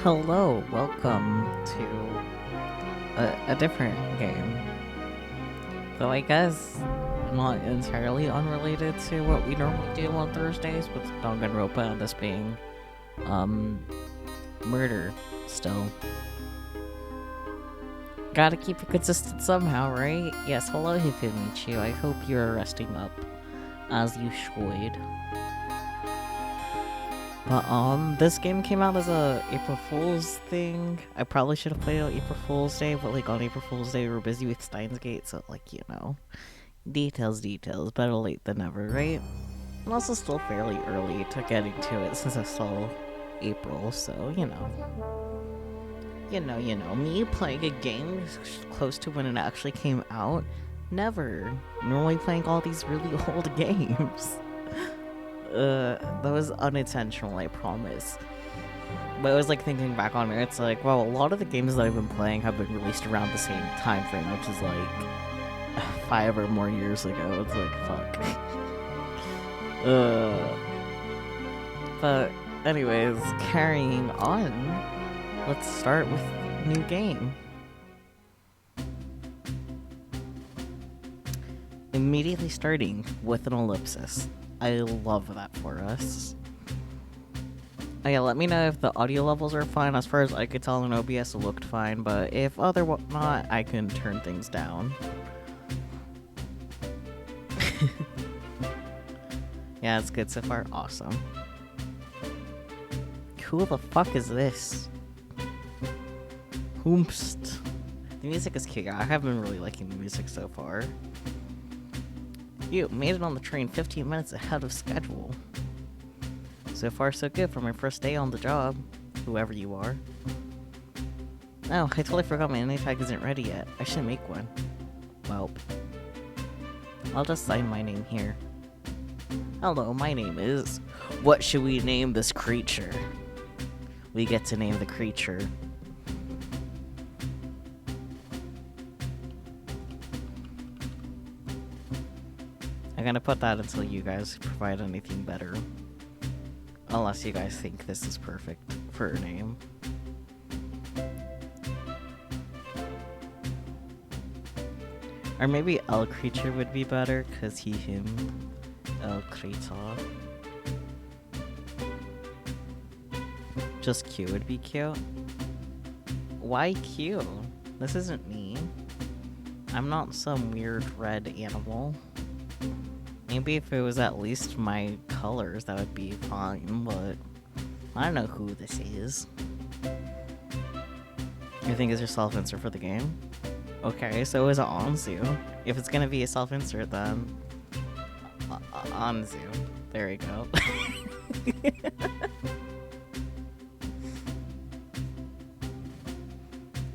Hello, welcome to a different game. Though I guess not entirely unrelated to what we normally do on Thursdays with Danganronpa and this being, um, murder still. Gotta keep it consistent somehow, right? Yes, hello Hifimichi, I hope you're resting up, as you should. But, this game came out as a April Fool's thing. I probably should have played it on April Fool's Day, but, like, on April Fool's Day, we were busy with Steins Gate, so, like, details, better late than never, right? And also still fairly early to get into it since it's still April, so, me playing a game close to when it actually came out? Never. Normally playing all these really old games. That was unintentional, I promise. But I was like thinking back on it, it's like, well, a lot of the games that I've been playing have been released around the same time frame, which is like 5 or more years ago. It's like, fuck. But anyways, carrying on, let's start with new game. Immediately starting with an ellipsis. I love that for us. Oh yeah, let me know if the audio levels are fine. As far as I could tell in OBS, it looked fine, but if not, I can turn things down. Yeah, it's good so far. Awesome. Who the fuck is this? Hoomst. The music is cute. I have been really liking the music so far. You made it on the train 15 minutes ahead of schedule. So far, so good for my first day on the job, whoever you are. Oh, I totally forgot my name tag isn't ready yet. I should make one. Well, I'll just sign my name here. Hello, my name is... What should we name this creature? We get to name the creature. I'm gonna put that until you guys provide anything better. Unless you guys think this is perfect for a name. Or maybe El Creature would be better, cause he, him. El Creature. Just Q would be cute. Why Q? This isn't me. I'm not some weird red animal. Maybe if it was at least my colors, that would be fine, but I don't know who this is. You think it's your self-insert for the game? Okay, so is it Anzu? If it's gonna be a self-insert, then... Anzu. There we go.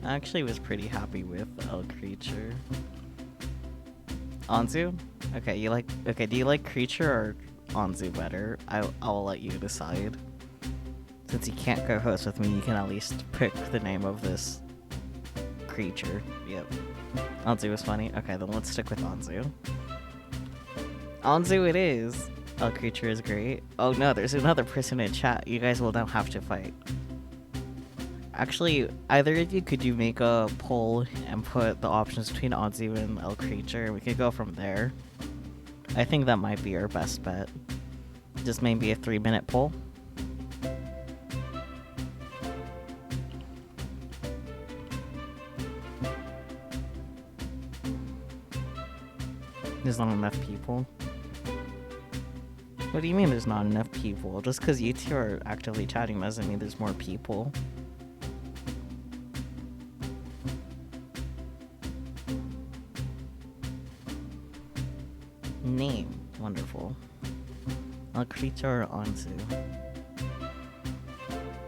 I actually was pretty happy with El Creature. Anzu? Okay, do you like Creature or Anzu better? I'll let you decide. Since you can't co-host with me, you can at least pick the name of this creature. Yep. Anzu was funny. Okay, then let's stick with Anzu. Anzu it is! El Creature is great. Oh no, there's another person in chat. You guys will now have to fight. Actually, either of you, could you make a poll and put the options between Anzu and El Creature? We could go from there. I think that might be our best bet. Just maybe a 3-minute poll. There's not enough people. What do you mean there's not enough people? Just because you two are actively chatting doesn't mean there's more people. Name. Wonderful. El Creature or Anzu.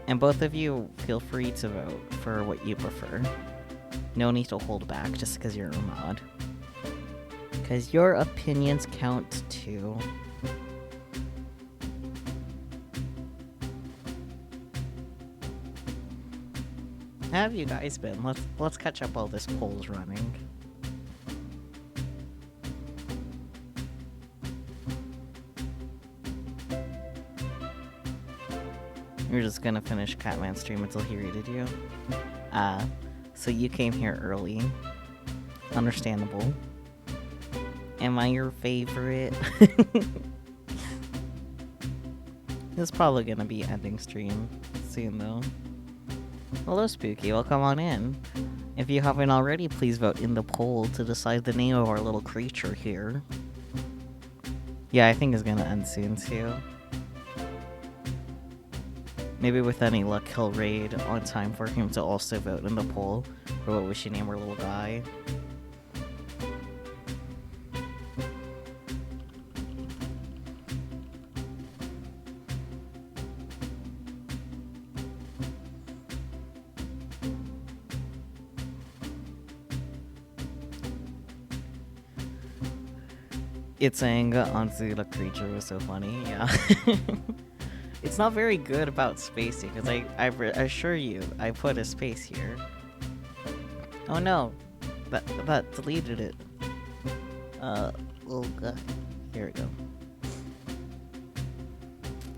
And both of you, feel free to vote for what you prefer. No need to hold back just because you're a mod. Because your opinions count too. How have you guys been? Let's catch up while this poll's running. You're just gonna finish Catman's stream until he raided you? So you came here early. Understandable. Am I your favorite? It's probably gonna be ending stream soon, though. Hello, Spooky. Welcome on in. If you haven't already, please vote in the poll to decide the name of our little creature here. Yeah, I think it's gonna end soon, too. Maybe with any luck, he'll raid on time for him to also vote in the poll for what we should name our little guy. It's saying onto the creature was so funny, yeah. It's not very good about spacing, because I assure you, I put a space here. Oh no, that deleted it. Oh god. Here we go.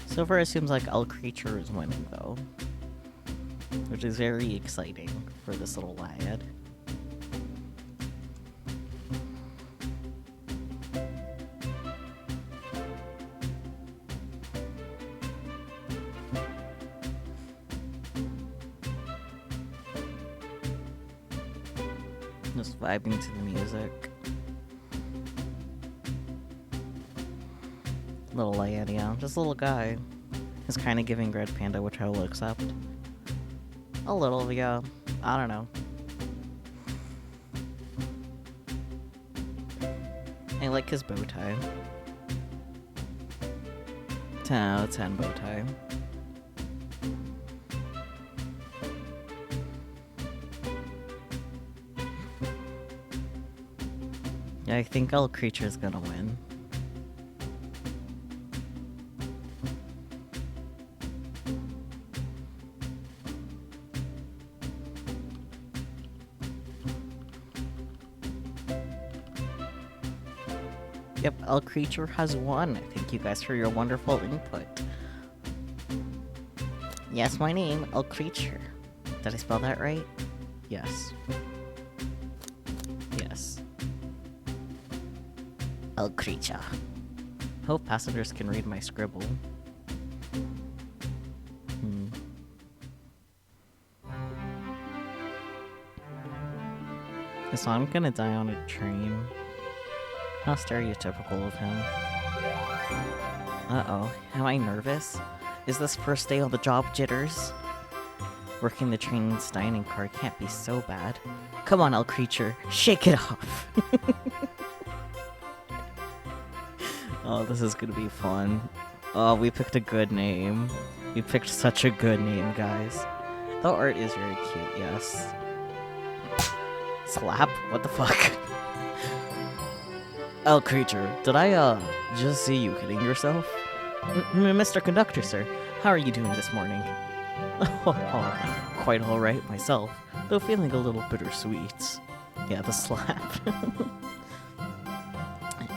So far it seems like El Creature is winning though, which is very exciting for this little lad. Just vibing to the music. Little lad, yeah. Just a little guy. He's kind of giving Red Panda, which I will accept. A little, yeah. I don't know. I like his bow tie. 10 out of 10 bow tie. Yeah, I think El Creature's gonna win. Yep, El Creature has won. Thank you guys for your wonderful input. Yes, my name, El Creature. Did I spell that right? Yes. Yes. El Creature. Hope passengers can read my scribble. So I'm gonna die on a train. How stereotypical of him. Uh-oh. Am I nervous? Is this first day on the job jitters? Working the train's dining car can't be so bad. Come on, El Creature. Shake it off. Oh, this is gonna be fun. Oh, we picked a good name. We picked such a good name, guys. The art is very cute, yes. Slap? What the fuck? El Creature, did I, just see you hitting yourself? Mr. Conductor, sir, how are you doing this morning? Oh, quite alright myself, though feeling a little bittersweet. Yeah, the slap.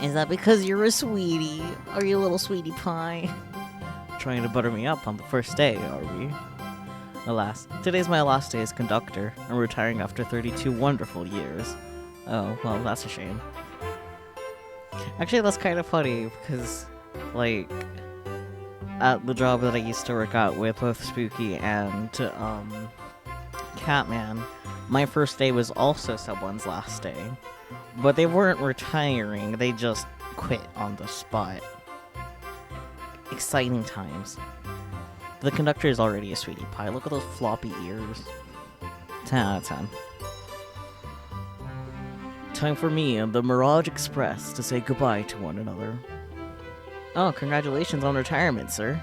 Is that because you're a sweetie? Are you a little sweetie pie? Trying to butter me up on the first day, are we? Alas, today's my last day as conductor. I'm retiring after 32 wonderful years. Oh, well, that's a shame. Actually, that's kind of funny, because, like, at the job that I used to work at with both Spooky and, Catman, my first day was also someone's last day. But they weren't retiring, they just quit on the spot. Exciting times. The conductor is already a sweetie pie. Look at those floppy ears. 10 out of 10. Time for me and the Mirage Express to say goodbye to one another. Oh, congratulations on retirement, sir.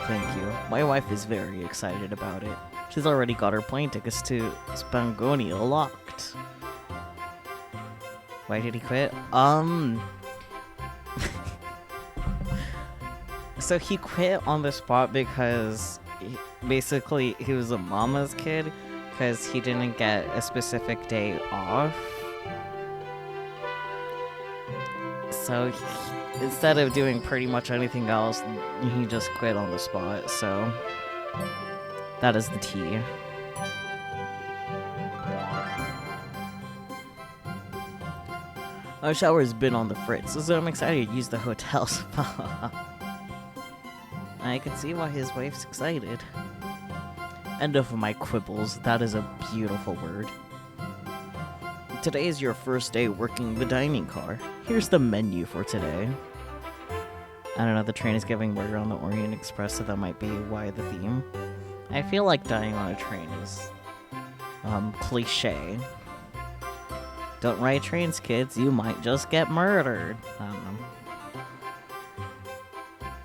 Thank you. My wife is very excited about it. She's already got her plane tickets to Spangonia locked. Why did he quit? So he quit on the spot because basically he was a mama's kid because he didn't get a specific day off. So instead of doing pretty much anything else, he just quit on the spot, so that is the tea. Our shower's been on the fritz, so I'm excited to use the hotel spa. I can see why his wife's excited. End of my quibbles, that is a beautiful word. Today is your first day working the dining car. Here's the menu for today. I don't know, the train is giving murder on the Orient Express, so that might be why the theme. I feel like dying on a train is, cliche. Don't ride trains, kids, you might just get murdered. I don't know.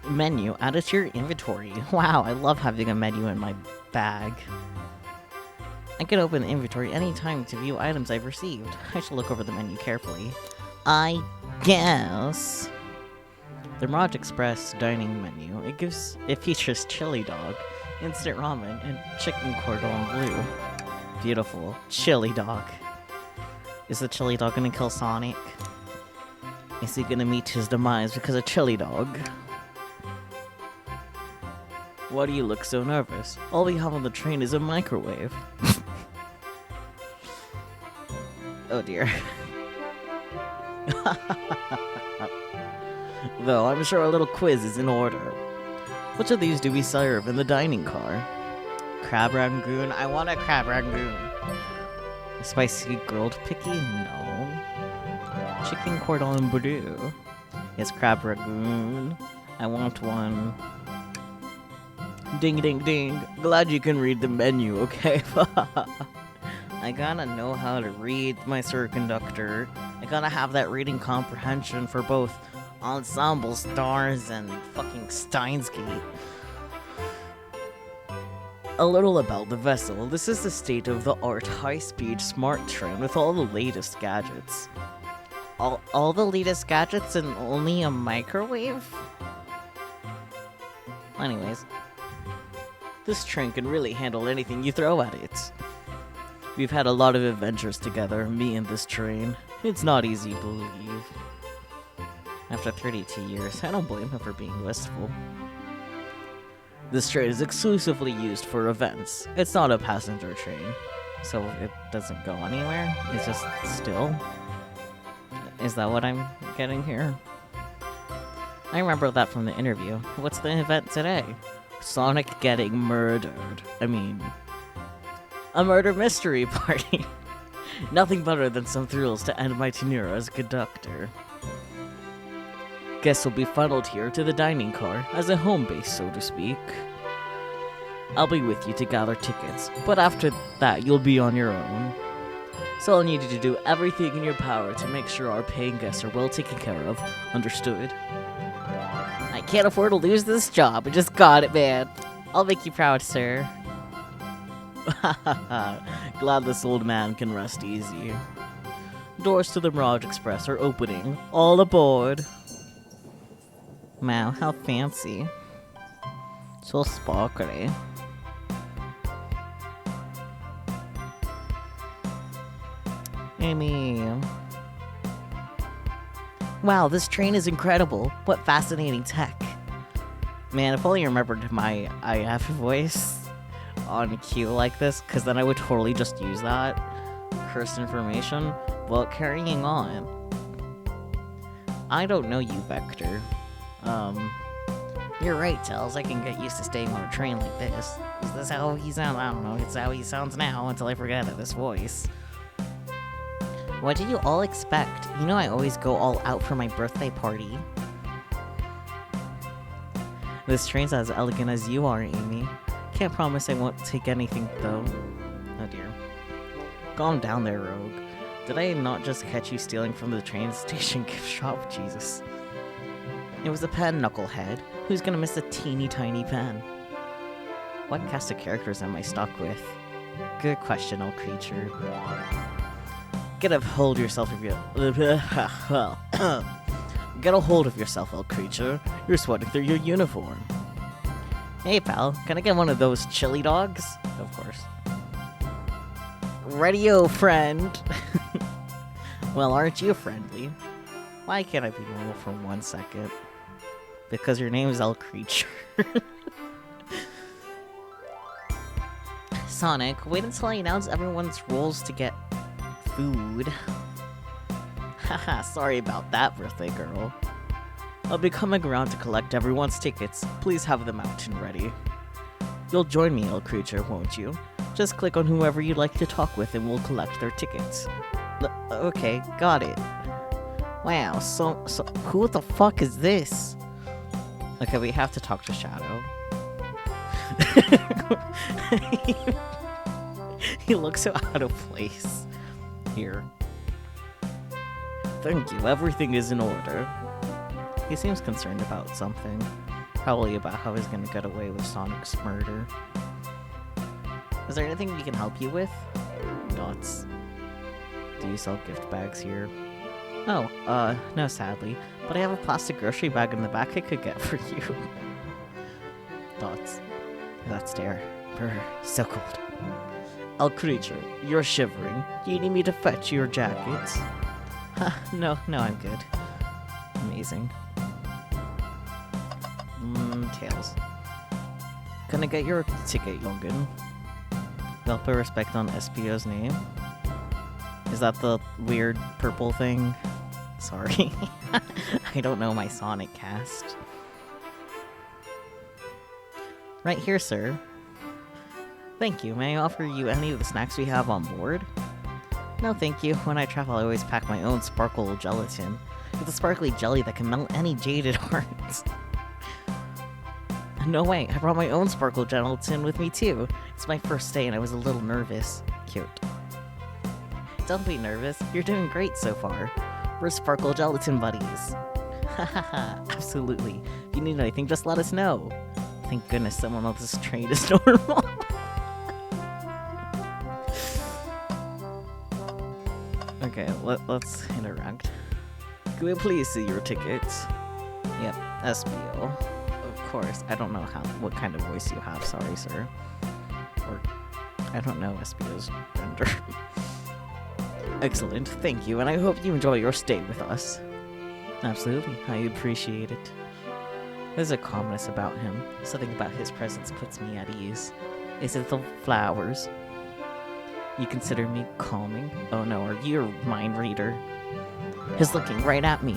Menu, add it to your inventory. Wow, I love having a menu in my bag. I can open the inventory anytime to view items I've received. I should look over the menu carefully. I guess. The Mirage Express dining menu. It features chili dog, instant ramen, and chicken cordon bleu. Beautiful. Chili dog. Is the chili dog gonna kill Sonic? Is he gonna meet his demise because of chili dog? Why do you look so nervous? All we have on the train is a microwave. Oh dear. Though, I'm sure a little quiz is in order. Which of these do we serve in the dining car? Crab rangoon? I want a crab rangoon. A spicy grilled picky? No. Chicken cordon bleu? Yes, crab rangoon. I want one. Ding ding ding. Glad you can read the menu, okay? I gotta know how to read, my sir conductor. I gotta have that reading comprehension for both Ensemble Stars and fucking Steins Gate. A little about the vessel. This is the state-of-the-art high-speed smart train with all the latest gadgets. All the latest gadgets and only a microwave? Anyways. This train can really handle anything you throw at it. We've had a lot of adventures together, me and this train. It's not easy to believe. After 32 years, I don't blame him for being wistful. This train is exclusively used for events. It's not a passenger train, so it doesn't go anywhere. It's just still. Is that what I'm getting here? I remember that from the interview. What's the event today? Sonic getting murdered. I mean, a murder mystery party. Nothing better than some thrills to end my tenure as conductor. Guests will be funneled here to the dining car, as a home base, so to speak. I'll be with you to gather tickets, but after that you'll be on your own. So I'll need you to do everything in your power to make sure our paying guests are well taken care of. Understood? I can't afford to lose this job. I just got it, man. I'll make you proud, sir. Glad this old man can rest easy. Doors to the Mirage Express are opening. All aboard. Wow, how fancy. So sparkly. Amy. Wow, this train is incredible. What fascinating tech. Man, if only I remembered my IF voice on cue like this, because then I would totally just use that cursed information. Well, carrying on. I don't know you, Vector. You're right, Tells. I can get used to staying on a train like this. Is this how he sounds? I don't know. It's how he sounds now until I forget this voice. What do you all expect? You know I always go all out for my birthday party. This train's as elegant as you are, Amy. Can't promise I won't take anything, though. Oh dear. Calm down there, Rogue. Did I not just catch you stealing from the train station gift shop? Jesus. It was a pen, knucklehead. Who's gonna miss a teeny tiny pen? What cast of characters am I stuck with? Good question, old creature. Get a hold of yourself if you... Get a hold of yourself, old creature. You're sweating through your uniform. Hey, pal. Can I get one of those chili dogs? Of course. Radio, friend. Well, aren't you friendly? Why can't I be normal for 1 second? Because your name is El Creature. Sonic, wait until I announce everyone's roles to get food. Haha, sorry about that, birthday girl. I'll be coming around to collect everyone's tickets. Please have them out and ready. You'll join me, El Creature, won't you? Just click on whoever you'd like to talk with and we'll collect their tickets. Okay, got it. Wow, so who the fuck is this? Okay, we have to talk to Shadow. He looks so out of place. Here. Thank you, everything is in order. He seems concerned about something. Probably about how he's gonna get away with Sonic's murder. Is there anything we can help you with? Dots. Do you sell gift bags here? Oh, no sadly. But I have a plastic grocery bag in the back I could get for you. Dots. That stare. Brr, so cold. El Creature, you're shivering. Do you need me to fetch your jacket? No, I'm good. Amazing. Tails. Can I get your ticket, youngin? They'll put respect on SPO's name. Is that the weird purple thing? Sorry. I don't know my Sonic cast. Right here, sir. Thank you. May I offer you any of the snacks we have on board? No, thank you. When I travel, I always pack my own sparkle gelatin. With a sparkly jelly that can melt any jaded hearts. No way, I brought my own sparkle gelatin with me too. It's my first day and I was a little nervous. Cute. Don't be nervous, you're doing great so far. We're sparkle gelatin buddies. Hahaha, absolutely. If you need anything, just let us know. Thank goodness someone on this train is normal. Okay, let's interact. Can we please see your tickets? Yep, SPO. Of course, I don't know what kind of voice you have, sorry sir. Or, I don't know SPO's gender. Excellent, thank you, and I hope you enjoy your stay with us. Absolutely, I appreciate it. There's a calmness about him. Something about his presence puts me at ease. Is it the flowers? You consider me calming? Oh no, are you a mind reader? He's looking right at me.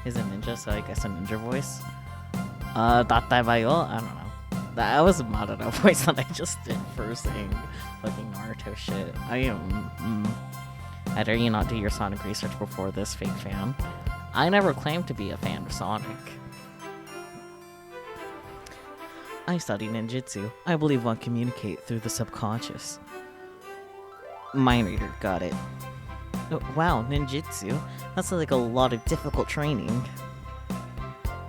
He's a ninja, so I guess a ninja voice. Databayo? I don't know. That was a Madara voice that I just did for saying fucking Naruto shit. I dare you not do your Sonic research before this, fake fan. I never claimed to be a fan of Sonic. I study ninjutsu. I believe one communicate through the subconscious. Mind reader, got it. Oh, wow, ninjutsu? That's like a lot of difficult training.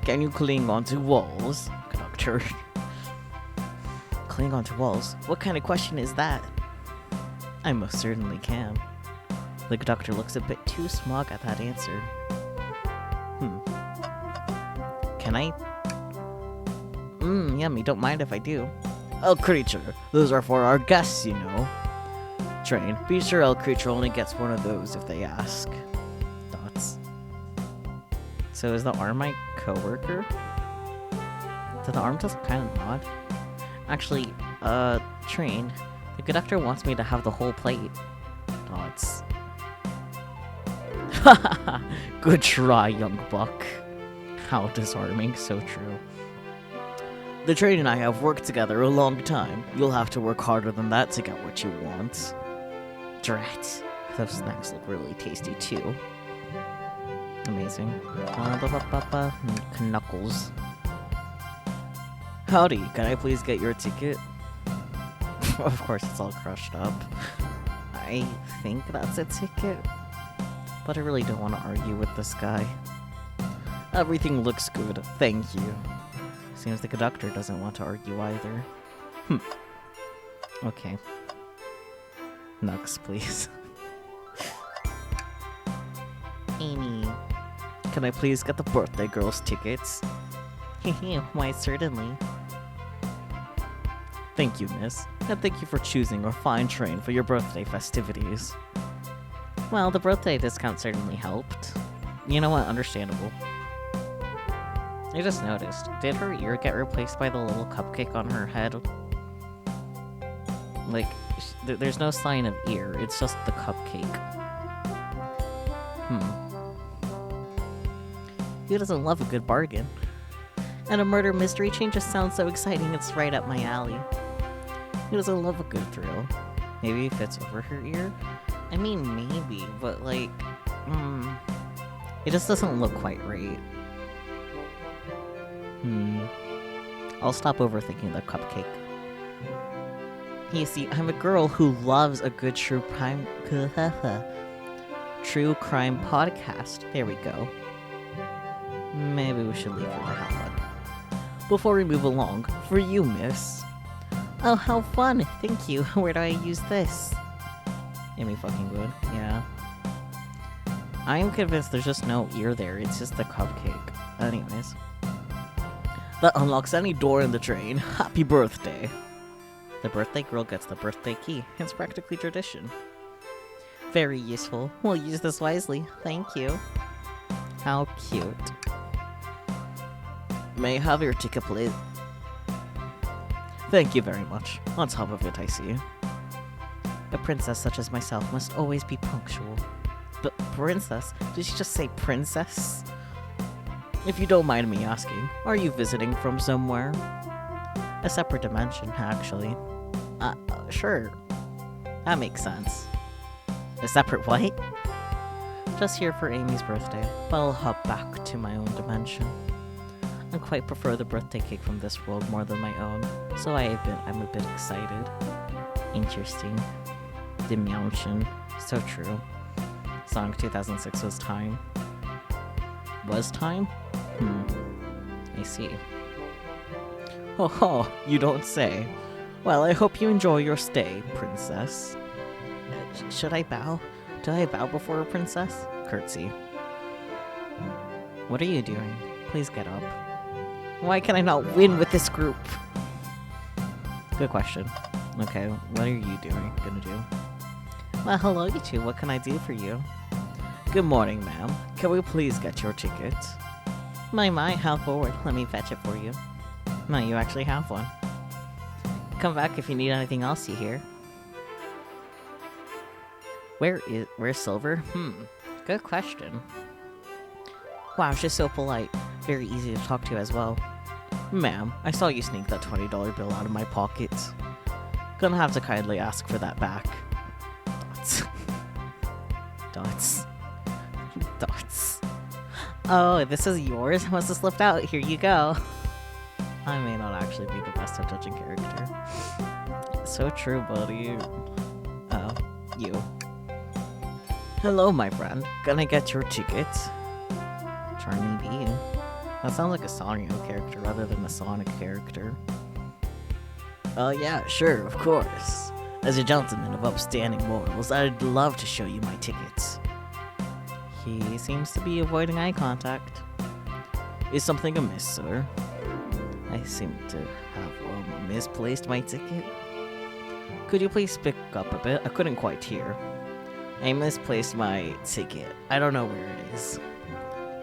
Can you cling onto walls? Conductor. Cling onto walls? What kind of question is that? I most certainly can. The conductor looks a bit too smug at that answer. Can I? Yummy, don't mind if I do. El Creature, those are for our guests, you know. Train, be sure El Creature only gets one of those if they ask. Dots. So is the arm my coworker? Did the arm just kind of nod? Actually, Train, the conductor wants me to have the whole plate. Dots. Hahaha, good try, young buck. How disarming, so true. The train and I have worked together a long time. You'll have to work harder than that to get what you want. Drat. Those snacks look really tasty too. Amazing. Knuckles. Howdy, can I please get your ticket? Of course, it's all crushed up. I think that's a ticket. But I really don't want to argue with this guy. Everything looks good, thank you. Seems the conductor doesn't want to argue either. Okay. Nux, please. Amy. Can I please get the birthday girl's tickets? Why, certainly. Thank you, miss. And thank you for choosing our fine train for your birthday festivities. Well, the birthday discount certainly helped. You know what? Understandable. I just noticed. Did her ear get replaced by the little cupcake on her head? Like, there's no sign of ear. It's just the cupcake. Who doesn't love a good bargain? And a murder mystery chain just sounds so exciting. It's right up my alley. Who doesn't love a good thrill? Maybe it fits over her ear? I mean, maybe, but like, it just doesn't look quite right. I'll stop overthinking the cupcake. You see, I'm a girl who loves a good true crime podcast. There we go. Maybe we should leave her to have fun. Before we move along, for you, miss. Oh, how fun! Thank you. Where do I use this? Amy fucking would. Yeah. I'm convinced there's just no ear there. It's just the cupcake. Anyways. That unlocks any door in the train. Happy birthday. The birthday girl gets the birthday key. It's practically tradition. Very useful. We'll use this wisely. Thank you. How cute. May I have your ticket, please? Thank you very much. On top of it, I see. A princess such as myself must always be punctual. But princess? Did she just say princess? If you don't mind me asking, are you visiting from somewhere? A separate dimension, actually. Sure. That makes sense. A separate what? Just here for Amy's birthday, but I'll hop back to my own dimension. I quite prefer the birthday cake from this world more than my own, so I'm a bit excited. Interesting. Dimension. So true. Sonic 2006 was time. Was time? I see. Oh, you don't say. Well, I hope you enjoy your stay, princess. Should I bow? Do I bow before a princess? Curtsy. What are you doing? Please get up. Why can I not win with this group? Good question. Okay, what are you gonna do? Well, hello you two. What can I do for you? Good morning, ma'am. Can we please get your ticket? My, how forward. Let me fetch it for you. No, you actually have one. Come back if you need anything else, you hear? Where's Silver? Good question. Wow, she's so polite. Very easy to talk to as well. Ma'am, I saw you sneak that $20 bill out of my pocket. Gonna have to kindly ask for that back. Dots. Dots. Oh, this is yours? Must have slipped out. Here you go. I may not actually be the best at judging character. So true, buddy. Oh, you. Hello, my friend. Gonna get your ticket? Charming bee. That sounds like a Sanrio character rather than a Sonic character. Yeah, sure, of course. As a gentleman of upstanding morals, I'd love to show you my tickets. He seems to be avoiding eye contact. Is something amiss, sir? I seem to have misplaced my ticket. Could you please speak up a bit? I couldn't quite hear. I misplaced my ticket. I don't know where it is.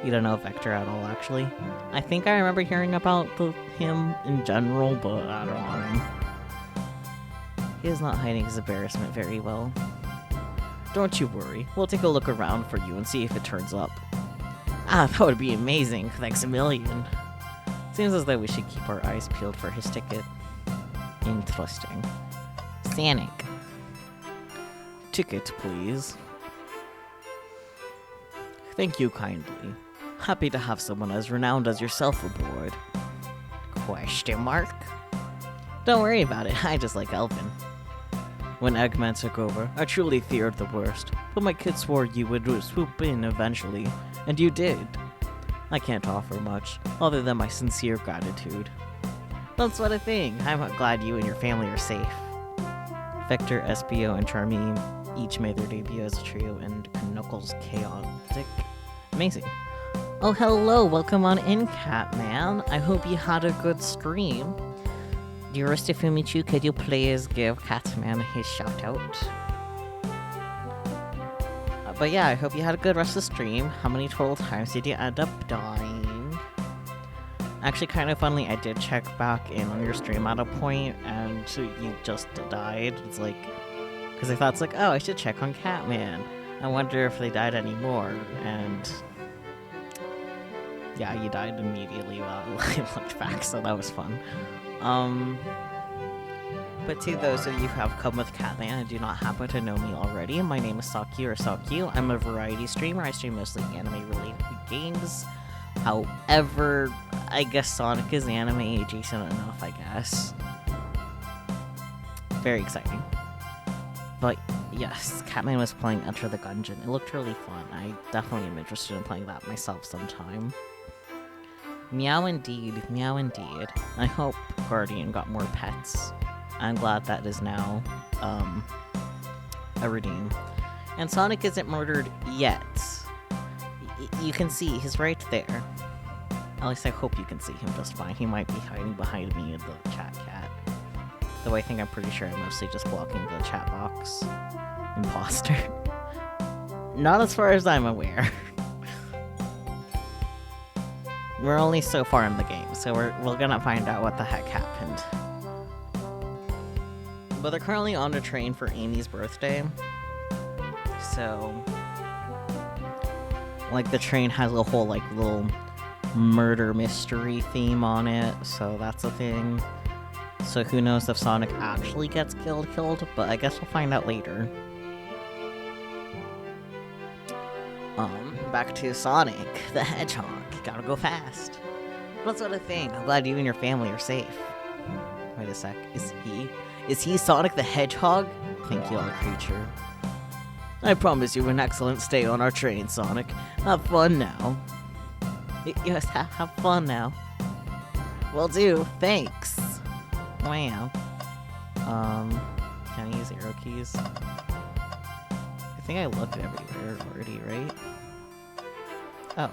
You don't know Vector at all, actually? I think I remember hearing about him in general, but I don't know. He is not hiding his embarrassment very well. Don't you worry. We'll take a look around for you and see if it turns up. Ah, that would be amazing. Thanks a million. Seems as though we should keep our eyes peeled for his ticket. Interesting. Sonic. Ticket, please. Thank you kindly. Happy to have someone as renowned as yourself aboard. Question mark? Don't worry about it, I just like Elvin. When Eggman took over, I truly feared the worst, but my kid swore you would swoop in eventually, and you did. I can't offer much, other than my sincere gratitude. That sort of thing. I'm glad you and your family are safe. Vector, Espio, and Charmine each made their debut as a trio, and Knuckles chaotic. Amazing. Oh, hello, welcome on in, Catman. I hope you had a good stream. Dearest Fumichu, could you please give Catman his shout-out? But yeah, I hope you had a good rest of the stream. How many total times did you end up dying? Actually, kind of funny, I did check back in on your stream at a point, and you just died. It's like, because I thought it's like, oh, I should check on Catman. I wonder if they died anymore, and yeah, you died immediately while I looked back, so that was fun. But to those of you who have come with Catman and do not happen to know me already, my name is Saki or Sakyu. I'm a variety streamer. I stream mostly anime-related games. However, I guess Sonic is anime adjacent enough, I guess. Very exciting. But yes, Catman was playing Enter the Gungeon. It looked really fun. I definitely am interested in playing that myself sometime. Meow indeed, meow indeed. I hope Guardian got more pets. I'm glad that is now, a redeem. And Sonic isn't murdered yet. You can see, he's right there. At least I hope you can see him just fine. He might be hiding behind me in the chat cat. Though I think I'm pretty sure I'm mostly just blocking the chat box. Imposter. Not as far as I'm aware. We're only so far in the game, so we're gonna find out what the heck happened. But they're currently on a train for Amy's birthday. So, like, the train has a whole, like, little murder mystery theme on it, so that's a thing. So who knows if Sonic actually gets killed, but I guess we'll find out later. Back to Sonic the Hedgehog. Gotta go fast. What sort of thing? I'm glad you and your family are safe. Wait a sec. Is he Sonic the Hedgehog? Thank you, all creature. I promise you an excellent stay on our train, Sonic. Have fun now. Yes, have fun now. Will do. Thanks. Wow. Can I use arrow keys? I think I looked everywhere already, right? Oh.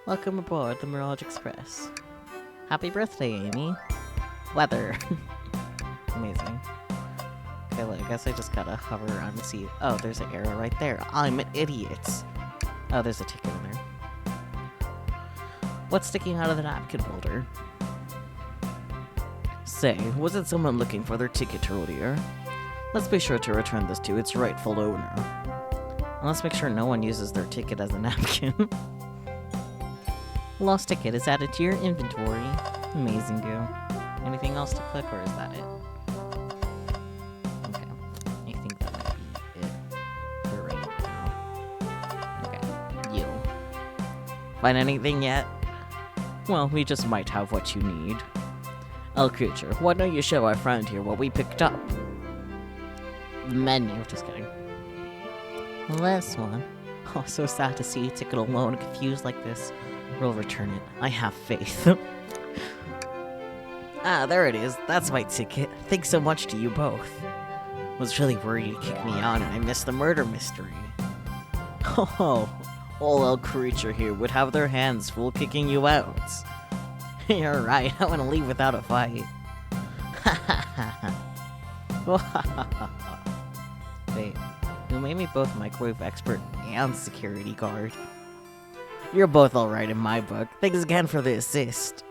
Welcome aboard the Mirage Express. Happy birthday, Amy. Weather. Amazing. Okay, well, I guess I just gotta hover around and see. Oh, there's an arrow right there. I'm an idiot. Oh, there's a ticket in there. What's sticking out of the napkin holder? Say, wasn't someone looking for their ticket earlier? Let's be sure to return this to its rightful owner. And let's make sure no one uses their ticket as a napkin. Lost ticket is added to your inventory. Amazing, Goo. Anything else to click, or is that it? Okay. I think that might be it for right now. Okay. You. Find anything yet? Well, we just might have what you need. El Creature, why don't you show our friend here what we picked up? The menu. Just kidding. This one. Oh, so sad to see a ticket alone confused like this. We'll return it. I have faith. Ah, there it is. That's my ticket. Thanks so much to you both. Was really worried you'd kick me out and I missed the murder mystery. Oh, all El Creature here would have their hands full kicking you out. You're right, I want to leave without a fight. Wait, who made me both microwave expert and security guard? You're both alright in my book. Thanks again for the assist.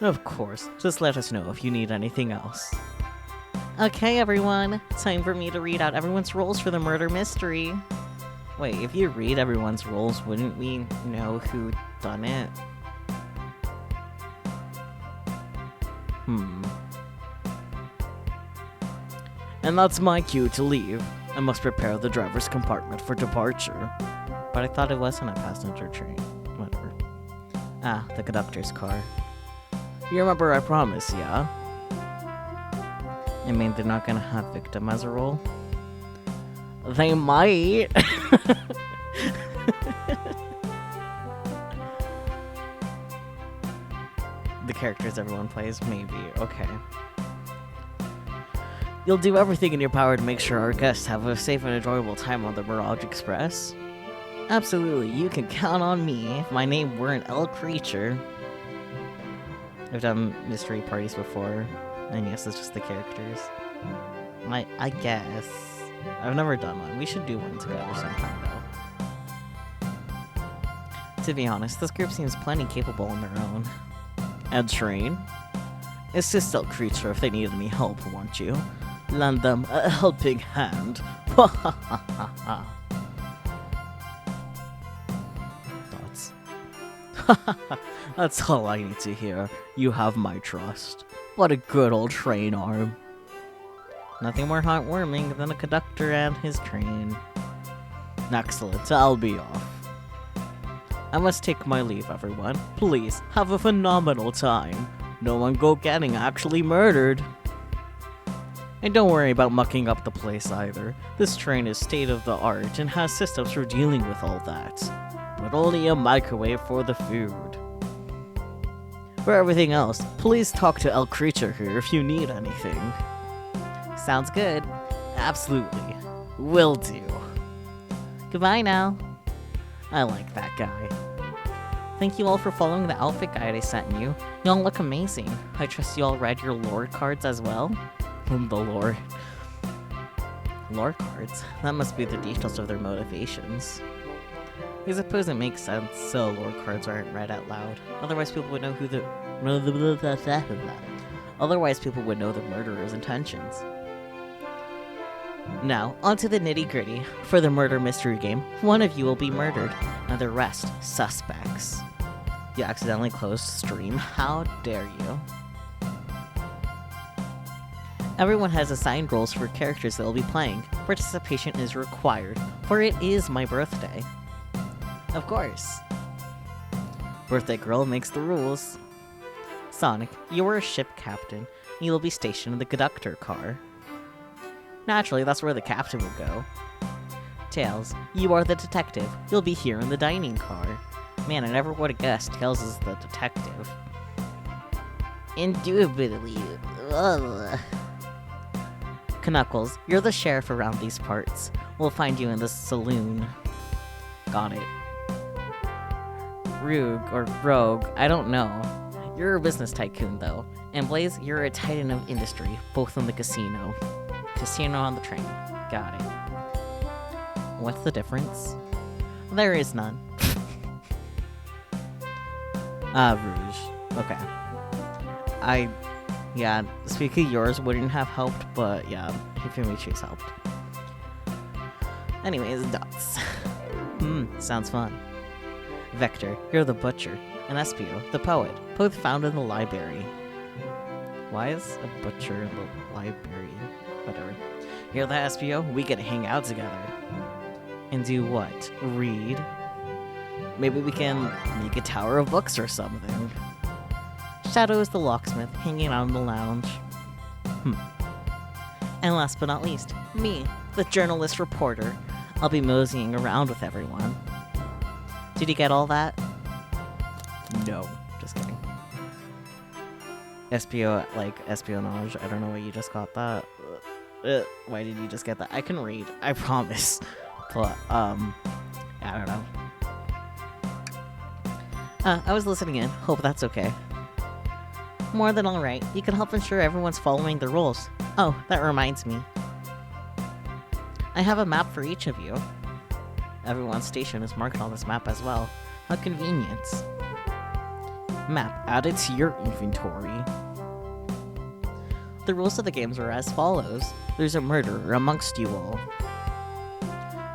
Of course, just let us know if you need anything else. Okay, everyone, time for me to read out everyone's roles for the murder mystery. Wait, if you read everyone's roles, wouldn't we know who done it? And that's my cue to leave. I must prepare the driver's compartment for departure. But I thought it wasn't a passenger train. Whatever. Ah, the conductor's car. You remember I promised, yeah? I mean, they're not gonna have victim as a role? They might! The characters everyone plays? Maybe. Okay. You'll do everything in your power to make sure our guests have a safe and enjoyable time on the Mirage Express? Absolutely, you can count on me. If my name weren't El Creature. I've done mystery parties before, and yes, it's just the characters. I guess. I've never done one. We should do one together sometime, though. To be honest, this group seems plenty capable on their own. And train? Assist El Creature if they need any help, won't you? Lend them a helping hand. Thoughts? That's all I need to hear. You have my trust. What a good old train arm. Nothing more heartwarming than a conductor and his train. Excellent, I'll be off. I must take my leave, everyone. Please, have a phenomenal time. No one go getting actually murdered. And don't worry about mucking up the place either. This train is state-of-the-art and has systems for dealing with all that. But only a microwave for the food. For everything else, please talk to El Creature here if you need anything. Sounds good. Absolutely. Will do. Goodbye now. I like that guy. Thank you all for following the outfit guide I sent you. Y'all look amazing. I trust you all read your lore cards as well? The lore. Lore cards? That must be the details of their motivations. I suppose it makes sense, so lore cards aren't read out loud. Otherwise people would know who the... Otherwise people would know the murderer's intentions. Now, onto the nitty-gritty. For the murder mystery game, one of you will be murdered, and the rest, suspects. You accidentally closed stream? How dare you? Everyone has assigned roles for characters that will be playing. Participation is required, for it is my birthday. Of course. Birthday girl makes the rules. Sonic, you are a ship captain. You will be stationed in the conductor car. Naturally, that's where the captain will go. Tails, you are the detective. You'll be here in the dining car. Man, I never would have guessed Tails is the detective. Indubitably. Ugh. Knuckles, you're the sheriff around these parts. We'll find you in the saloon. Got it. Rogue, I don't know. You're a business tycoon, though. And Blaze, you're a titan of industry, both in the casino. Casino on the train. Got it. What's the difference? There is none. Rouge. Okay. Yeah, speaking of yours wouldn't have helped, but yeah, Hifimichi's helped. Anyways, dots. Sounds fun. Vector, you're the butcher, and Espio, the poet, both found in the library. Why is a butcher in the library? Whatever. You're the Espio, we get to hang out together. And do what? Read? Maybe we can make a tower of books or something. Shadow is the locksmith, hanging out in the lounge. And last but not least, me, the journalist reporter. I'll be moseying around with everyone. Did you get all that? No. Just kidding. Espionage. I don't know why you just got that. Why did you just get that? I can read. I promise. But, I don't know. I was listening in. Hope that's okay. More than alright. You can help ensure everyone's following the rules. Oh, that reminds me. I have a map for each of you. Everyone's station is marked on this map as well. How convenient. Map added to your inventory. The rules of the games are as follows. There's a murderer amongst you all.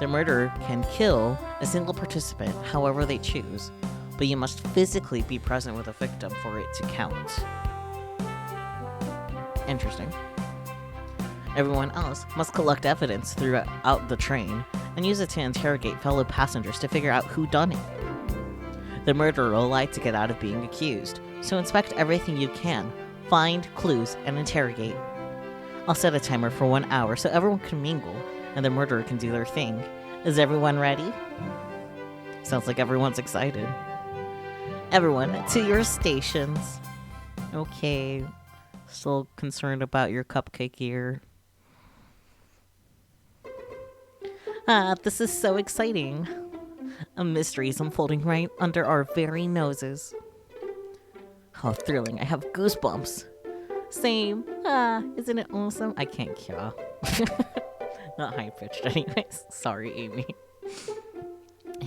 The murderer can kill a single participant however they choose, but you must physically be present with a victim for it to count. Interesting. Everyone else must collect evidence throughout the train and use it to interrogate fellow passengers to figure out who done it. The murderer will lie to get out of being accused, so inspect everything you can, find clues, and interrogate. I'll set a timer for 1 hour so everyone can mingle and the murderer can do their thing. Is everyone ready? Sounds like everyone's excited. Everyone, to your stations. Okay. Still concerned about your cupcake ear. This is so exciting. A mystery is unfolding right under our very noses. How thrilling. I have goosebumps. Same. Isn't it awesome? I can't cure. Not high-pitched anyways. Sorry, Amy.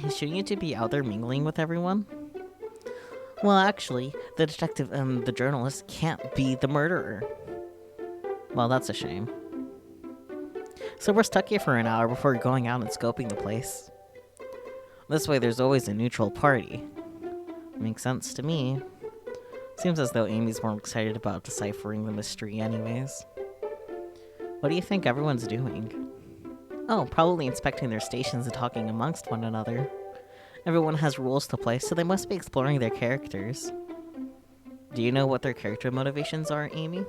Shouldn't you two be out there mingling with everyone? Well, actually, the detective and the journalist can't be the murderer. Well, that's a shame. So we're stuck here for an hour before going out and scoping the place. This way there's always a neutral party. Makes sense to me. Seems as though Amy's more excited about deciphering the mystery anyways. What do you think everyone's doing? Oh, probably inspecting their stations and talking amongst one another. Everyone has roles to play, so they must be exploring their characters. Do you know what their character motivations are, Amy?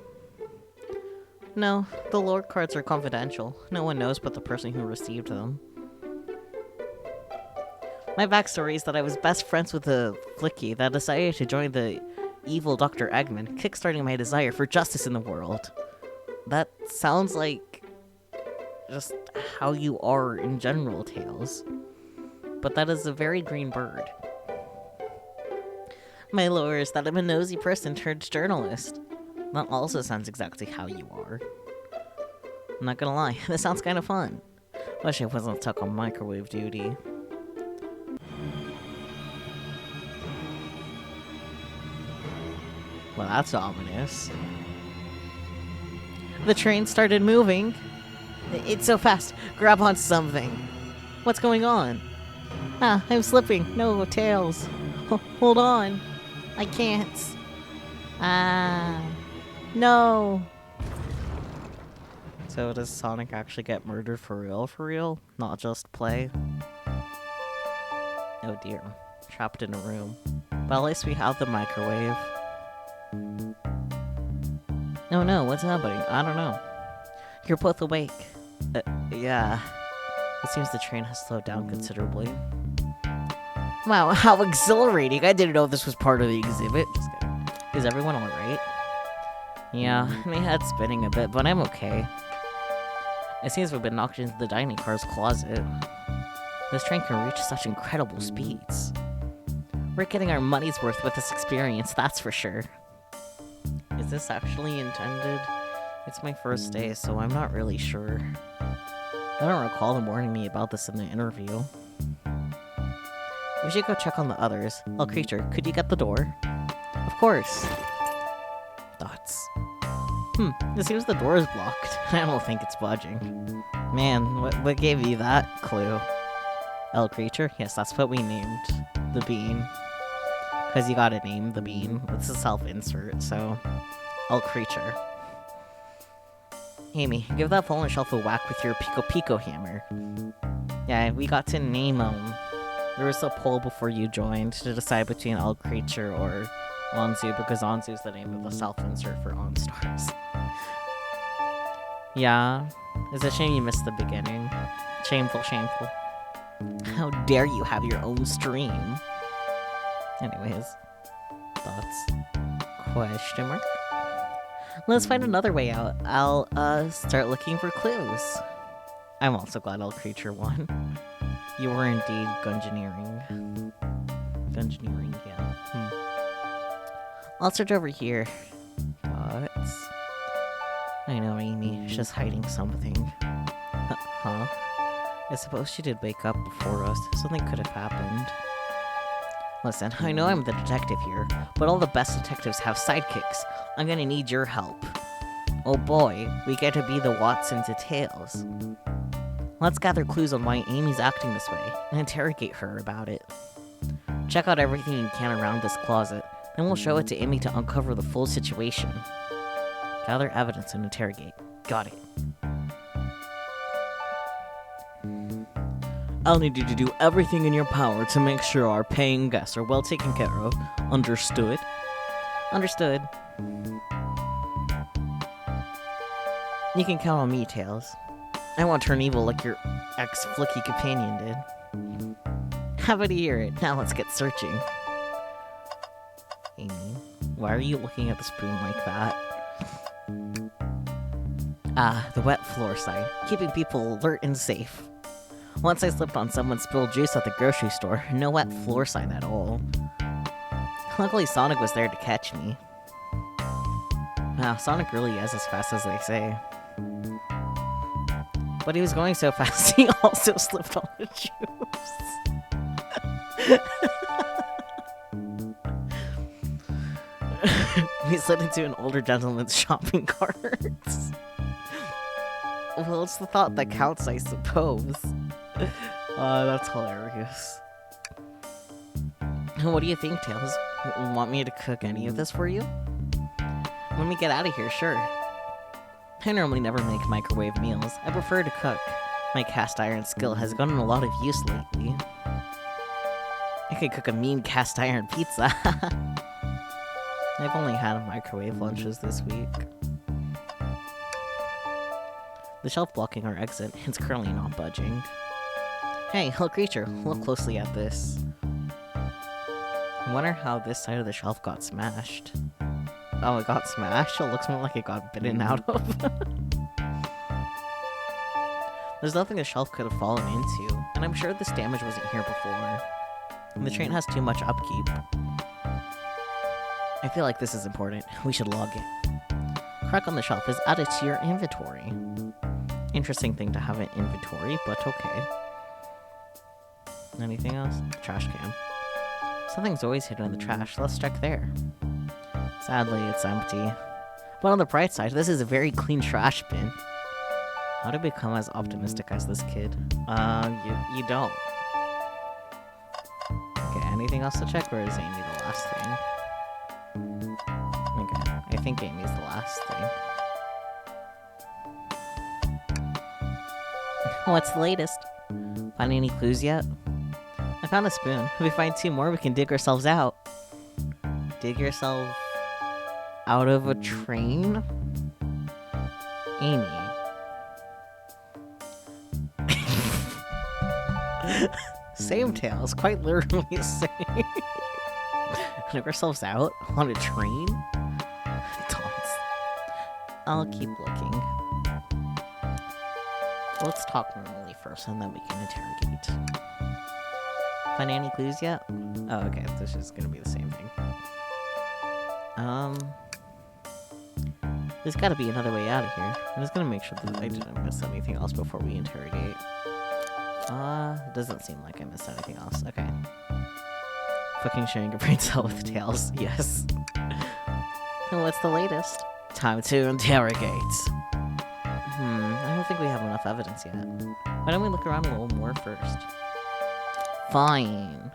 No, the lore cards are confidential. No one knows but the person who received them. My backstory is that I was best friends with a flicky that decided to join the evil Dr. Eggman, kickstarting my desire for justice in the world. That sounds like just how you are in general, Tails. But that is a very green bird. My lore is that I'm a nosy person turned journalist. That also sounds exactly how you are. I'm not gonna lie, this sounds kind of fun. Wish I wasn't stuck on microwave duty. Well, that's ominous. The train started moving. It's so fast. Grab onto something. What's going on? Ah, I'm slipping. No, Tails. Hold on. I can't. Ah. No. So does Sonic actually get murdered for real? Not just play? Oh dear. Trapped in a room. But at least we have the microwave. Oh no, what's happening? I don't know. You're both awake. Yeah. It seems the train has slowed down considerably. Wow, how exhilarating! I didn't know this was part of the exhibit. Just kidding. Is everyone alright? Yeah, my head's spinning a bit, but I'm okay. It seems we've been knocked into the dining car's closet. This train can reach such incredible speeds. We're getting our money's worth with this experience, that's for sure. Is this actually intended? It's my first day, so I'm not really sure. I don't recall them warning me about this in the interview. We should go check on the others. Oh, creature, could you get the door? Of course. Thoughts. It seems the door is blocked. I don't think it's budging. Man, what gave you that clue? L creature? Yes, that's what we named the bean. Because you gotta name the bean. It's a self-insert, so... L creature. Amy, give that fallen shelf a whack with your Pico Pico hammer. Yeah, we got to name them. There was a poll before you joined to decide between L creature or Onzu, because Onzu is the name of the self-insert for OnStars. Yeah, it's a shame you missed the beginning. Shameful, shameful. How dare you have your own stream? Anyways, thoughts? Question mark? Let's find another way out. I'll, start looking for clues. I'm also glad L creature won. You were indeed gungeoneering. Gungeoneering, yeah. I'll search over here. Thoughts? I know Amy, she's hiding something. Huh? I suppose she did wake up before us. Something could have happened. Listen, I know I'm the detective here, but all the best detectives have sidekicks. I'm gonna need your help. Oh boy, we get to be the Watson to Tails. Let's gather clues on why Amy's acting this way, and interrogate her about it. Check out everything you can around this closet, then we'll show it to Amy to uncover the full situation. Gather evidence and interrogate. Got it. I'll need you to do everything in your power to make sure our paying guests are well taken care of. Understood? Understood. You can count on me, Tails. I won't turn evil like your ex-flicky companion did. Happy to hear it. Now let's get searching. Amy, why are you looking at the spoon like that? Ah, the wet floor sign, keeping people alert and safe. Once I slipped on someone's spilled juice at the grocery store, no wet floor sign at all. Luckily Sonic was there to catch me. Wow, Sonic really is as fast as they say. But he was going so fast, he also slipped on the juice. We slid into an older gentleman's shopping cart. Well, it's the thought that counts, I suppose. That's hilarious. What do you think, Tails? Want me to cook any of this for you? When we get out of here, sure. I normally never make microwave meals. I prefer to cook. My cast iron skill has gotten a lot of use lately. I could cook a mean cast iron pizza. I've only had microwave lunches this week. The shelf blocking our exit is currently not budging. Hey, little creature, look closely at this. I wonder how this side of the shelf got smashed. Oh, it got smashed? It looks more like it got bitten out of. There's nothing the shelf could have fallen into, and I'm sure this damage wasn't here before. And the train has too much upkeep. I feel like this is important. We should log it. Crack on the shelf is added to your inventory. Interesting thing to have an inventory, but okay. Anything else? Trash can. Something's always hidden in the trash. Let's check there. Sadly, it's empty. But on the bright side, this is a very clean trash bin. How to become as optimistic as this kid? You don't. Okay, anything else to check, or is Amy the last thing? Okay, I think Amy's the last thing. What's the latest? Find any clues yet? I found a spoon. If we find 2 more, we can dig ourselves out. Dig yourself out of a train? Amy. Same Tails, quite literally saying. Dig ourselves out on a train? Dunce. I'll keep looking. Let's talk normally first, and then we can interrogate. Find any clues yet? Oh, okay, this is gonna be the same thing. There's gotta be another way out of here. I'm just gonna make sure that I didn't miss anything else before we interrogate. It doesn't seem like I missed anything else. Okay. Fucking sharing your brain cell with Tails. Yes. And what's the latest? Time to interrogate. I don't think we have enough evidence yet. Why don't we look around a little more first? Fine.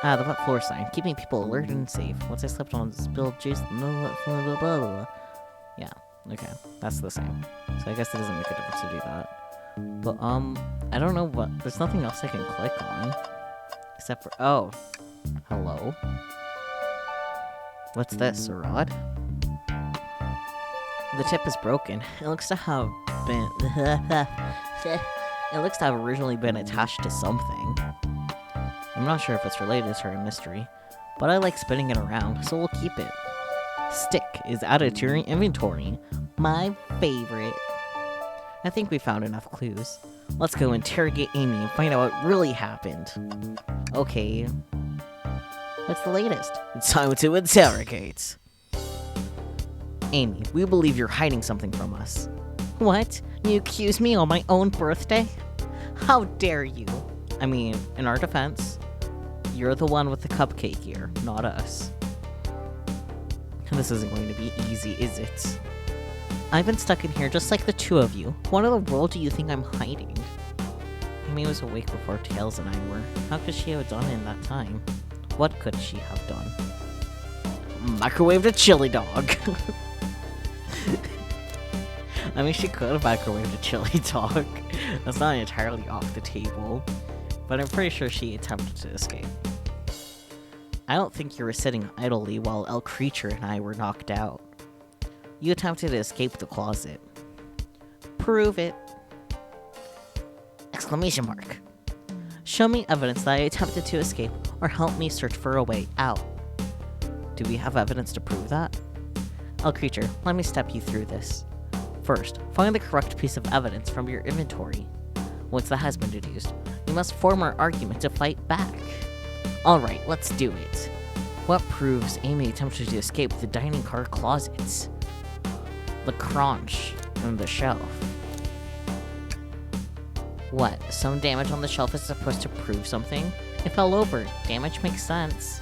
The wet floor sign, keeping people alert and safe. Once I slipped on spilled juice, yeah, okay, that's the same. So I guess it doesn't make a difference to do that. But, I don't know what, there's nothing else I can click on. Except for, oh, hello. What's this, a rod? The tip is broken. It looks to have been, it looks to have originally been attached to something. I'm not sure if it's related to a mystery, but I like spinning it around, so we'll keep it. Stick is added to your inventory. My favorite. I think we found enough clues. Let's go interrogate Amy and find out what really happened. Okay. What's the latest? It's time to interrogate. Amy, we believe you're hiding something from us. What? You accuse me on my own birthday? How dare you? I mean, in our defense, you're the one with the cupcake here, not us. This isn't going to be easy, is it? I've been stuck in here just like the 2 of you. What in the world do you think I'm hiding? Amy was awake before Tails and I were. How could she have done in that time? What could she have done? Microwaved a chili dog. I mean, she could have microwaved a chili dog. That's not entirely off the table. But I'm pretty sure she attempted to escape. I don't think you were sitting idly while El Creature and I were knocked out. You attempted to escape the closet. Prove it. Exclamation mark. Show me evidence that I attempted to escape, or help me search for a way out. Do we have evidence to prove that? El Creature, let me step you through this. First, find the correct piece of evidence from your inventory. Once that has been deduced, we must form our argument to fight back. Alright, let's do it. What proves Amy attempted to escape the dining car closets? The crunch. on the shelf. What? Some damage on the shelf is supposed to prove something? It fell over. Damage makes sense.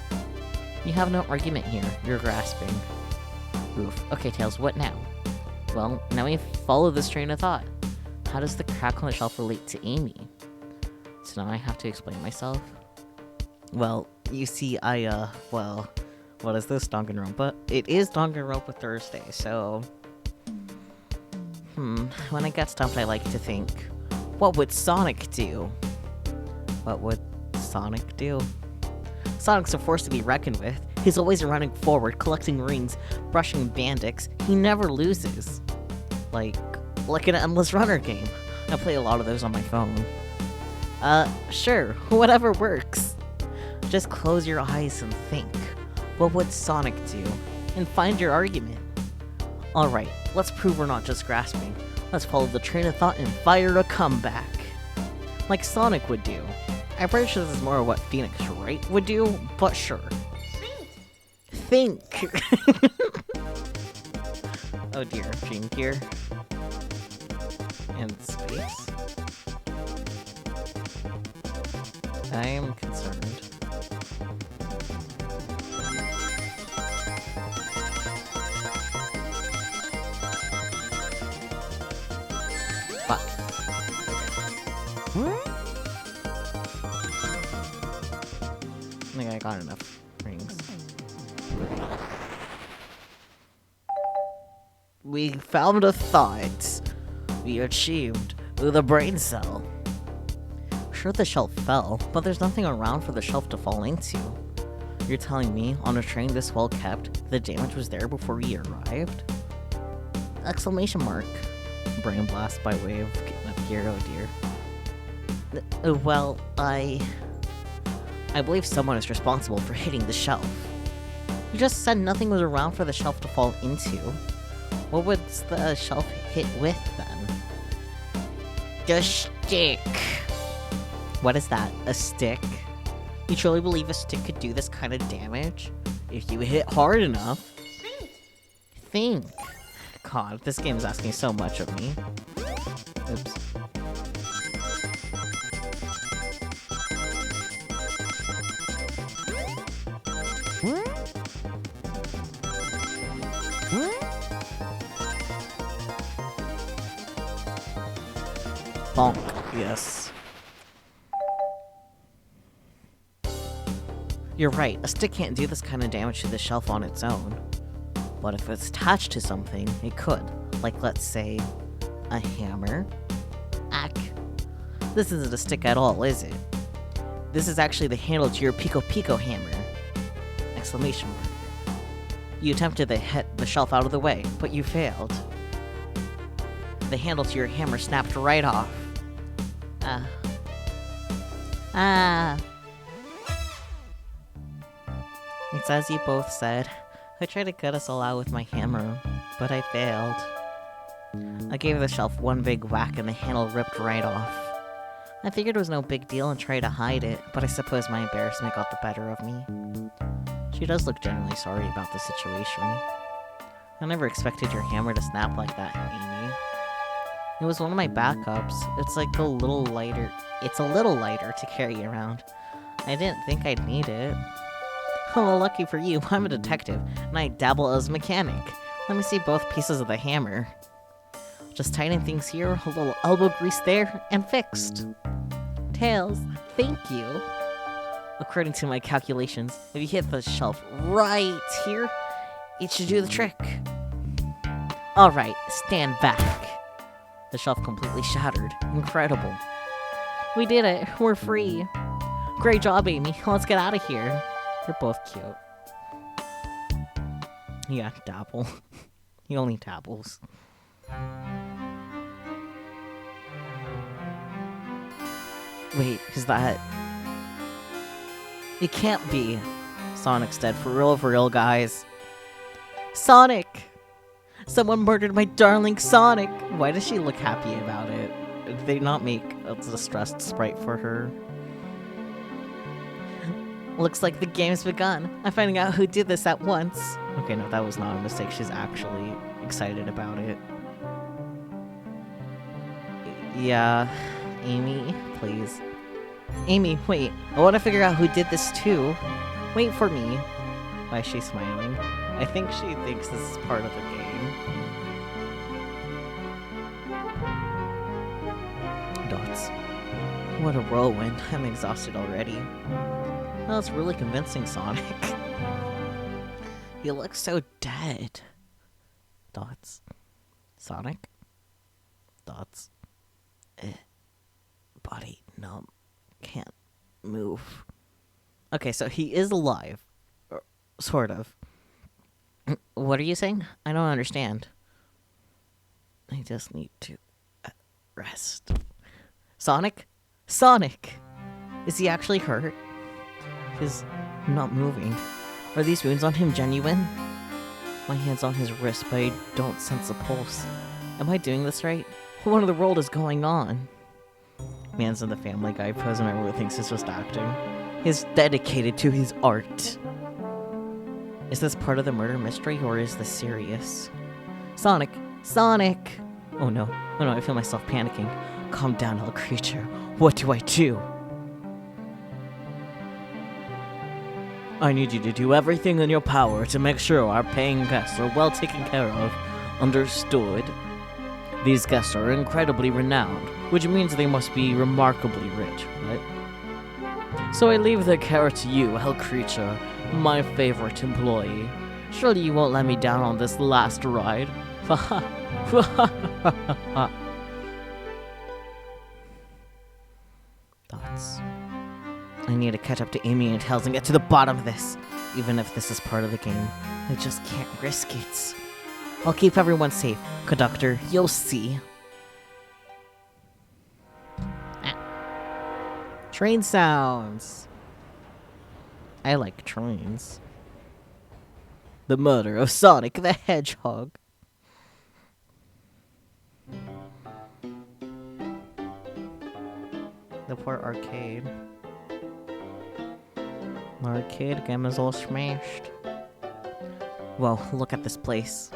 You have no argument here. You're grasping. Oof. Okay, Tails, what now? Well, now we follow this train of thought. How does the crack on the shelf relate to Amy? So now I have to explain myself? Well, you see, well, what is this, Danganronpa? It is Danganronpa Thursday, so... when I get stumped, I like to think, what would Sonic do? What would Sonic do? Sonic's a force to be reckoned with. He's always running forward, collecting rings, brushing bandits. He never loses. Like an Endless Runner game. I play a lot of those on my phone. Sure, whatever works. Just close your eyes and think. What would Sonic do? And find your argument. Alright, let's prove we're not just grasping. Let's follow the train of thought and fire a comeback. Like Sonic would do. I'm pretty sure this is more what Phoenix Wright would do, but sure. Think! Oh dear, Gene Gear. And space. I am concerned. Fuck. I think I got enough rings. We found a thought. We achieved the brain cell. Sure, the shelf fell, but there's nothing around for the shelf to fall into. You're telling me, on a train this well kept, the damage was there before we arrived? Exclamation mark. Brain blast by way of getting up here, oh dear. Well, I believe someone is responsible for hitting the shelf. You just said nothing was around for the shelf to fall into. What would the shelf hit with, then? The stick! What is that? A stick? You truly believe a stick could do this kind of damage? If you hit hard enough? Think! God, this game is asking so much of me. Oops. Bonk, yes. You're right, a stick can't do this kind of damage to the shelf on its own. But if it's attached to something, it could. Like, let's say, a hammer. Ack. This isn't a stick at all, is it? This is actually the handle to your Pico Pico hammer. Exclamation mark. You attempted to hit the shelf out of the way, but you failed. The handle to your hammer snapped right off. It's as you both said. I tried to cut us all out with my hammer, but I failed. I gave the shelf one big whack and the handle ripped right off. I figured it was no big deal and tried to hide it, but I suppose my embarrassment got the better of me. She does look genuinely sorry about the situation. I never expected your hammer to snap like that, Amy. It was one of my backups. It's like a little lighter. It's a little lighter to carry around. I didn't think I'd need it. Oh, well, lucky for you, I'm a detective, and I dabble as a mechanic. Let me see both pieces of the hammer. Just tighten things here, a little elbow grease there, and fixed. Tails, thank you. According to my calculations, if you hit the shelf right here, it should do the trick. Alright, stand back. The shelf completely shattered. Incredible. We did it. We're free. Great job, Amy. Let's get out of here. You're both cute. Yeah, dabble. He only dabbles. Wait, is that... It can't be. Sonic's dead. For real, guys. Sonic! Someone murdered my darling Sonic! Why does she look happy about it? Did they not make a distressed sprite for her? Looks like the game's begun. I'm finding out who did this at once. Okay, no, that was not a mistake. She's actually excited about it. Yeah, Amy, please. Amy, wait. I want to figure out who did this too. Wait for me. Why is she smiling? I think she thinks this is part of the game. Dots. What a whirlwind. I'm exhausted already. Well, it's really convincing, Sonic. He looks so dead. Dots. Sonic? Dots. Body numb. Can't move. Okay, so he is alive. Sort of. What are you saying? I don't understand. I just need to rest. Sonic? Sonic! Is he actually hurt? He's not moving. Are these wounds on him genuine? My hand's on his wrist, but I don't sense a pulse. Am I doing this right? What in the world is going on? Man's in the Family Guy pose and everyone thinks he's just acting. He's dedicated to his art. Is this part of the murder mystery, or is this serious? Sonic! Sonic! Oh no, I feel myself panicking. Calm down, little creature. What do I do? I need you to do everything in your power to make sure our paying guests are well taken care of. Understood? These guests are incredibly renowned, which means they must be remarkably rich, right? So I leave the care to you, hell creature, my favorite employee. Surely you won't let me down on this last ride. Thoughts. I need to catch up to Amy and Tails and get to the bottom of this. Even if this is part of the game, I just can't risk it. I'll keep everyone safe, conductor. You'll see. Train sounds. I like trains. The murder of Sonic the Hedgehog. The poor arcade. The arcade game is all smashed. Whoa, look at this place.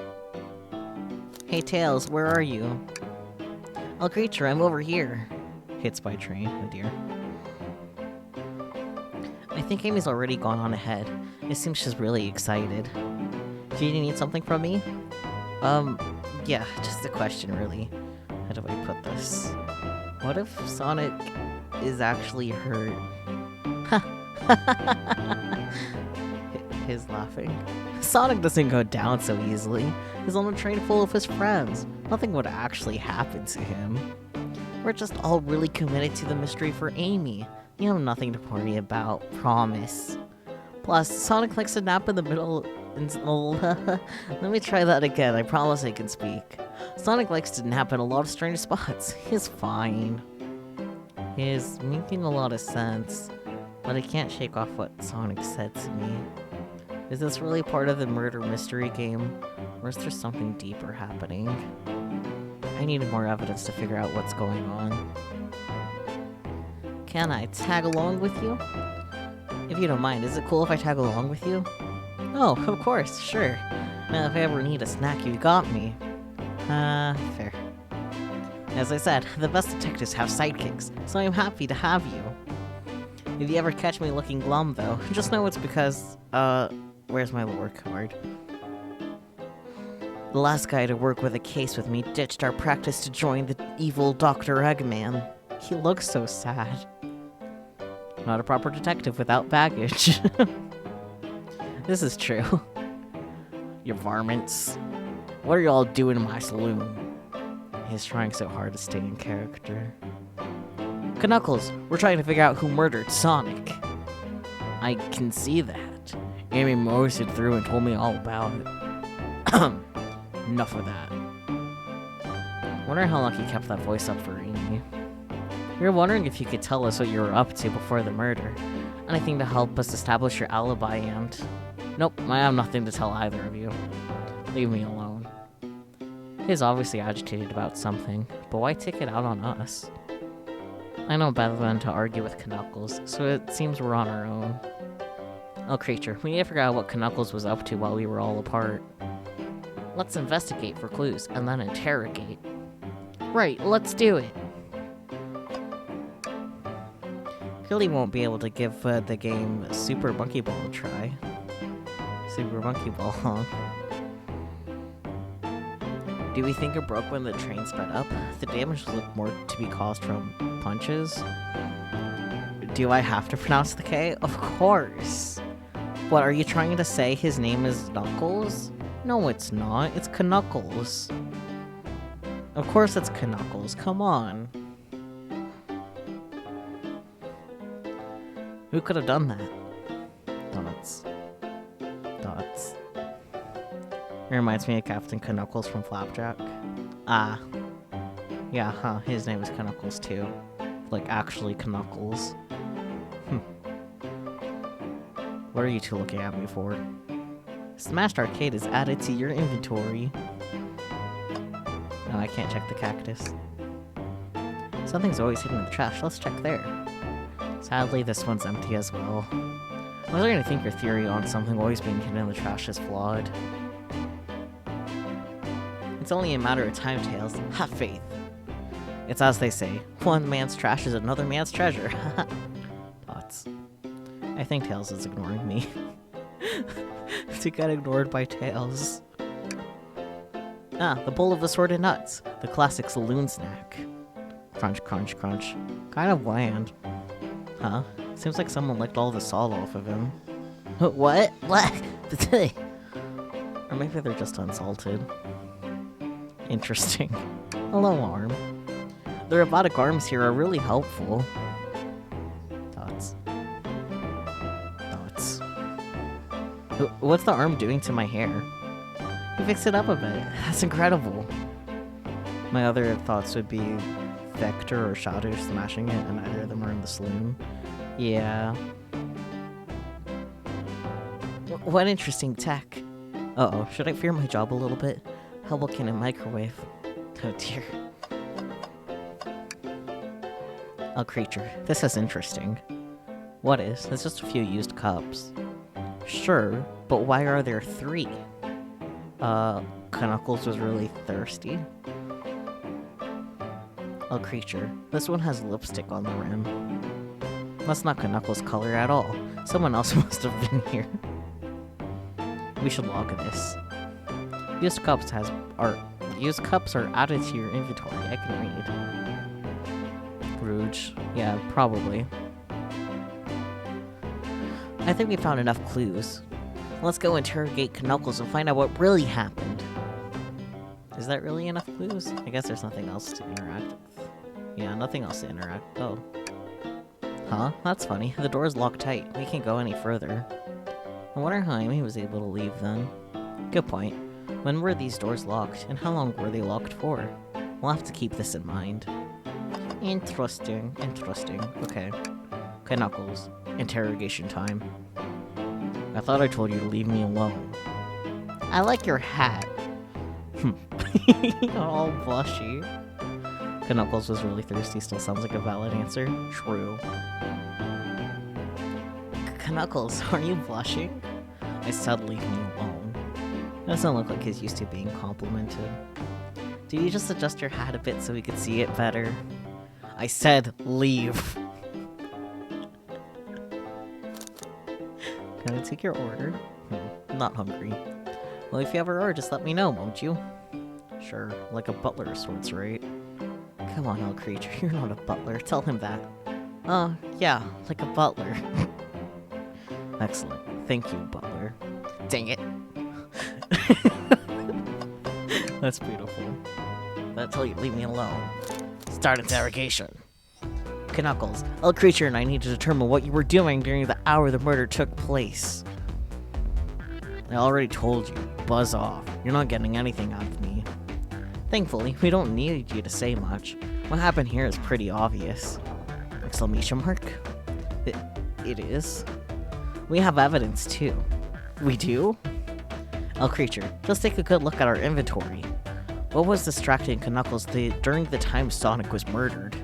Hey Tails, where are you? Oh creature, I'm over here. Hits by train, oh dear. I think Amy's already gone on ahead. It seems she's really excited. Do you need something from me? Yeah, just a question really. How do I put this? What if Sonic is actually hurt? His laughing. Sonic doesn't go down so easily. He's on a train full of his friends. Nothing would actually happen to him. We're just all really committed to the mystery for Amy. You have nothing to worry about, promise. Plus, Sonic likes to nap in the middle. Let me try that again, I promise I can speak. Sonic likes to nap in a lot of strange spots. He's fine. He's making a lot of sense, but I can't shake off what Sonic said to me. Is this really part of the murder mystery game, or is there something deeper happening? I need more evidence to figure out what's going on. Can I tag along with you? If you don't mind, is it cool if I tag along with you? Oh, of course, sure. Now, if I ever need a snack, you got me. Fair. As I said, the best detectives have sidekicks, so I'm happy to have you. If you ever catch me looking glum, though, just know it's because, where's my lore card? The last guy to work with a case with me ditched our practice to join the evil Dr. Eggman. He looks so sad. Not a proper detective without baggage. This is true. You varmints. What are y'all doing in my saloon? He's trying so hard to stay in character. Knuckles, we're trying to figure out who murdered Sonic. I can see that. Amy motored through and told me all about it. Enough of that. Wonder how long he kept that voice up for Amy. We were wondering if you could tell us what you were up to before the murder. Anything to help us establish your alibi and... Nope, I have nothing to tell either of you. Leave me alone. He's obviously agitated about something, but why take it out on us? I know better than to argue with Knuckles, so it seems we're on our own. Oh, creature, we need to figure out what Knuckles was up to while we were all apart. Let's investigate for clues, and then interrogate. Right, let's do it. really won't be able to give the game Super Monkey Ball a try. Super Monkey Ball, huh? Do we think it broke when the train sped up? The damage looked more to be caused from punches. Do I have to pronounce the K? Of course! What, are you trying to say his name is Knuckles? No, it's not. It's Knuckles. Of course it's Knuckles. Come on. Who could have done that? Dots. Dots. It reminds me of Captain Knuckles from Flapjack. Ah. Yeah, huh. His name is Knuckles too. Like, actually Knuckles. What are you two looking at me for? Smashed Arcade is added to your inventory. No, I can't check the cactus. Something's always hidden in the trash. Let's check there. Sadly, this one's empty as well. I was gonna think your theory on something always being hidden in the trash is flawed. It's only a matter of time, Tails. Have faith. It's as they say, one man's trash is another man's treasure. Thoughts. I think Tails is ignoring me. To get ignored by Tails. Ah, the bowl of assorted nuts. The classic saloon snack. Crunch, crunch, crunch. Kind of bland. Huh? Seems like someone licked all the salt off of him. What? What? Or maybe they're just unsalted. Interesting. Hello, arm. The robotic arms here are really helpful. Dots. Dots. What's the arm doing to my hair? You fixed it up a bit. That's incredible. My other thoughts would be Vector or Shadow smashing it, and neither of them are in the saloon. Yeah. What interesting tech. Uh-oh, should I fear my job a little bit? How about can a microwave? Oh dear. Oh, creature. This is interesting. What is? It's just a few used cups. Sure, but why are there 3? Knuckles was really thirsty. Oh, creature. This one has lipstick on the rim. That's not Knuckles' color at all. Someone else must have been here. We should log this. Used cups are added to your inventory. I can read. Rouge. Yeah, probably. I think we found enough clues. Let's go interrogate Knuckles and find out what really happened. Is that really enough clues? I guess there's nothing else to interact with. Yeah, nothing else to interact. Oh. Huh? That's funny. The door's locked tight. We can't go any further. I wonder how Amy was able to leave then. Good point. When were these doors locked, and how long were they locked for? We'll have to keep this in mind. Interesting. Interesting. Okay. Okay, Knuckles. Interrogation time. I thought I told you to leave me alone. I like your hat. All blushy. Knuckles was really thirsty still sounds like a valid answer. True. Knuckles, are you blushing? I said leave me alone. Doesn't look like he's used to being complimented. Did you just adjust your hat a bit so we could see it better? I said leave. Can I take your order? I'm not hungry. Well, if you ever are, just let me know, won't you? Sure, like a butler of sorts, right? Come on, old creature, you're not a butler. Tell him that. Yeah, like a butler. Excellent. Thank you, butler. Dang it. That's beautiful. But tell you, leave me alone. Start interrogation. Knuckles, old creature and I need to determine what you were doing during the hour the murder took place. I already told you. Buzz off. You're not getting anything out of me. Thankfully, we don't need you to say much. What happened here is pretty obvious. Exclamation mark? It is? We have evidence, too. We do? El Creature, just take a good look at our inventory. What was distracting Knuckles during the time Sonic was murdered?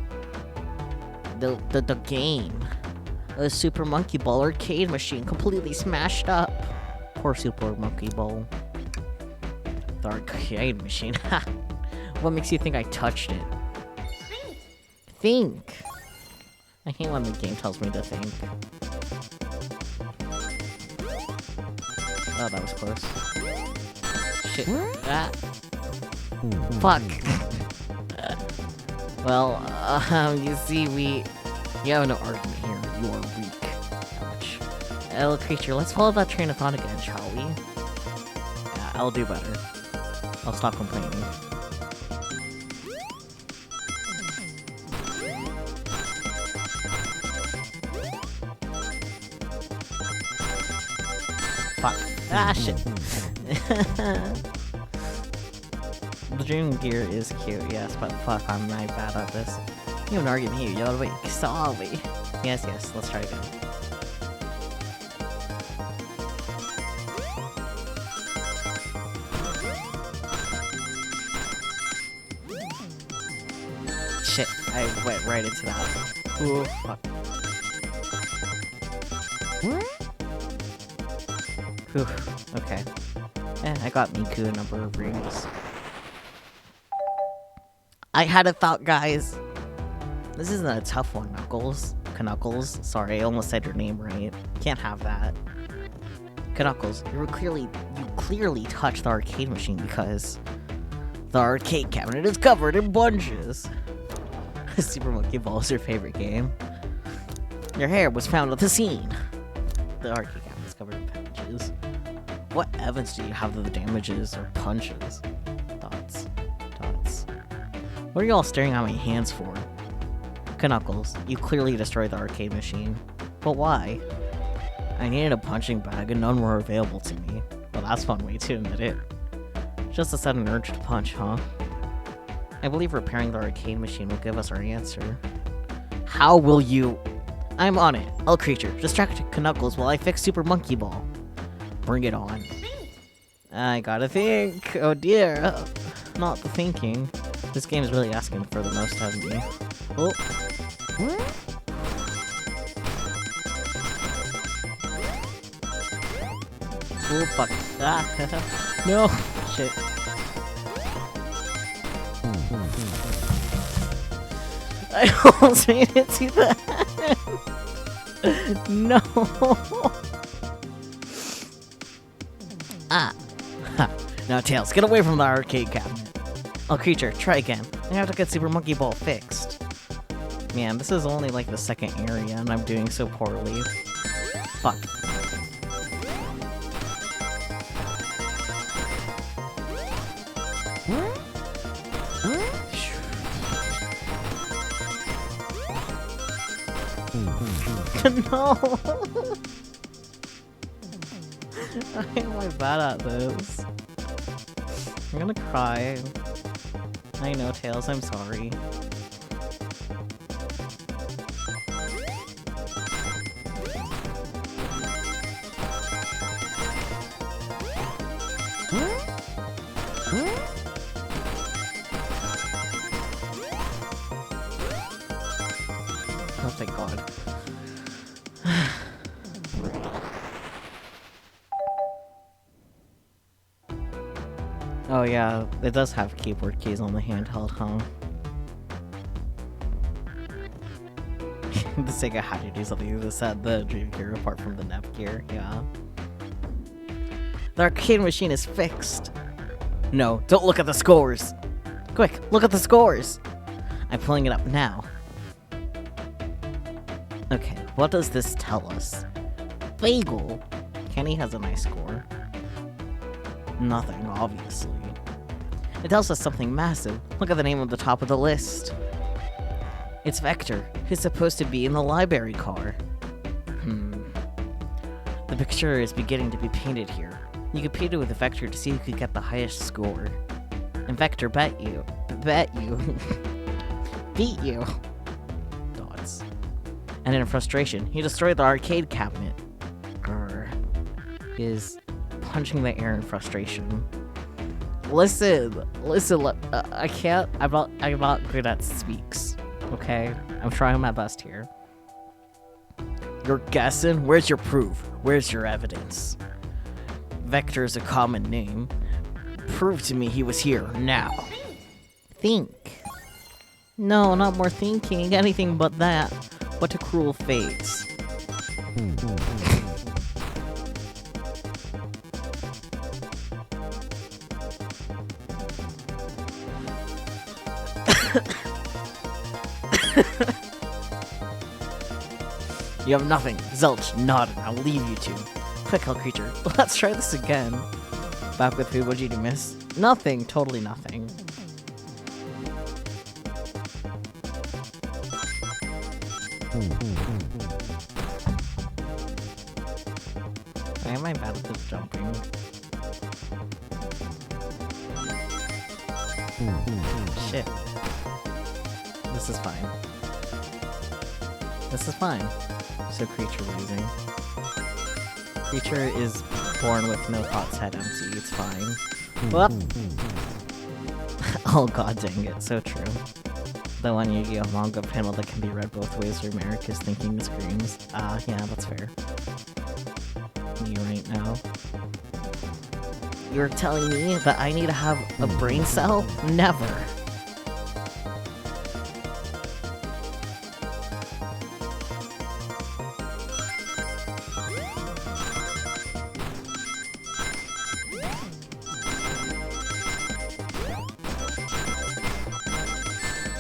The game. A Super Monkey Ball arcade machine completely smashed up. Poor Super Monkey Ball. The arcade machine, ha! What makes you think I touched it? Think! I hate when the game tells me to think. Oh, that was close. Shit. Ah. Fuck. Well, you see, you have no argument here. You are weak. Ouch. Little creature, let's follow that train of thought again, shall we? Yeah, I'll do better. I'll stop complaining. Fuck. Ah, shit. The dream gear is cute, yes, but fuck, I'm not bad at this. You have an argument here, you're weak. Sorry. Yes, let's try again. Shit, I went right into that. Ooh, fuck. Whew, okay. I got Miku a number of rings. I had a thought, guys. This isn't a tough one, Knuckles. Knuckles. Sorry, I almost said your name right. Can't have that. Knuckles, you clearly touched the arcade machine because the arcade cabinet is covered in bunches. Super Monkey Ball is your favorite game. Your hair was found at the scene. The arcade cabinet is covered in bunches. What evidence do you have of the damages or punches? Dots. What are you all staring at my hands for? Knuckles, you clearly destroyed the arcade machine. But why? I needed a punching bag and none were available to me. Well, that's one way to admit it. Just a sudden urge to punch, huh? I believe repairing the arcade machine will give us our answer. How will you? I'm on it. L creature, distract Knuckles while I fix Super Monkey Ball. Bring it on. I gotta think. Oh dear. Not the thinking. This game is really asking for the most out of me. Oh. Oh, fuck. Ah. No. Shit. I almost made it to the end. No. Ah. Ha. Now, Tails, get away from the arcade cabinet. Oh, creature, try again. I have to get Super Monkey Ball fixed. Man, this is only like the second area, and I'm doing so poorly. Fuck. No! Why am I bad at this? I'm gonna cry. I know, Tails, I'm sorry. Oh, thank God. Oh yeah, it does have keyboard keys on the handheld, huh? The Sega had to do something to set the Dream Gear apart from the Nep Gear, yeah. The arcade machine is fixed! No, don't look at the scores! Quick, look at the scores! I'm pulling it up now. Okay, what does this tell us? Bagel! Kenny has a nice score. Nothing, obviously. It tells us something massive. Look at the name at the top of the list. It's Vector, who's supposed to be in the library car. The picture is beginning to be painted here. You competed with Vector to see who could get the highest score. And Vector beat you. Beat you. Dots. And in frustration, he destroyed the arcade cabinet. Grr. Is punching the air in frustration. Listen, I can't, I'm not good at speaks, okay? I'm trying my best here. You're guessing? Where's your proof? Where's your evidence? Vector is a common name. Prove to me he was here, now. Think. No, not more thinking, anything but that. What a cruel fate. You have nothing. Zilch, nodded. I'll leave you two. Quick, hell creature. Let's try this again. Back with food. What'd you do, miss? Nothing. Totally nothing. Why am I bad at this jumping? Shit. This is fine. This is fine. So creature losing. Creature is born with no thoughts, head empty. It's fine. Whoop! Oh god dang it, so true. The one Yu-Gi-Oh! Manga panel that can be read both ways where Merrick is thinking and screams. Yeah, that's fair. Me right now. You're telling me that I need to have a brain cell? Never!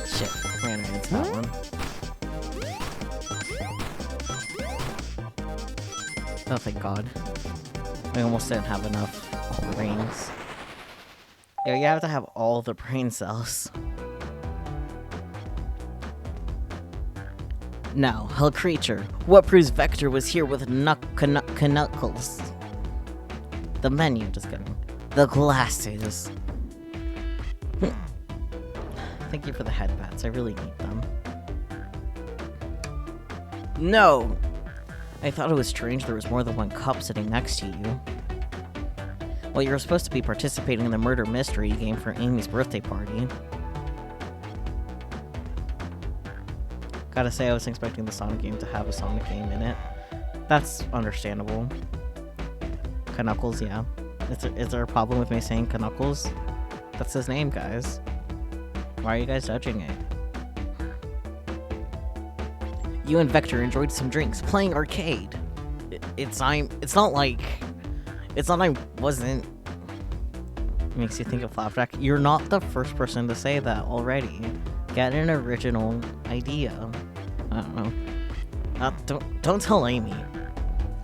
Shit, ran right into that one. Oh, thank god. I almost didn't have enough brains. Yeah, you have to have all the brain cells. Now, hell creature, what proves Vector was here with knuckles? The menu, just kidding. The glasses. Thank you for the headbats, I really need them. No! I thought it was strange there was more than one cup sitting next to you. Well, you were supposed to be participating in the murder mystery game for Amy's birthday party. Gotta say, I was expecting the Sonic game to have a Sonic game in it. That's understandable. Knuckles, yeah. Is there a problem with me saying Knuckles? That's his name, guys. Why are you guys judging it? You and Vector enjoyed some drinks, playing arcade. It's not like I wasn't. It makes you think of Flapjack. You're not the first person to say that already. Get an original idea. I don't know. Don't tell Amy.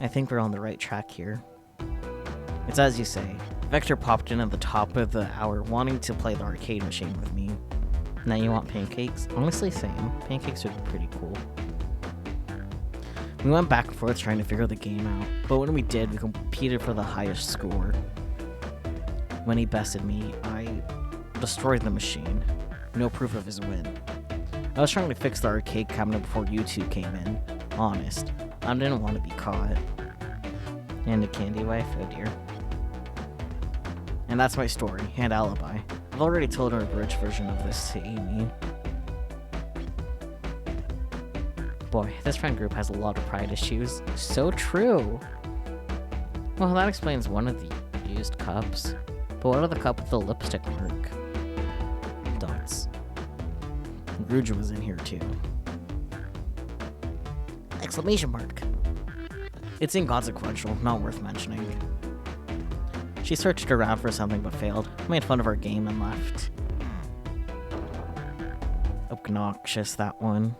I think we're on the right track here. It's as you say. Vector popped in at the top of the hour, wanting to play the arcade machine with me. Now you want pancakes? Honestly, same. Pancakes would be pretty cool. We went back and forth trying to figure the game out, but when we did, we competed for the highest score. When he bested me, I destroyed the machine. No proof of his win. I was trying to fix the arcade cabinet before you two came in. Honest. I didn't want to be caught. And a candy wife? Oh dear. And that's my story, and alibi. I've already told her a bridge version of this to Amy. Boy, this friend group has a lot of pride issues. So true! Well, that explains one of the used cups. But what of the cup with the lipstick mark? Dots. Gruja was in here too. Exclamation mark. It's inconsequential, not worth mentioning. She searched around for something but failed, made fun of our game and left. Obnoxious, that one.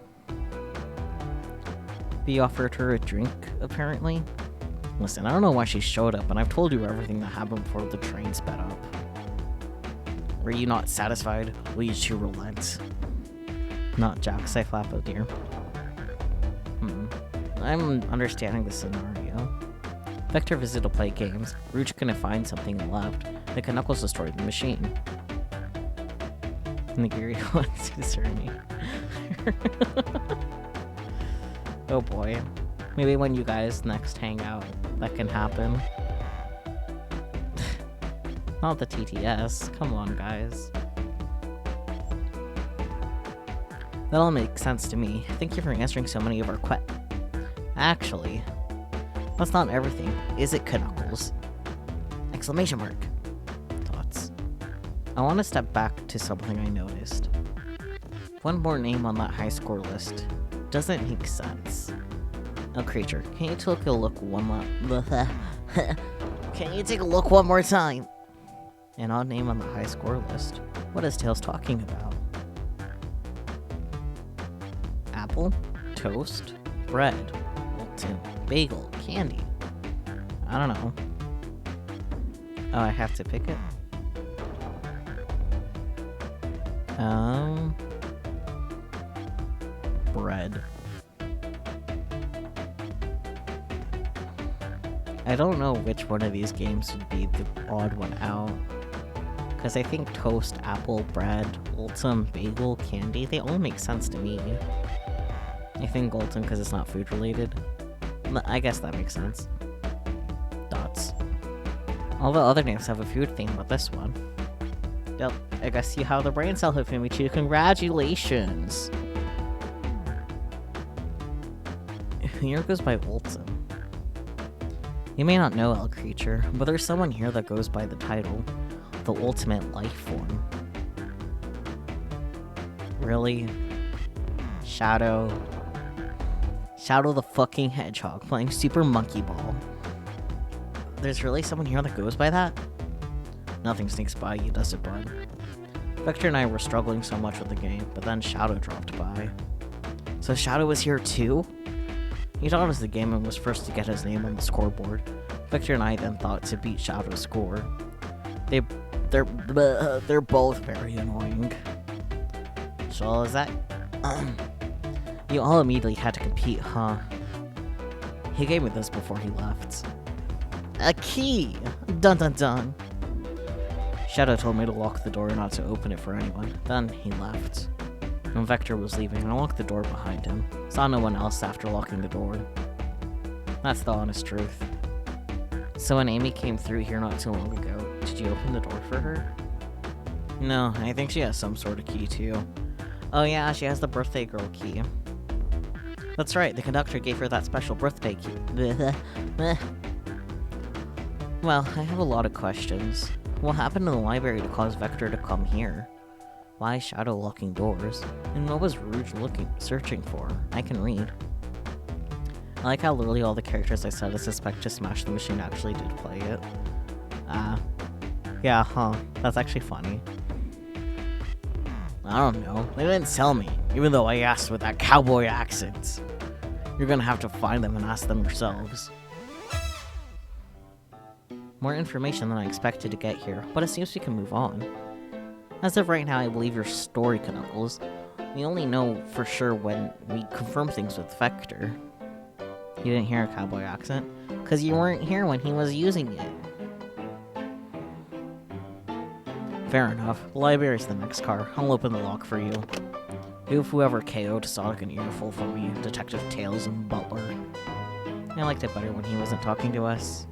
We offered her a drink, apparently. Listen, I don't know why she showed up, and I've told you everything that happened before the train sped up. Were you not satisfied? Will you two relent? Not Jack, say flap, oh dear. I'm understanding the scenario. Vector visited to play games. Rouge couldn't find something and left. The Knuckles destroyed the machine. Nigiri wants to serve me. Oh boy. Maybe when you guys next hang out, that can happen. Not the TTS. Come on, guys. That all makes sense to me. Thank you for answering so many of our questions. Actually, that's not everything. Is it Knuckles? Exclamation mark. Thoughts. I want to step back to something I noticed. One more name on that high score list. doesn't make sense. Oh, creature, can you take a look one Can you take a look one more time? An odd name on the high score list. What is Tails talking about? Apple, toast, bread, Milton, bagel, candy. I don't know. Oh, I have to pick it? Bread. I don't know which one of these games would be the odd one out. Because I think toast, apple, bread, Ultim, bagel, candy, they all make sense to me. I think Ultim because it's not food related. I guess that makes sense. Dots. All the other names have a food theme, but this one. Yep, I guess you have the brain cell of Mimichu. Congratulations! Here goes by Ultim. You may not know El Creature, but there's someone here that goes by the title, the Ultimate Life Form. Really? Shadow the fucking Hedgehog playing Super Monkey Ball. There's really someone here that goes by that? Nothing sneaks by you, does it, bud? Vector and I were struggling so much with the game, but then Shadow dropped by. So Shadow was here too? He taught us the game and was first to get his name on the scoreboard. Victor and I then thought to beat Shadow's score. They're both very annoying. So is that... You all immediately had to compete, huh? He gave me this before he left. A key! Dun dun dun! Shadow told me to lock the door and not to open it for anyone. Then he left. When Vector was leaving, I locked the door behind him. Saw no one else after locking the door. That's the honest truth. So when Amy came through here not too long ago, did you open the door for her? No, I think she has some sort of key too. Oh yeah, she has the birthday girl key. That's right, the conductor gave her that special birthday key. Well, I have a lot of questions. What happened in the library to cause Vector to come here? Why is Shadow locking doors? And what was Rouge searching for? I can read. I like how literally all the characters I said I suspect to smash the machine actually did play it. Yeah, huh. That's actually funny. I don't know. They didn't tell me, even though I asked with that cowboy accent. You're gonna have to find them and ask them yourselves. More information than I expected to get here, but it seems we can move on. As of right now, I believe your story, Knuckles. We only know for sure when we confirm things with Vector. You didn't hear a cowboy accent? Because you weren't here when he was using it. Fair enough. The library's the next car. I'll open the lock for you. If whoever KO'd Sonic and Earful for me, Detective Tails and Butler. I liked it better when he wasn't talking to us.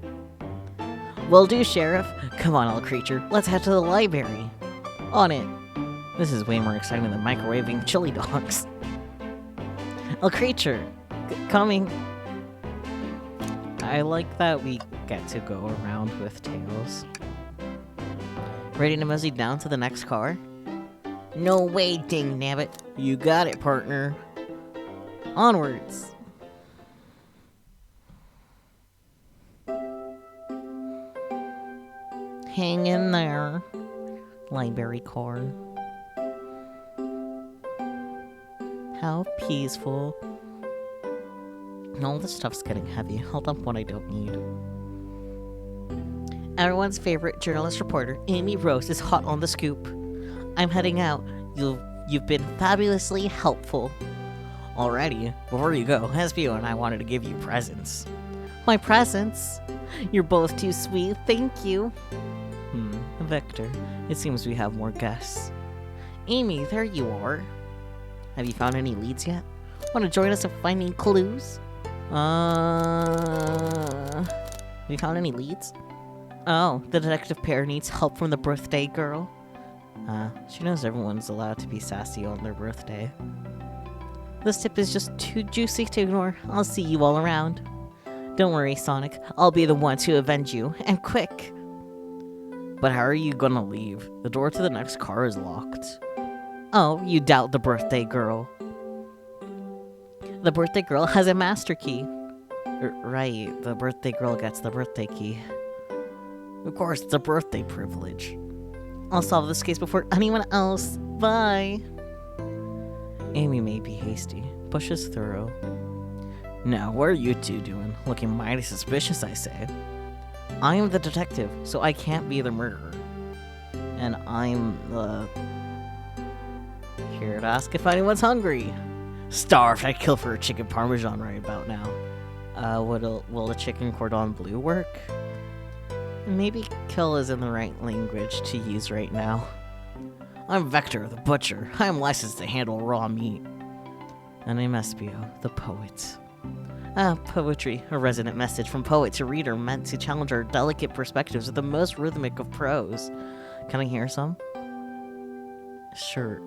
Will do, Sheriff. Come on, El Creature. Let's head to the library. On it. This is way more exciting than microwaving chili dogs. El Creature. Coming. I like that we get to go around with Tails. Ready to mosey down to the next car? No way, dingnabbit. You got it, partner. Onwards. Hang in there. Library car. How peaceful. All this stuff's getting heavy. I'll dump what I don't need. Everyone's favorite journalist reporter, Amy Rose, is hot on the scoop. I'm heading out. You've been fabulously helpful. Alrighty, before you go, SBO and I wanted to give you presents. My presents? You're both too sweet, thank you. Vector, it seems we have more guests. Amy, there you are. Have you found any leads yet? Want to join us in finding clues? Have you found any leads? Oh, the detective pair needs help from the birthday girl. She knows everyone's allowed to be sassy on their birthday. This tip is just too juicy to ignore. I'll see you all around. Don't worry, Sonic. I'll be the one to avenge you, and quick. But how are you gonna leave? The door to the next car is locked. Oh, you doubt the birthday girl. The birthday girl has a master key. Right, the birthday girl gets the birthday key. Of course, it's a birthday privilege. I'll solve this case before anyone else. Bye. Amy may be hasty, but she's thorough. Now, what are you two doing? Looking mighty suspicious, I say. I am the detective, so I can't be the murderer. And I'm here to ask if anyone's hungry. Starved, I'd kill for a chicken parmesan right about now. Will a chicken cordon bleu work? Maybe kill isn't the right language to use right now. I'm Vector, the butcher. I am licensed to handle raw meat. And I'm Espio, the poet. Poetry, a resonant message from poet to reader meant to challenge our delicate perspectives with the most rhythmic of prose. Can I hear some? Sure.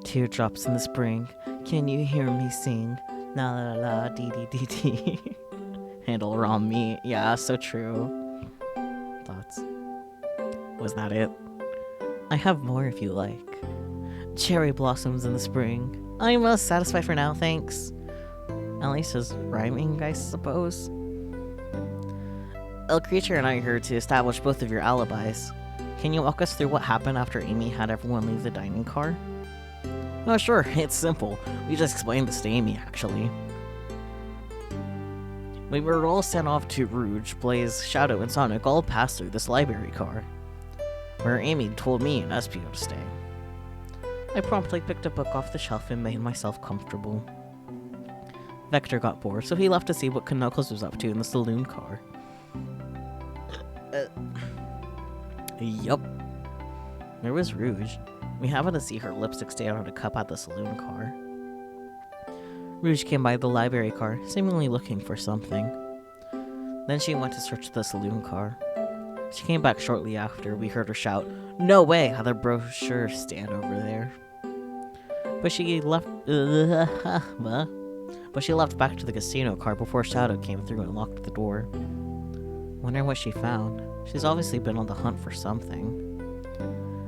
Teardrops in the spring. Can you hear me sing? La la la dee dee dee dee. Handle raw meat. Yeah, so true. Thoughts? Was that it? I have more if you like. Cherry blossoms in the spring. I'm satisfied for now, thanks. At least it's rhyming, I suppose. El Creature and I are here to establish both of your alibis. Can you walk us through what happened after Amy had everyone leave the dining car? Oh sure, it's simple. We just explained this to Amy, actually. We were all sent off to Rouge, Blaze, Shadow, and Sonic all passed through this library car, where Amy told me and Espio to stay. I promptly picked a book off the shelf and made myself comfortable. Vector got bored, so he left to see what Knuckles was up to in the saloon car. Yup. There was Rouge. We happened to see her lipstick stand on a cup at the saloon car. Rouge came by the library car, seemingly looking for something. Then she went to search the saloon car. She came back shortly after. We heard her shout, "No way! Had the brochure stand over there." But she left back to the casino car before Shadow came through and locked the door. Wonder what she found. She's obviously been on the hunt for something.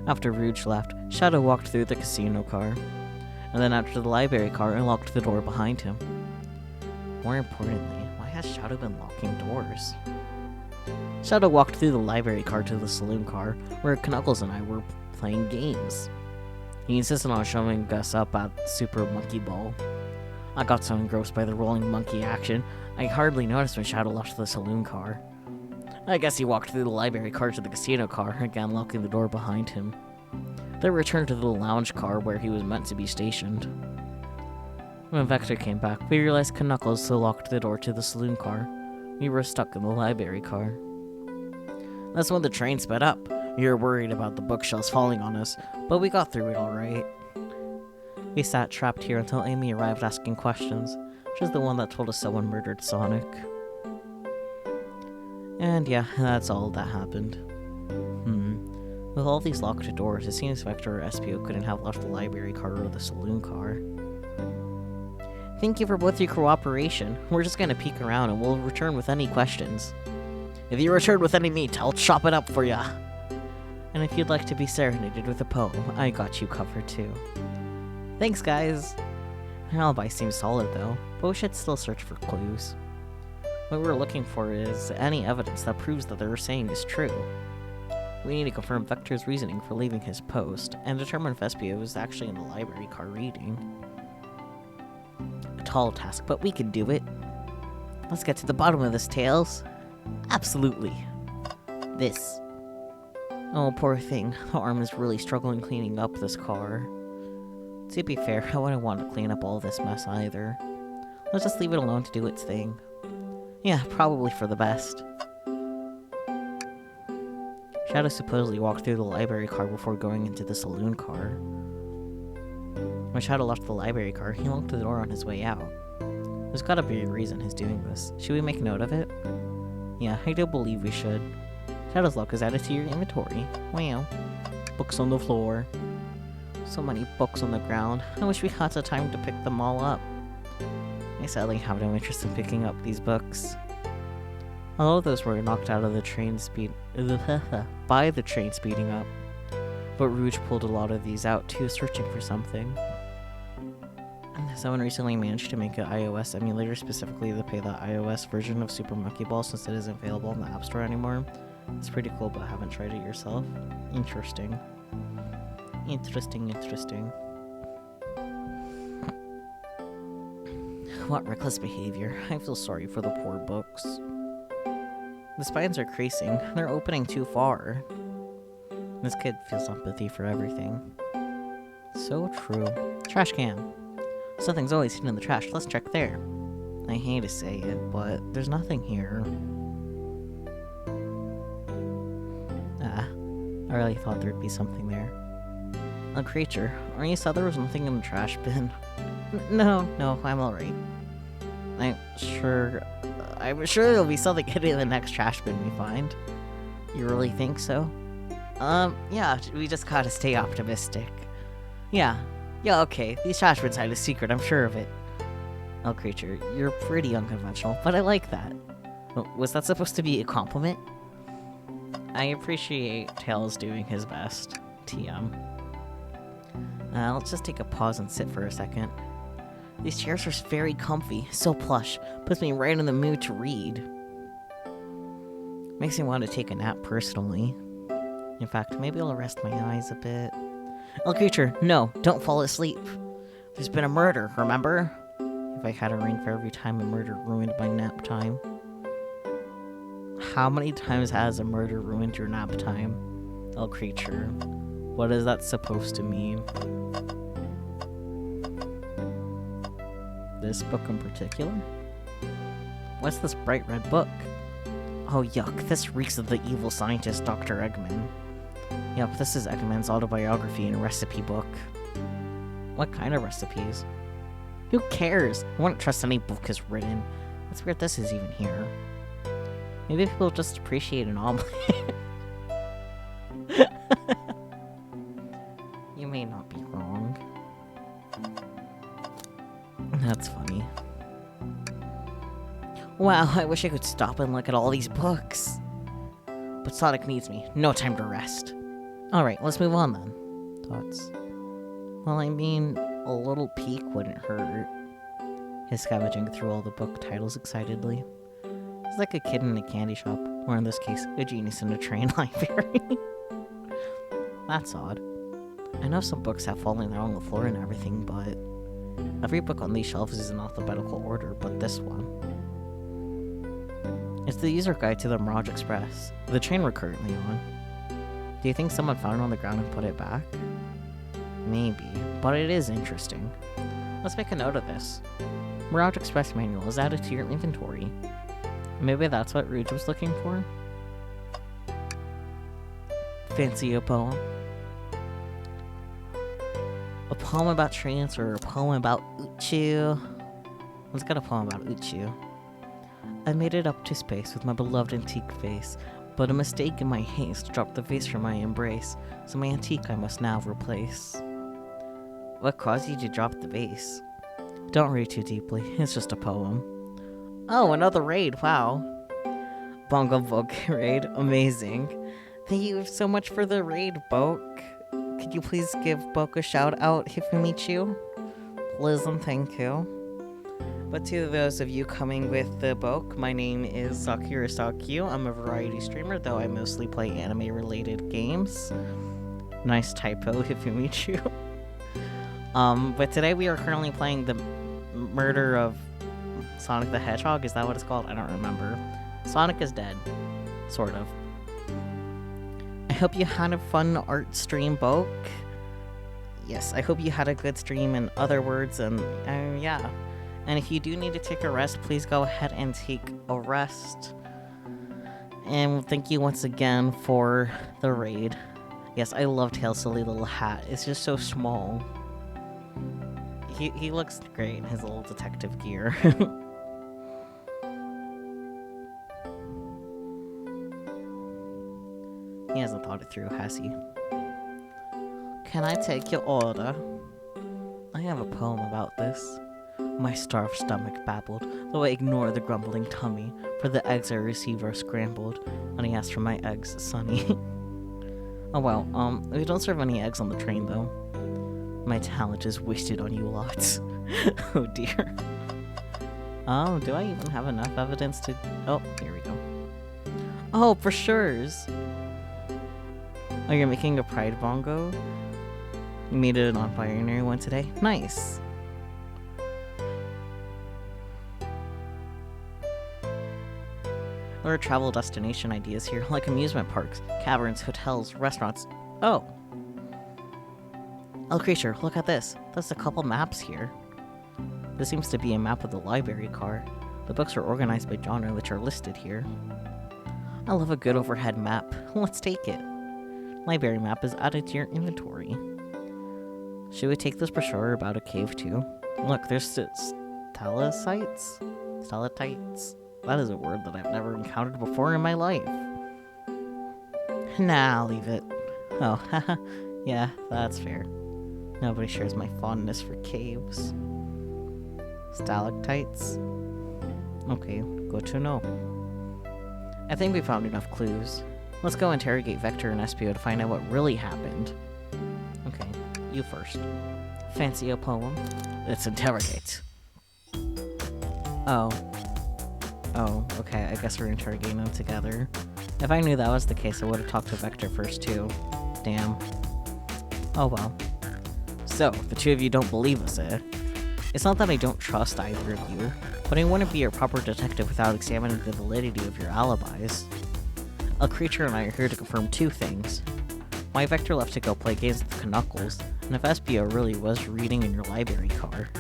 After Rouge left, Shadow walked through the casino car, and then out to the library car and locked the door behind him. More importantly, why has Shadow been locking doors? Shadow walked through the library car to the saloon car, where Knuckles and I were playing games. He insisted on showing us up at Super Monkey Ball. I got so engrossed by the rolling monkey action, I hardly noticed when Shadow left the saloon car. I guess he walked through the library car to the casino car, again locking the door behind him. Then returned to the lounge car where he was meant to be stationed. When Vector came back, we realized Knuckles still locked the door to the saloon car. We were stuck in the library car. That's when the train sped up. We were worried about the bookshelves falling on us, but we got through it alright. We sat trapped here until Amy arrived asking questions. She's the one that told us someone murdered Sonic. And yeah, that's all that happened. With all these locked doors, it seems Vector or Espio couldn't have left the library car or the saloon car. Thank you for both your cooperation. We're just gonna peek around and we'll return with any questions. If you return with any meat, I'll chop it up for ya! And if you'd like to be serenaded with a poem, I got you covered too. Thanks, guys! Their alibi seems solid though, but we should still search for clues. What we're looking for is any evidence that proves that they're saying is true. We need to confirm Vector's reasoning for leaving his post, and determine if Espio was actually in the library car reading. A tall task, but we can do it. Let's get to the bottom of this, Tails. Absolutely. This. Oh, poor thing. The arm is really struggling cleaning up this car. To be fair, I wouldn't want to clean up all this mess either. Let's just leave it alone to do its thing. Yeah, probably for the best. Shadow supposedly walked through the library car before going into the saloon car. When Shadow left the library car, he locked the door on his way out. There's gotta be a reason he's doing this. Should we make note of it? Yeah, I do believe we should. Shadow's lock is added to your inventory. Wow. Books on the floor. So many books on the ground. I wish we had the time to pick them all up. I sadly have no interest in picking up these books. All of those were knocked out of the train by the train speeding up. But Rouge pulled a lot of these out too, searching for something. Someone recently managed to make an iOS emulator specifically to play the iOS version of Super Monkey Ball since it isn't available in the App Store anymore. It's pretty cool, but I haven't tried it yourself. Interesting. Interesting. What reckless behavior. I feel sorry for the poor books. The spines are creasing. They're opening too far. This kid feels empathy for everything. So true. Trash can. Something's always hidden in the trash. Let's check there. I hate to say it, but there's nothing here. I really thought there'd be something there. A creature. Are you said there was nothing in the trash bin? No, I'm alright. I'm sure there'll be something hidden in the next trash bin we find. You really think so? Yeah, we just gotta stay optimistic. Yeah, okay, these trash bins hide a secret, I'm sure of it. Oh, creature, you're pretty unconventional, but I like that. Was that supposed to be a compliment? I appreciate Tails doing his best. TM. Let's just take a pause and sit for a second. These chairs are very comfy, so plush, puts me right in the mood to read. Makes me want to take a nap personally. In fact, maybe I'll rest my eyes a bit. Oh, creature, no, don't fall asleep. There's been a murder, remember? If I had a ring for every time a murder ruined my nap time. How many times has a murder ruined your nap time? Oh, creature, what is that supposed to mean? This book in particular? What's this bright red book? Oh yuck, this reeks of the evil scientist Dr. Eggman. Yep, this is Eggman's autobiography and recipe book. What kind of recipes? Who cares? I wouldn't trust any book is written. That's weird this is even here. Maybe people just appreciate an omelet. You may not be wrong. That's funny. Wow, I wish I could stop and look at all these books. But Sonic needs me. No time to rest. Alright, let's move on then. Thoughts? Well, I mean, a little peek wouldn't hurt. He's scavenging through all the book titles excitedly. He's like a kid in a candy shop, or in this case, a genius in a train library. That's odd. I know some books have fallen there on the floor and everything, but every book on these shelves is in alphabetical order, but this one. It's the user guide to the Mirage Express, the train we're currently on. Do you think someone found it on the ground and put it back? Maybe, but it is interesting. Let's make a note of this. Mirage Express manual is added to your inventory. Maybe that's what Rouge was looking for? Fancy a poem? A poem about trains or a poem about Uchu? Let's get a poem about Uchu. I made it up to space with my beloved antique face, but a mistake in my haste dropped the vase from my embrace, so my antique I must now replace. What caused you to drop the vase? Don't read too deeply, it's just a poem. Oh, another raid, wow. Bongo Book raid, amazing. Thank you so much for the raid, Boke. Could you please give Boke a shout out if we meet you? Please and thank you. But to those of you coming with the Boke, my name is Sakura Sakyu. I'm a variety streamer, though I mostly play anime-related games. Nice typo if we meet you. But today we are currently playing the murder of Sonic the Hedgehog. Is that what it's called? I don't remember. Sonic is dead. Sort of. I hope you had a fun art stream, Boke. Yes, I hope you had a good stream, in other words, and yeah. And if you do need to take a rest, please go ahead and take a rest. And thank you once again for the raid. Yes, I love Tails' silly little hat. It's just so small. He looks great in his little detective gear. He hasn't thought it through, has he? Can I take your order? I have a poem about this. My starved stomach babbled, though I ignored the grumbling tummy, for the eggs I received are scrambled. When he asked for my eggs, Sonny. Oh well, we don't serve any eggs on the train, though. My talent is wasted on you lots. Oh dear. Do I even have enough evidence to... Oh, here we go. Oh, for sure's. Oh, you're making a pride bongo? You made it a non-binary one today? Nice. There are travel destination ideas here, like amusement parks, caverns, hotels, restaurants. Oh. Oh, creature, look at this. There's a couple maps here. This seems to be a map of the library car. The books are organized by genre, which are listed here. I love a good overhead map. Let's take it. Library map is added to your inventory. Should we take this brochure about a cave too? Look, there's stalactites? Stalactites. That is a word that I've never encountered before in my life. Nah, I'll leave it. Oh, haha. Yeah, that's fair. Nobody shares my fondness for caves. Stalactites? Okay, good to know. I think we found enough clues. Let's go interrogate Vector and Espio to find out what really happened. Okay, you first. Fancy a poem? Let's interrogate. Oh. Oh, okay, I guess we're interrogating them together. If I knew that was the case, I would have talked to Vector first too. Damn. Oh well. So, the two of you don't believe us, eh? It's not that I don't trust either of you, but I wouldn't be a proper detective without examining the validity of your alibis. A creature and I are here to confirm two things. Why Vector left to go play games with Knuckles, and if Espio really was reading in your library car.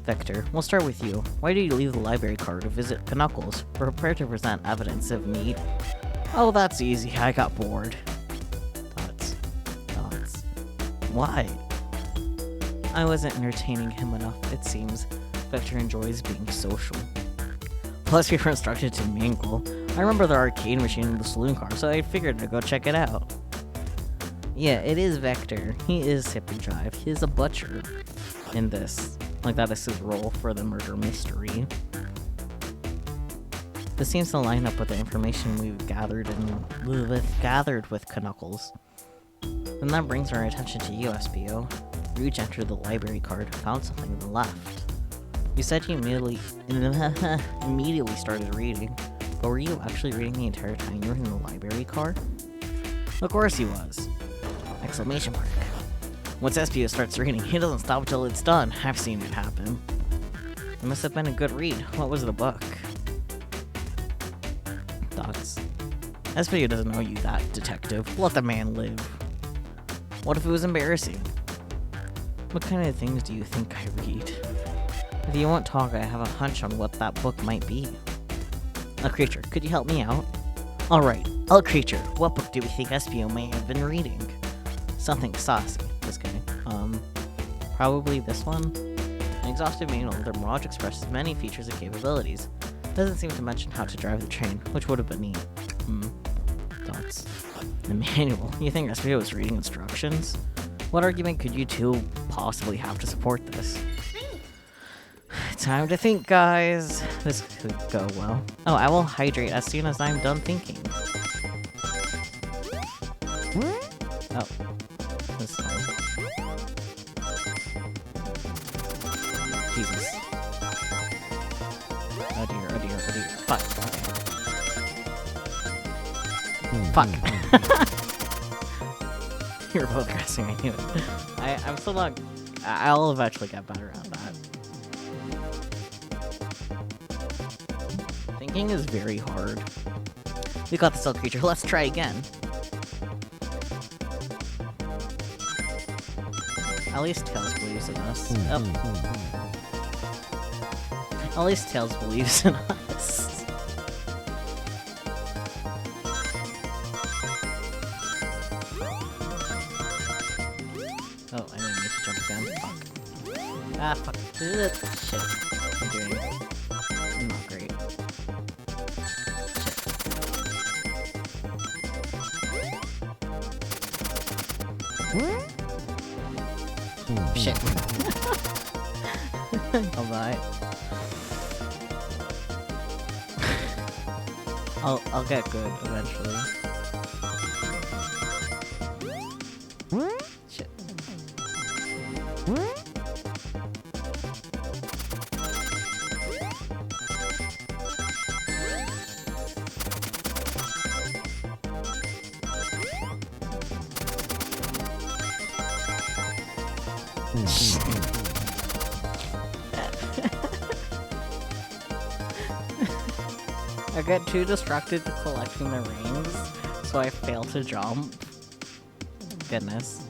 Vector, we'll start with you. Why did you leave the library car to visit Knuckles? We're prepared to present evidence if need. Oh, that's easy. I got bored. Thoughts. Why? I wasn't entertaining him enough, it seems. Vector enjoys being social. Plus, we were instructed to mingle. I remember the arcade machine in the saloon car, so I figured to go check it out. Yeah, it is Vector. He is hip and jive. He's a butcher in this. Like, that is his role for the murder mystery. This seems to line up with the information we've gathered with Knuckles. And that brings our attention to you, Espio. Rouge entered the library card, found something, and left. You said you immediately started reading, but were you actually reading the entire time you were in the library car? Of course he was! Exclamation mark. Once Espio starts reading, he doesn't stop until it's done. I've seen it happen. It must have been a good read. What was the book? Thoughts. Espio doesn't know you that, detective. Let the man live. What if it was embarrassing? What kind of things do you think I read? If you won't talk, I have a hunch on what that book might be. A creature, could you help me out? Alright, a creature, what book do we think Espio may have been reading? Something saucy. Just kidding. Probably this one? An exhaustive manual, their Mirage expresses many features and capabilities. Doesn't seem to mention how to drive the train, which would have been neat. Thoughts. The manual? You think Espio was reading instructions? What argument could you two possibly have to support this? Time to think, guys. This could go well. Oh, I will hydrate as soon as I'm done thinking. Oh. This time. Jesus. Oh dear, oh dear, oh dear. Fuck. Okay. Fuck. You're both dressing, I knew it. I'm still not... I'll eventually get better at that. Thinking is very hard. We got the cell creature. Let's try again. At least Tails believes in us. At least Tails believes in us. Oh, I didn't need to jump again. Fuck. Ah, fuck. Ugh, shit. I'm doing not great. Shit. I'll buy. I'll get good eventually. Shit. I get too distracted collecting the rings, so I fail to jump. Goodness.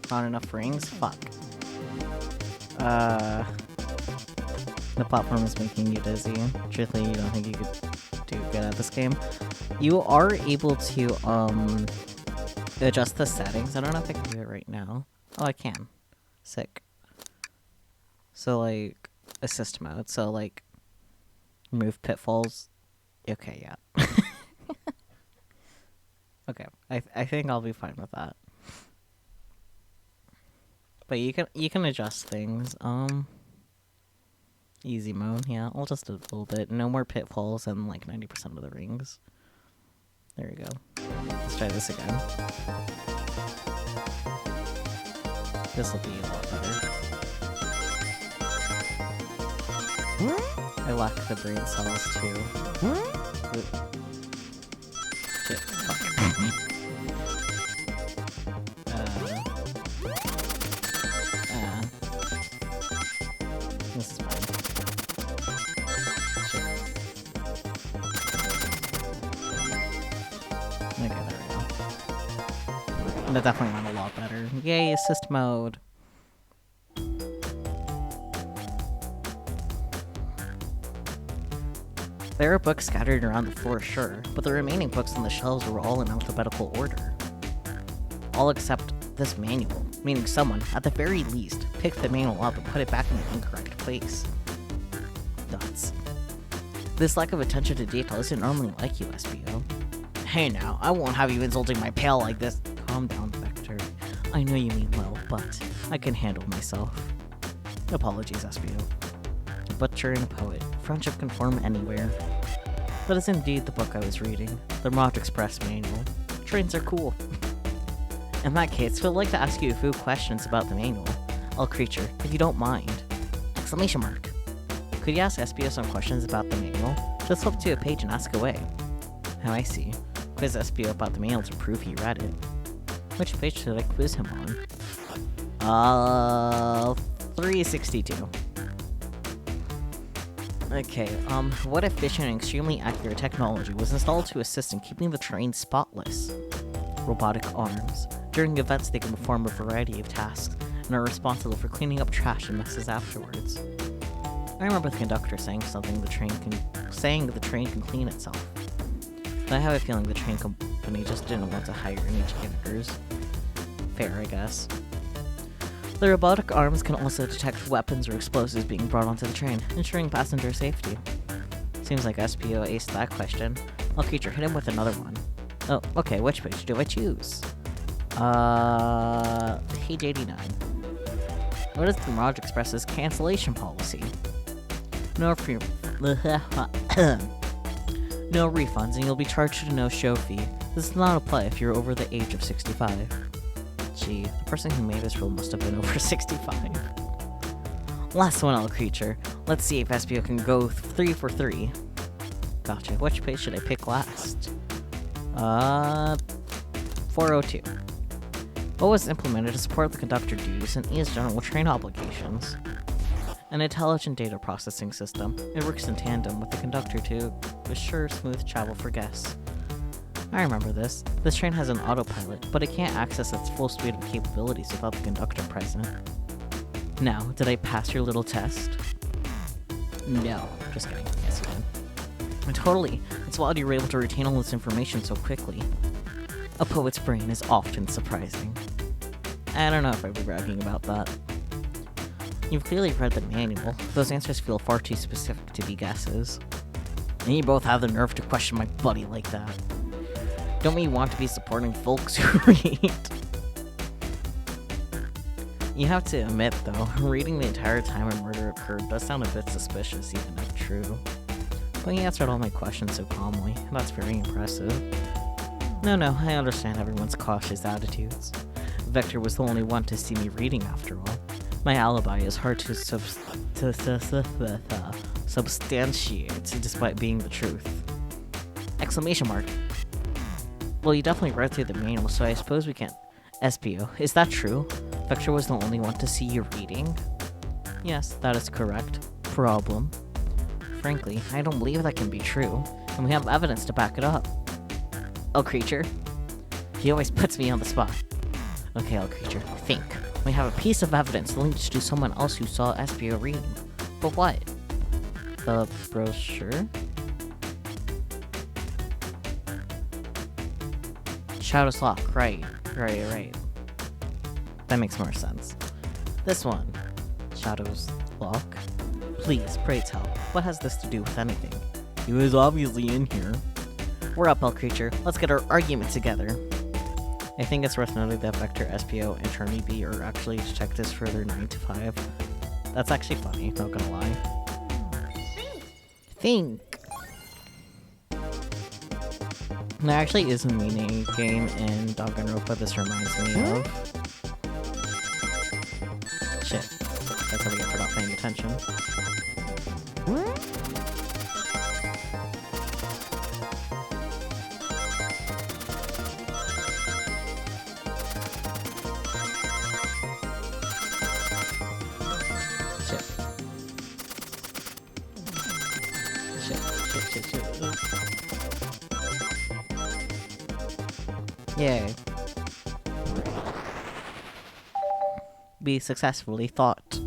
Not enough rings? Fuck. The platform is making you dizzy. Truthfully, you don't think you could do good at this game. You are able to, adjust the settings. I don't know if I can do it right now. Oh, I can. Sick. So, like, assist mode. So, like, remove pitfalls. Okay, yeah. Okay, I think I'll be fine with that. But you can adjust things. Easy mode, yeah. I'll just do a little bit. No more pitfalls and like 90% of the rings. There we go. Let's try this again. This will be a lot better. I lack the brain cells too. Shit, fuck. This is fine. Shit. Okay, there we go. That definitely went a lot better. Yay, assist mode. There are books scattered around the floor, sure, but the remaining books on the shelves were all in alphabetical order. All except this manual, meaning someone, at the very least, picked the manual up and put it back in the incorrect place. Nuts. This lack of attention to detail isn't normally like you, SBO. Hey now, I won't have you insulting my pal like this. Calm down, Vector. I know you mean well, but I can handle myself. Apologies, SBO. A butcher and a poet. Friendship can form anywhere. That is indeed the book I was reading. The Mod Express manual. Trains are cool. In that case, we'd like to ask you a few questions about the manual. All creature, if you don't mind. Exclamation mark. Could you ask SBO some questions about the manual? Just flip to a page and ask away. Oh, I see. Quiz SBO about the manual to prove he read it. Which page should I quiz him on? 362. Okay, what efficient and extremely accurate technology was installed to assist in keeping the train spotless? Robotic arms. During events, they can perform a variety of tasks and are responsible for cleaning up trash and messes afterwards. I remember the conductor saying the train can clean itself. But I have a feeling the train company just didn't want to hire any janitors. Fair, I guess. The robotic arms can also detect weapons or explosives being brought onto the train, ensuring passenger safety. Seems like SPO aced that question. Well, creature, hit him with another one. Oh, okay, which page do I choose? Page 89. What is the Mod Express's cancellation policy? No refunds, and you'll be charged a no-show fee. This is not a play if you're over the age of 65. Gee, the person who made this rule must have been over 65. Last one, all creature. Let's see if SPO can go 3 for 3. Gotcha. Which page should I pick last? 402. What was implemented to support the conductor duties and ease general train obligations? An intelligent data processing system. It works in tandem with the conductor to assure smooth travel for guests. I remember this. This train has an autopilot, but it can't access its full suite of capabilities without the conductor present. Now, did I pass your little test? No. Just kidding. Yes, you did. Totally. It's wild you were able to retain all this information so quickly. A poet's brain is often surprising. I don't know if I'd be bragging about that. You've clearly read the manual. Those answers feel far too specific to be guesses. And you both have the nerve to question my buddy like that. Don't we want to be supporting folks who read? You have to admit, though, reading the entire time a murder occurred does sound a bit suspicious, even if true. But he answered all my questions so calmly, and that's very impressive. No, I understand everyone's cautious attitudes. Vector was the only one to see me reading, after all. My alibi is hard to substantiate, despite being the truth. Exclamation mark. Well, you definitely read through the manual, so I suppose we can... SPO, is that true? Vector was the only one to see you reading? Yes, that is correct. Problem. Frankly, I don't believe that can be true, and we have evidence to back it up. El Creature? He always puts me on the spot. Okay, El Creature, think. We have a piece of evidence linked to someone else who saw SPO reading. But what? The brochure? Shadow's Lock, right. That makes more sense. This one. Shadow's Lock? Please, pray tell, what has this to do with anything? He was obviously in here. We're up, El Creature. Let's get our argument together. I think it's worth noting that Vector, SPO, and Attorney B are actually detectives for their 9 to 5. That's actually funny, not gonna lie. Think! There actually is a mini game in Danganronpa this reminds me of. Shit. That's what I get for not paying attention. Shit. Yay. We successfully fought.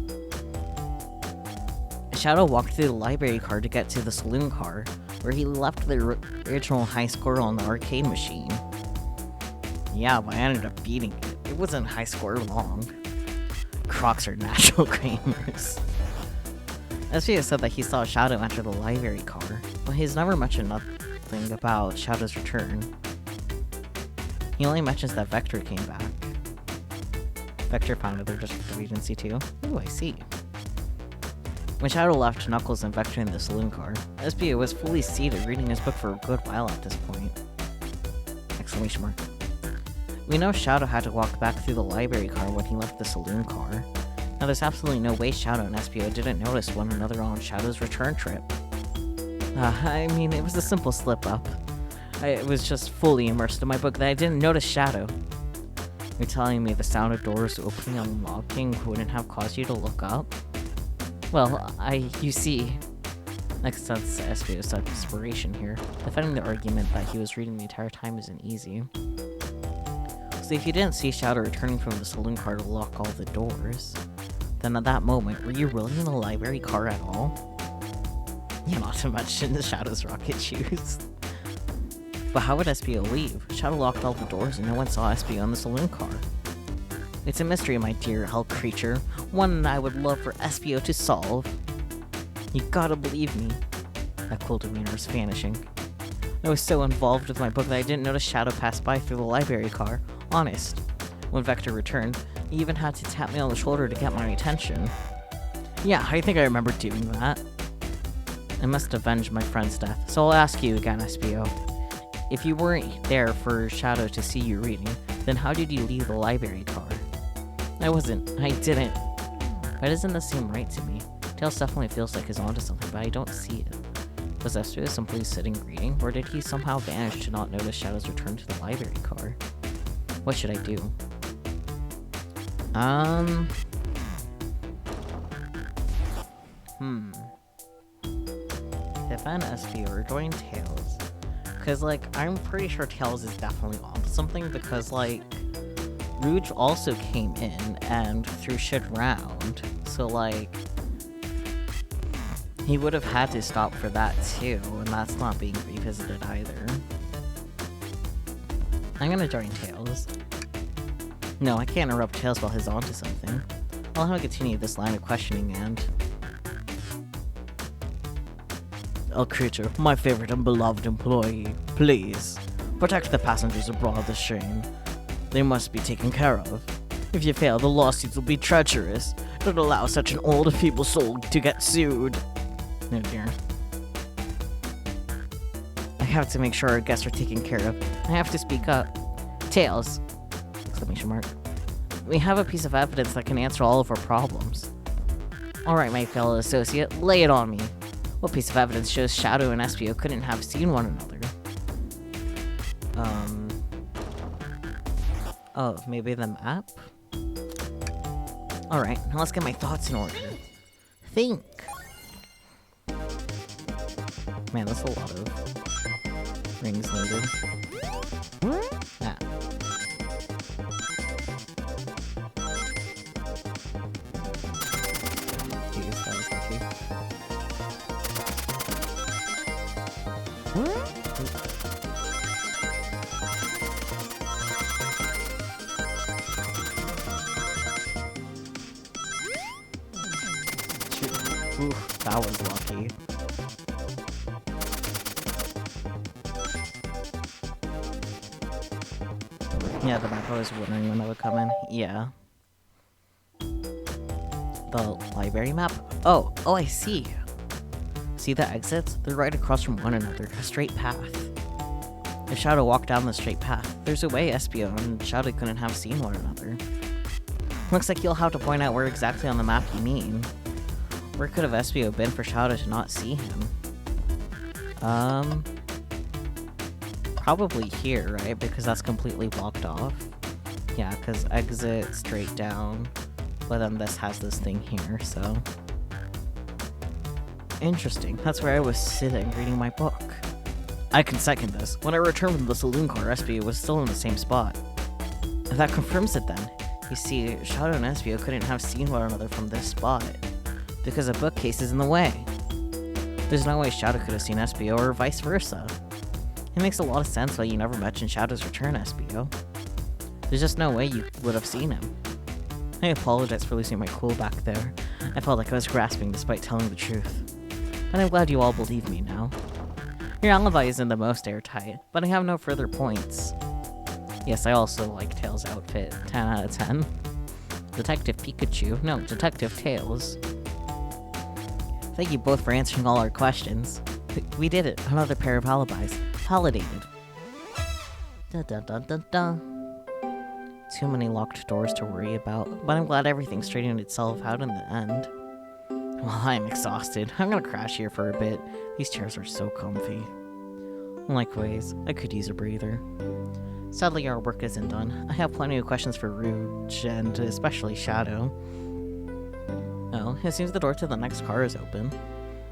Shadow walked through the library car to get to the saloon car, where he left the original high score on the arcade machine. Yeah, but I ended up beating it. It wasn't high score long. Crocs are natural gamers. SPO said that he saw Shadow enter the library car, but he's never mentioned nothing about Shadow's return. He only mentions that Vector came back. Vector founded their district of agency too. Ooh, I see. When Shadow left Knuckles and Vector in the saloon car, SPO was fully seated reading his book for a good while at this point. Exclamation mark. We know Shadow had to walk back through the library car when he left the saloon car. Now there's absolutely no way Shadow and SPO didn't notice one another on Shadow's return trip. I mean, it was a simple slip-up. I was just fully immersed in my book that I didn't notice Shadow. You're telling me the sound of doors opening and unlocking wouldn't have caused you to look up? Well, you see... Next sense, SPO's inspiration here. Defending the argument that he was reading the entire time isn't easy. So if you didn't see Shadow returning from the saloon car to lock all the doors, then at that moment, were you really in the library car at all? Yeah, not to mention the Shadow's rocket shoes. But how would SPO leave? Shadow locked all the doors and no one saw SPO in the saloon car. It's a mystery, my dear hell creature, one I would love for SPO to solve. You gotta believe me. That cool demeanor is vanishing. I was so involved with my book that I didn't notice Shadow pass by through the library car. Honest. When Vector returned, he even had to tap me on the shoulder to get my attention. Yeah, I think I remember doing that. I must avenge my friend's death, so I'll ask you again, SPO. If you weren't there for Shadow to see you reading, then how did you leave the library car? I didn't. But isn't this seem right to me? Tails definitely feels like he's onto something, but I don't see it. Was SPO simply sitting reading, or did he somehow vanish to not notice Shadow's return to the library car? What should I do? Defend SPO or join Tails. Cause like, I'm pretty sure Tails is definitely onto something because like, Rouge also came in and threw shit around. So like, he would have had to stop for that too, and that's not being revisited either. I'm gonna join Tails. No, I can't interrupt Tails while he's onto something. I'll have to continue this line of questioning and... El Creature, my favorite and beloved employee, please, protect the passengers aboard this train. They must be taken care of. If you fail, the lawsuits will be treacherous. Don't allow such an old, feeble soul to get sued. No dear. I have to make sure our guests are taken care of. I have to speak up. Tails! Exclamation mark. We have a piece of evidence that can answer all of our problems. Alright, my fellow associate, lay it on me. What piece of evidence shows Shadow and Espio couldn't have seen one another? Oh, maybe the map? Alright, now let's get my thoughts in order. Think! Man, that's a lot of rings needed. Ah. Jeez, that was lucky. Ooh, that was lucky. Yeah, the map, I was wondering when that would come in. Yeah. The library map? Oh, I see. See the exits? They're right across from one another, a straight path. If Shadow walked down the straight path, there's a way Espio and Shadow couldn't have seen one another. Looks like you'll have to point out where exactly on the map you mean. Where could have Espio been for Shadow to not see him? Probably here, right? Because that's completely blocked off. Yeah, because exit straight down. But then this has this thing here, so... Interesting. That's where I was sitting, reading my book. I can second this. When I returned from the saloon car, Espio was still in the same spot. That confirms it then. You see, Shadow and Espio couldn't have seen one another from this spot. Because a bookcase is in the way. There's no way Shadow could have seen Espio or vice versa. It makes a lot of sense why you never mentioned Shadow's return, Espio. There's just no way you would have seen him. I apologize for losing my cool back there. I felt like I was grasping despite telling the truth. But I'm glad you all believe me now. Your alibi isn't the most airtight, but I have no further points. Yes, I also like Tails' outfit. 10 out of 10. Detective Pikachu. No, Detective Tails. Thank you both for answering all our questions. We did it. Another pair of alibis. Validated. Dun dun dun dun dun. Too many locked doors to worry about, but I'm glad everything straightened itself out in the end. Well, I'm exhausted. I'm gonna crash here for a bit. These chairs are so comfy. Likewise, I could use a breather. Sadly, our work isn't done. I have plenty of questions for Rouge, and especially Shadow. Oh, it seems the door to the next car is open.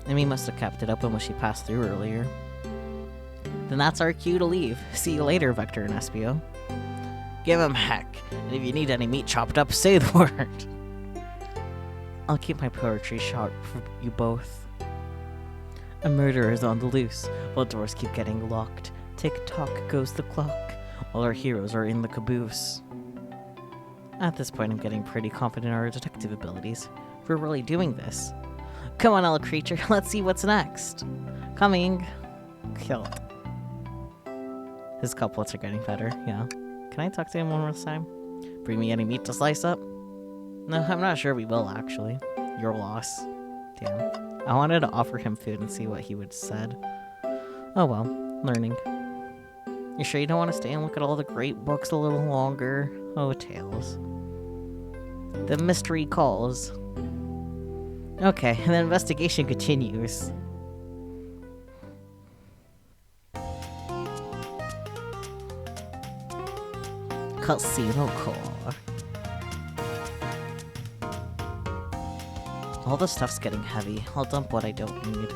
Amy must have kept it open when she passed through earlier. Then that's our cue to leave. See you later, Vector and Espio. Give him heck, and if you need any meat chopped up, say the word. I'll keep my poetry sharp for you both. A murderer is on the loose, while doors keep getting locked. Tick-tock goes the clock, while our heroes are in the caboose. At this point, I'm getting pretty confident in our detective abilities. We're really doing this. Come on, little creature, let's see what's next. Coming. Killed. His couplets are getting better, yeah. Can I talk to him one more time? Bring me any meat to slice up? No, I'm not sure we will, actually. Your loss. Damn. I wanted to offer him food and see what he would have said. Oh well, learning. You sure you don't want to stay and look at all the great books a little longer? Oh, Tails. The mystery calls. Okay, and the investigation continues. Casino core. All the stuff's getting heavy. I'll dump what I don't need.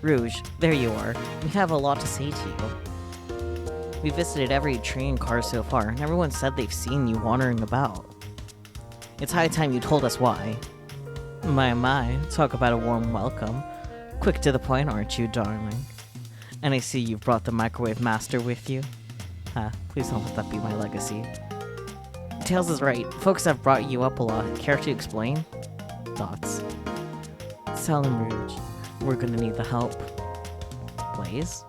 Rouge, there you are. We have a lot to say to you. We visited every train car so far, and everyone said they've seen you wandering about. It's high time you told us why. My, talk about a warm welcome. Quick to the point, aren't you, darling? And I see you've brought the Microwave Master with you. Please don't let that be my legacy. Tails is right. Folks have brought you up a lot. Care to explain? Thoughts. Tell him, Rouge. We're gonna need the help. Blaze?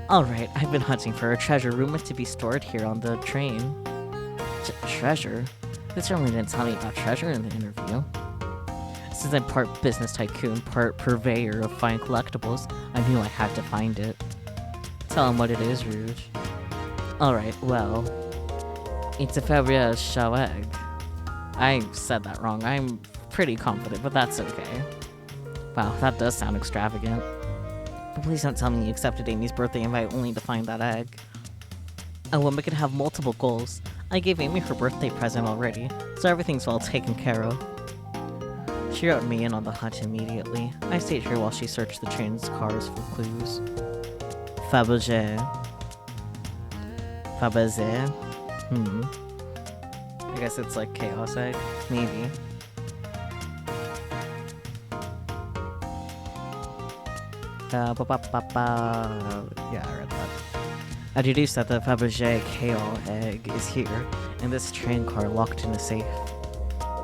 Alright, I've been hunting for a treasure rumored to be stored here on the train. Treasure? They certainly didn't tell me about treasure in the interview. Since I'm part business tycoon, part purveyor of fine collectibles, I knew I had to find it. Tell him what it is, Rouge. Alright, well, it's a Fabergé shell egg. I said that wrong. I'm pretty confident, but that's okay. Wow, that does sound extravagant. But please don't tell me you accepted Amy's birthday invite only to find that egg. A woman can have multiple goals. I gave Amy her birthday present already, so everything's well taken care of. She wrote me in on the hunt immediately. I stayed here while she searched the train's cars for clues. Fabergé. Fabergé? I guess it's like Chaos Egg? Maybe. Yeah, I read that. I deduced that the Fabergé Chaos Egg is here, in this train car locked in a safe.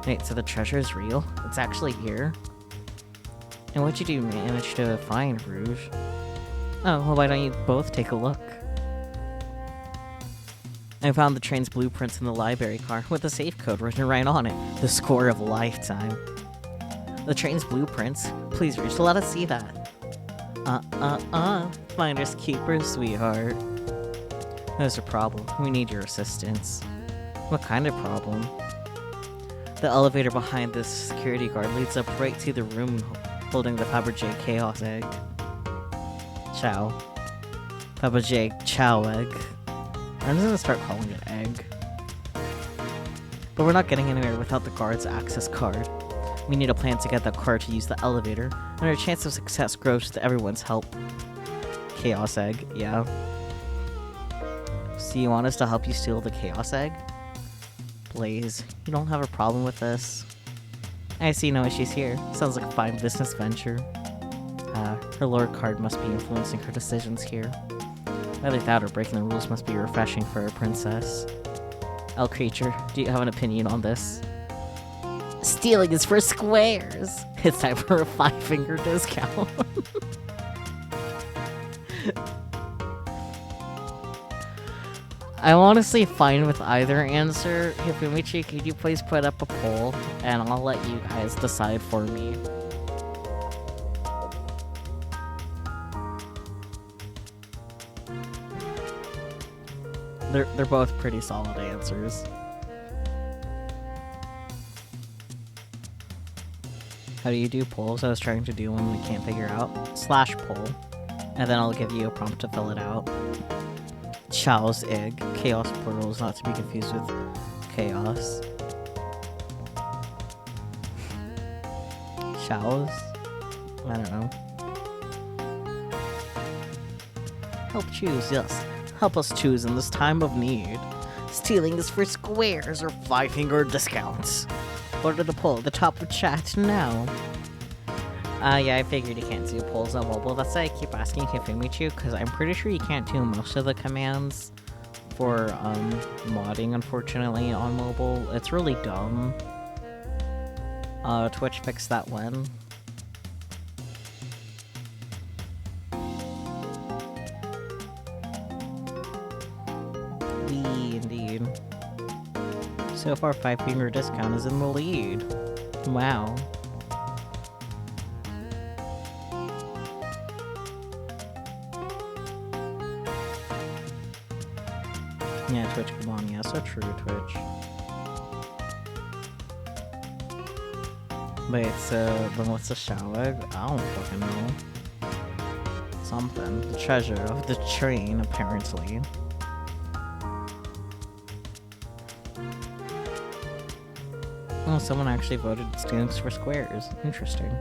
Wait, so the treasure is real? It's actually here? And what did you manage to find, Rouge? Oh, well, why don't you both take a look? I found the train's blueprints in the library car, with the safe code written right on it. The score of a lifetime. The train's blueprints? Please, Rouge, let us see that. Finders keepers, sweetheart. There's a problem. We need your assistance. What kind of problem? The elevator behind this security guard leads up right to the room holding the Fabergé Chaos Egg. Chow. Fabergé Chow Egg. I'm just gonna start calling it egg. But we're not getting anywhere without the guard's access card. We need a plan to get that card to use the elevator, and our chance of success grows with everyone's help. Chaos Egg, yeah. So you want us to help you steal the Chaos Egg? Blaze, you don't have a problem with this? I see no issues here. Sounds like a fine business venture. Her lord card must be influencing her decisions here. Either that or breaking the rules must be refreshing for a princess. El Creature, do you have an opinion on this? Stealing is for squares! It's time for a 5-finger discount. I'm honestly fine with either answer. Hifumichi, could you please put up a poll, and I'll let you guys decide for me. They're both pretty solid answers. How do you do polls? I was trying to do one we can't figure out. /poll. And then I'll give you a prompt to fill it out. Chow's egg. Chaos plural is not to be confused with chaos. Chow's? I don't know. Help choose, yes. Help us choose in this time of need. Stealing is for squares or 5-finger discounts. Order the poll at the top of chat now. Yeah, I figured you can't do polls on mobile. That's why I keep asking Hifumichu, because I'm pretty sure you can't do most of the commands for modding, unfortunately, on mobile. It's really dumb. Twitch fixed that when? Indeed. So far, 5-finger discount is in the lead. Wow. Yeah, Twitch, come on. Yeah, so true, Twitch. Wait, so then what's the shower egg? I don't fucking know. Something. The treasure of the train, apparently. Oh, someone actually voted students for squares. Interesting.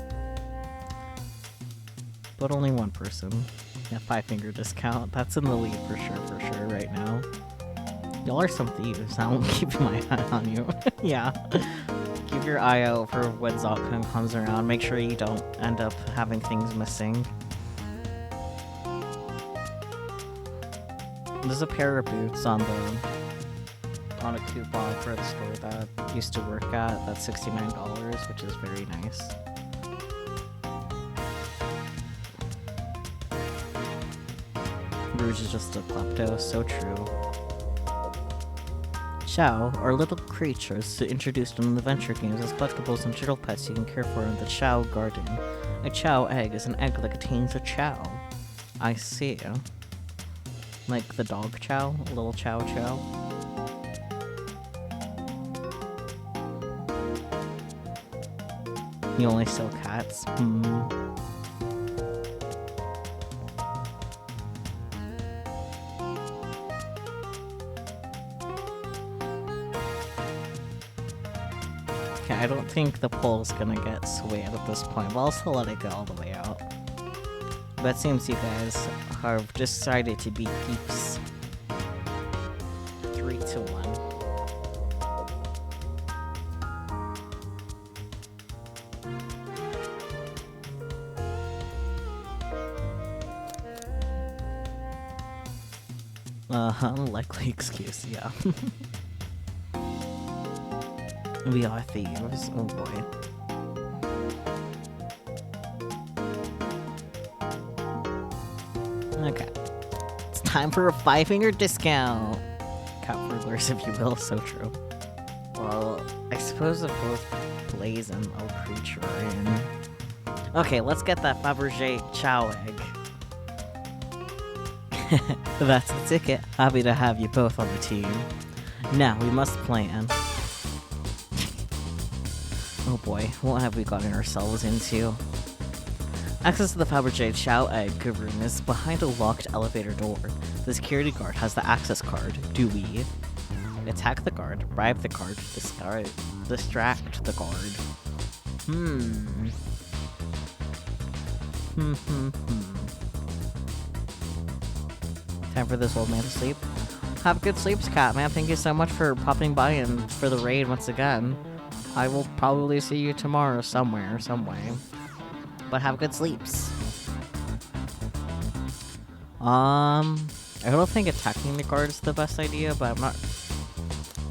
But only one person. Yeah, 5-finger discount. That's in the lead for sure, right now. Y'all are some thieves. I won't keep my eye on you. Yeah. Keep your eye out for when Zocon comes around. Make sure you don't end up having things missing. There's a pair of boots on a coupon for the store that I used to work at. That's $69, which is very nice. Rouge is just a klepto. So true. Shao are little creatures introduced in the adventure games as collectibles and turtle pets you can care for in the Chao Garden. A Chao egg is an egg that contains a Chao. I see. Like the dog Chow? A little Chow Chow? You only sell cats? Okay, I don't think the poll's gonna get swayed at this point, but I'll still let it go all the way out. But it seems you guys have decided to be peeps. 3-1. Unlikely excuse, yeah. We are thieves, oh boy. Okay. It's time for a 5-finger discount! Cat burglars, if you will, so true. Well, I suppose if both Blaze and El Creature are in. Okay, let's get that Fabergé Chow egg. That's the ticket. Happy to have you both on the team. Now, we must plan. Oh boy, what have we gotten ourselves into? Access to the Fabergé Chow egg room is behind a locked elevator door. The security guard has the access card. Do we attack the guard, bribe the guard, distract the guard? Time for this old man to sleep. Have good sleeps, Catman. Thank you so much for popping by and for the raid once again. I will probably see you tomorrow somewhere, some way. But have good sleeps. I don't think attacking the guard is the best idea, but I'm not...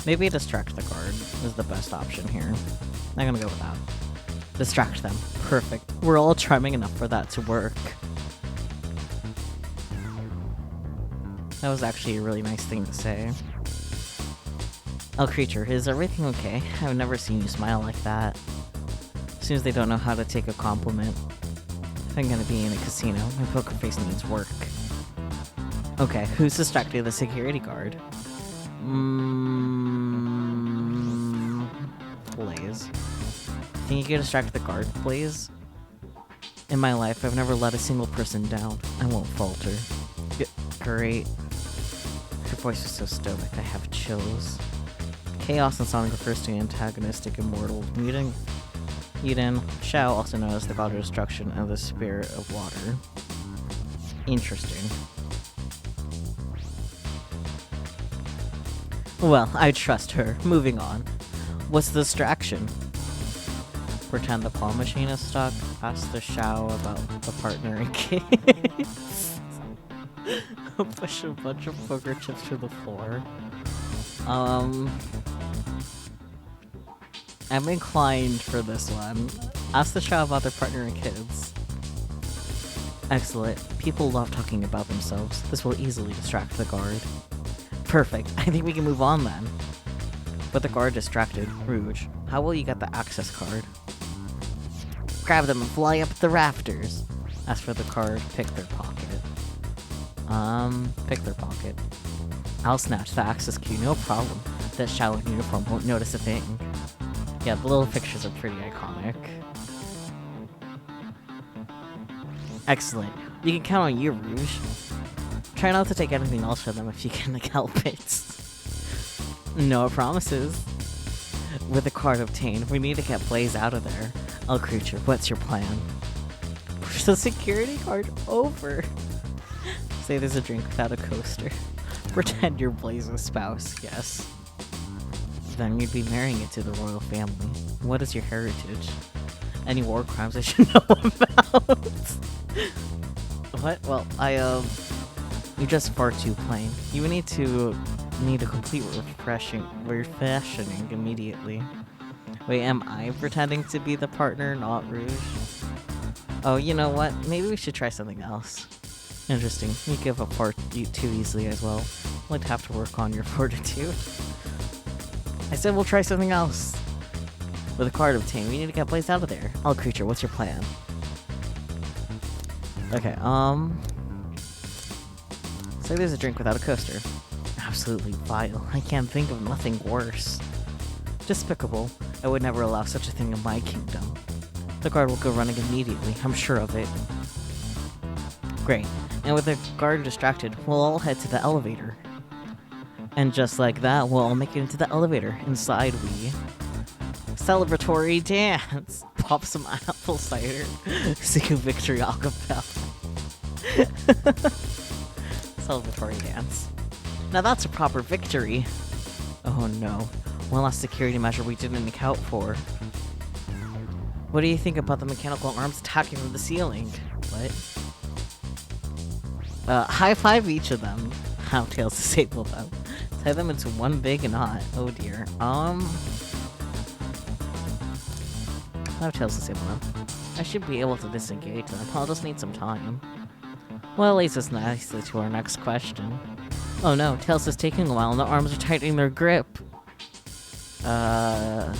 Maybe distract the guard is the best option here. I'm gonna go with that. Distract them. Perfect. We're all charming enough for that to work. That was actually a really nice thing to say. El Creature, is everything okay? I've never seen you smile like that. As soon as they don't know how to take a compliment. If I'm gonna be in a casino, my poker face needs work. Okay, who's distracting the security guard? Blaze. Think you can distract the guard, Blaze? In my life, I've never let a single person down. I won't falter. Great. Your voice is so stoic, I have chills. Chaos and Sonic refers to antagonistic immortal. Eden, Shao, also known as the god of destruction and the spirit of water. Interesting. Well, I trust her. Moving on. What's the distraction? Pretend the claw machine is stuck. Ask the Shao about the partner in case. Push a bunch of poker chips to the floor. I'm inclined for this one. Ask the Shao about their partner and kids. Excellent. People love talking about themselves. This will easily distract the guard. Perfect. I think we can move on then. But the guard distracted. Rouge, how will you get the access card? Grab them and fly up the rafters. Ask for the card. Pick their pocket. Pick their pocket. I'll snatch the access key, no problem. That Shao in uniform won't notice a thing. Yeah, the little pictures are pretty iconic. Excellent. You can count on you, Rouge. Try not to take anything else from them if you can help it. No promises. With the card obtained, we need to get Blaze out of there. El Creature, what's your plan? Push the security guard over. Say there's a drink without a coaster. Pretend you're Blaze's spouse, yes. Then you'd be marrying it to the royal family. What is your heritage? Any war crimes I should know about? What? Well, you're just far too plain. You need a complete refashioning immediately. Wait, am I pretending to be the partner, not Rouge? Oh, you know what? Maybe we should try something else. Interesting. You give up far too easily as well. I'd like to have to work on your fortitude. I said we'll try something else. With a card obtained, we need to get Blaze out of there. All creature, what's your plan? Okay, say there's a drink without a coaster. Absolutely vile. I can't think of nothing worse. Despicable. I would never allow such a thing in my kingdom. The guard will go running immediately, I'm sure of it. Great. And with the guard distracted, we'll all head to the elevator. And just like that, we'll all make it into the elevator. Inside we... Celebratory dance! Pop some apple cider. Sing a victory a cappella. Celebratory dance. Now that's a proper victory. Oh no. One last security measure we didn't account for. What do you think about the mechanical arms attacking from the ceiling? What? High five each of them. How Tails disable them. Tie them into one big knot. Oh dear. How Tails disable them. I should be able to disengage them. I'll just need some time. Well, leads us nicely to our next question. Oh no, Tails is taking a while and the arms are tightening their grip. Imagine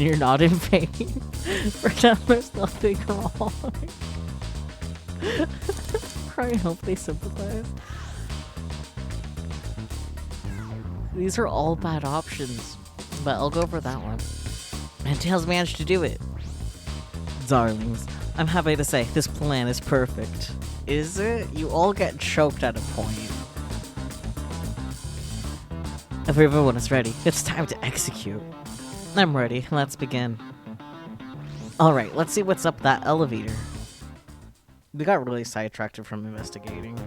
you're not in pain. Pretend there's nothing wrong. I hope they sympathize. These are all bad options, but I'll go for that one. And Tails managed to do it. Darlings, I'm happy to say this plan is perfect. Is it? You all get choked at a point. If everyone is ready, it's time to execute. I'm ready. Let's begin. Alright, let's see what's up that elevator. We got really sidetracked from investigating.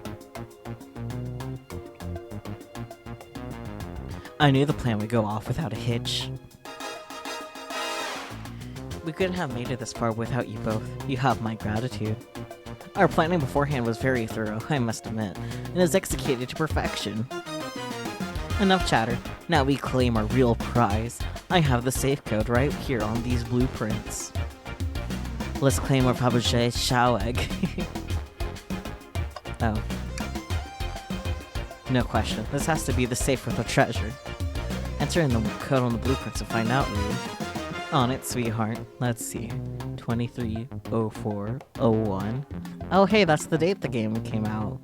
I knew the plan would go off without a hitch. We couldn't have made it this far without you both. You have my gratitude. Our planning beforehand was very thorough, I must admit, and is executed to perfection. Enough chatter. Now we claim our real prize. I have the safe code right here on these blueprints. Let's claim our Fabergé Chow egg. Oh. No question. This has to be the safe with the treasure. Enter in the code on the blueprints to find out, Rue. On it, sweetheart. Let's see. 230401. Oh, hey, that's the date the game came out.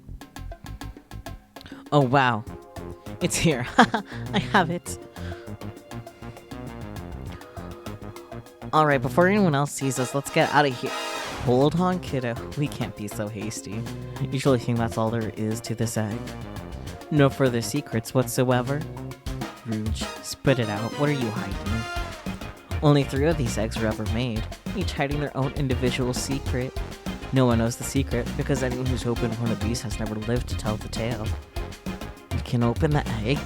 Oh, wow. It's here. I have it. Alright, before anyone else sees us, let's get out of here. Hold on, kiddo. We can't be so hasty. Usually think that's all there is to this egg. No further secrets whatsoever. Rouge, spit it out. What are you hiding? Only 3 of these eggs were ever made, each hiding their own individual secret. No one knows the secret, because anyone who's opened one of these has never lived to tell the tale. You can open the egg?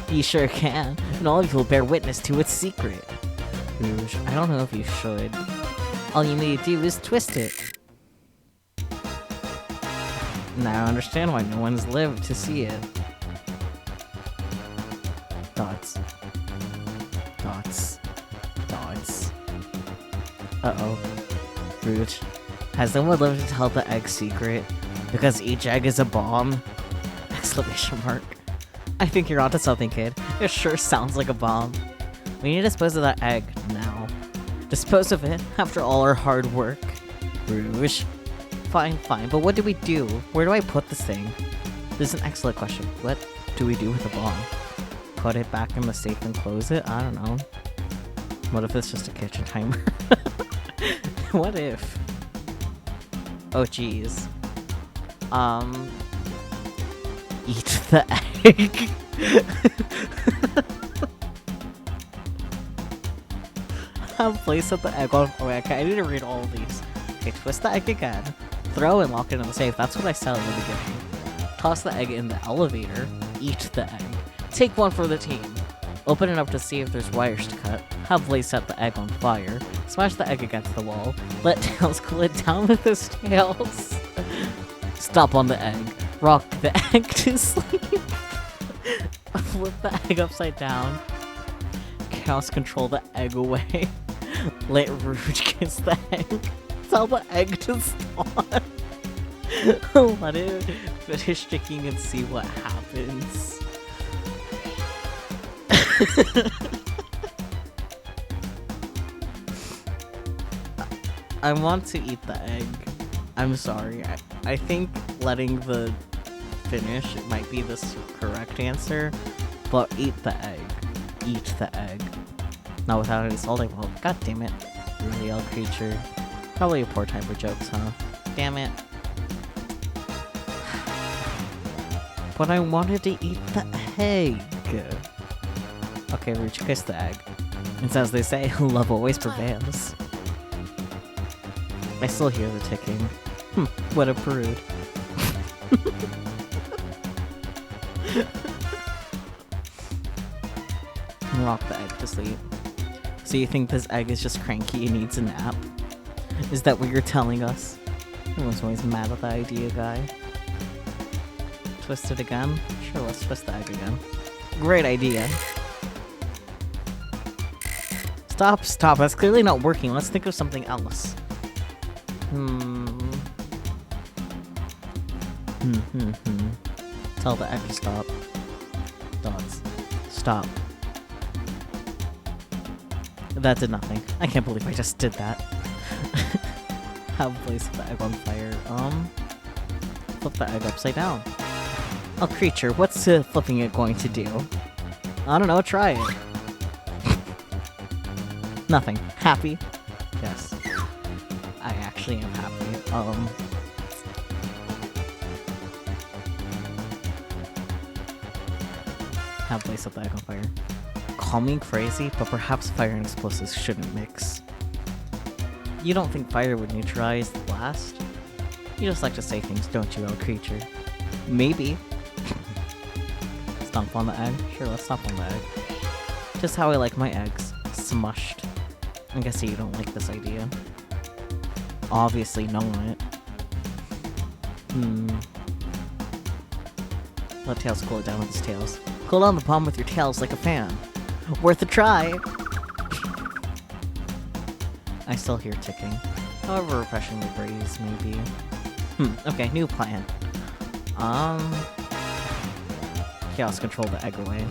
You sure can, and all of you will bear witness to its secret. Rouge, I don't know if you should. All you need to do is twist it. Now I understand why no one's lived to see it. Dots. Dots. Dots. Uh-oh. Rouge. Has someone lived to tell the egg secret? Because each egg is a bomb? Exclamation mark. I think you're onto something, kid. It sure sounds like a bomb. We need to dispose of that egg now. Dispose of it after all our hard work. Rouge. Fine, but what do we do? Where do I put this thing? This is an excellent question. What do we do with the bomb? Put it back in the safe and close it? I don't know. What if it's just a kitchen timer? What if? Oh, jeez. Eat the egg. Place the egg on. Oh, okay, I need to read all of these. Okay, twist the egg again. Throw and lock it in the safe. That's what I said in the beginning. Toss the egg in the elevator. Eat the egg. Take one for the team. Open it up to see if there's wires to cut. Have Blaze set the egg on fire. Smash the egg against the wall. Let Tails cool it down with his tails. Stop on the egg. Rock the egg to sleep. Flip the egg upside down. Chaos control the egg away. Let Rouge kiss the egg. Tell the egg to spawn. Let it finish sticking and see what happens. I want to eat the egg. I'm sorry. I think letting the finish might be the correct answer, but eat the egg. Eat the egg. Not without any salt. Well, god damn it. Really, old creature. Probably a poor time for jokes, huh? Damn it. But I wanted to eat the egg. Okay, Rooch, kiss the egg. It's as they say, love always prevails. I still hear the ticking. What a prude. Rock the egg to sleep. So you think this egg is just cranky and needs a nap? Is that what you're telling us? Everyone's always mad at the idea, guy. Twist it again? Sure, let's twist the egg again. Great idea. Stop, that's clearly not working. Let's think of something else. Tell the egg to stop. Dots. Stop. That did nothing. I can't believe I just did that. Have place the egg on fire. Flip the egg upside down. Oh, creature, what's flipping it going to do? I don't know, try it. Nothing. Happy? Yes. I actually am happy. Have place up the egg on fire. Call me crazy, but perhaps fire and explosives shouldn't mix. You don't think fire would neutralize the blast? You just like to say things, don't you, old creature? Maybe. Stomp on the egg? Sure, let's stomp on the egg. Just how I like my eggs. Smushed. I guess you don't like this idea. Obviously not. Let Tails cool it down with his tails. Cool down the palm with your tails like a fan. Worth a try! I still hear ticking. However refreshing the breeze may be. Okay, new plan. Chaos control the egg away.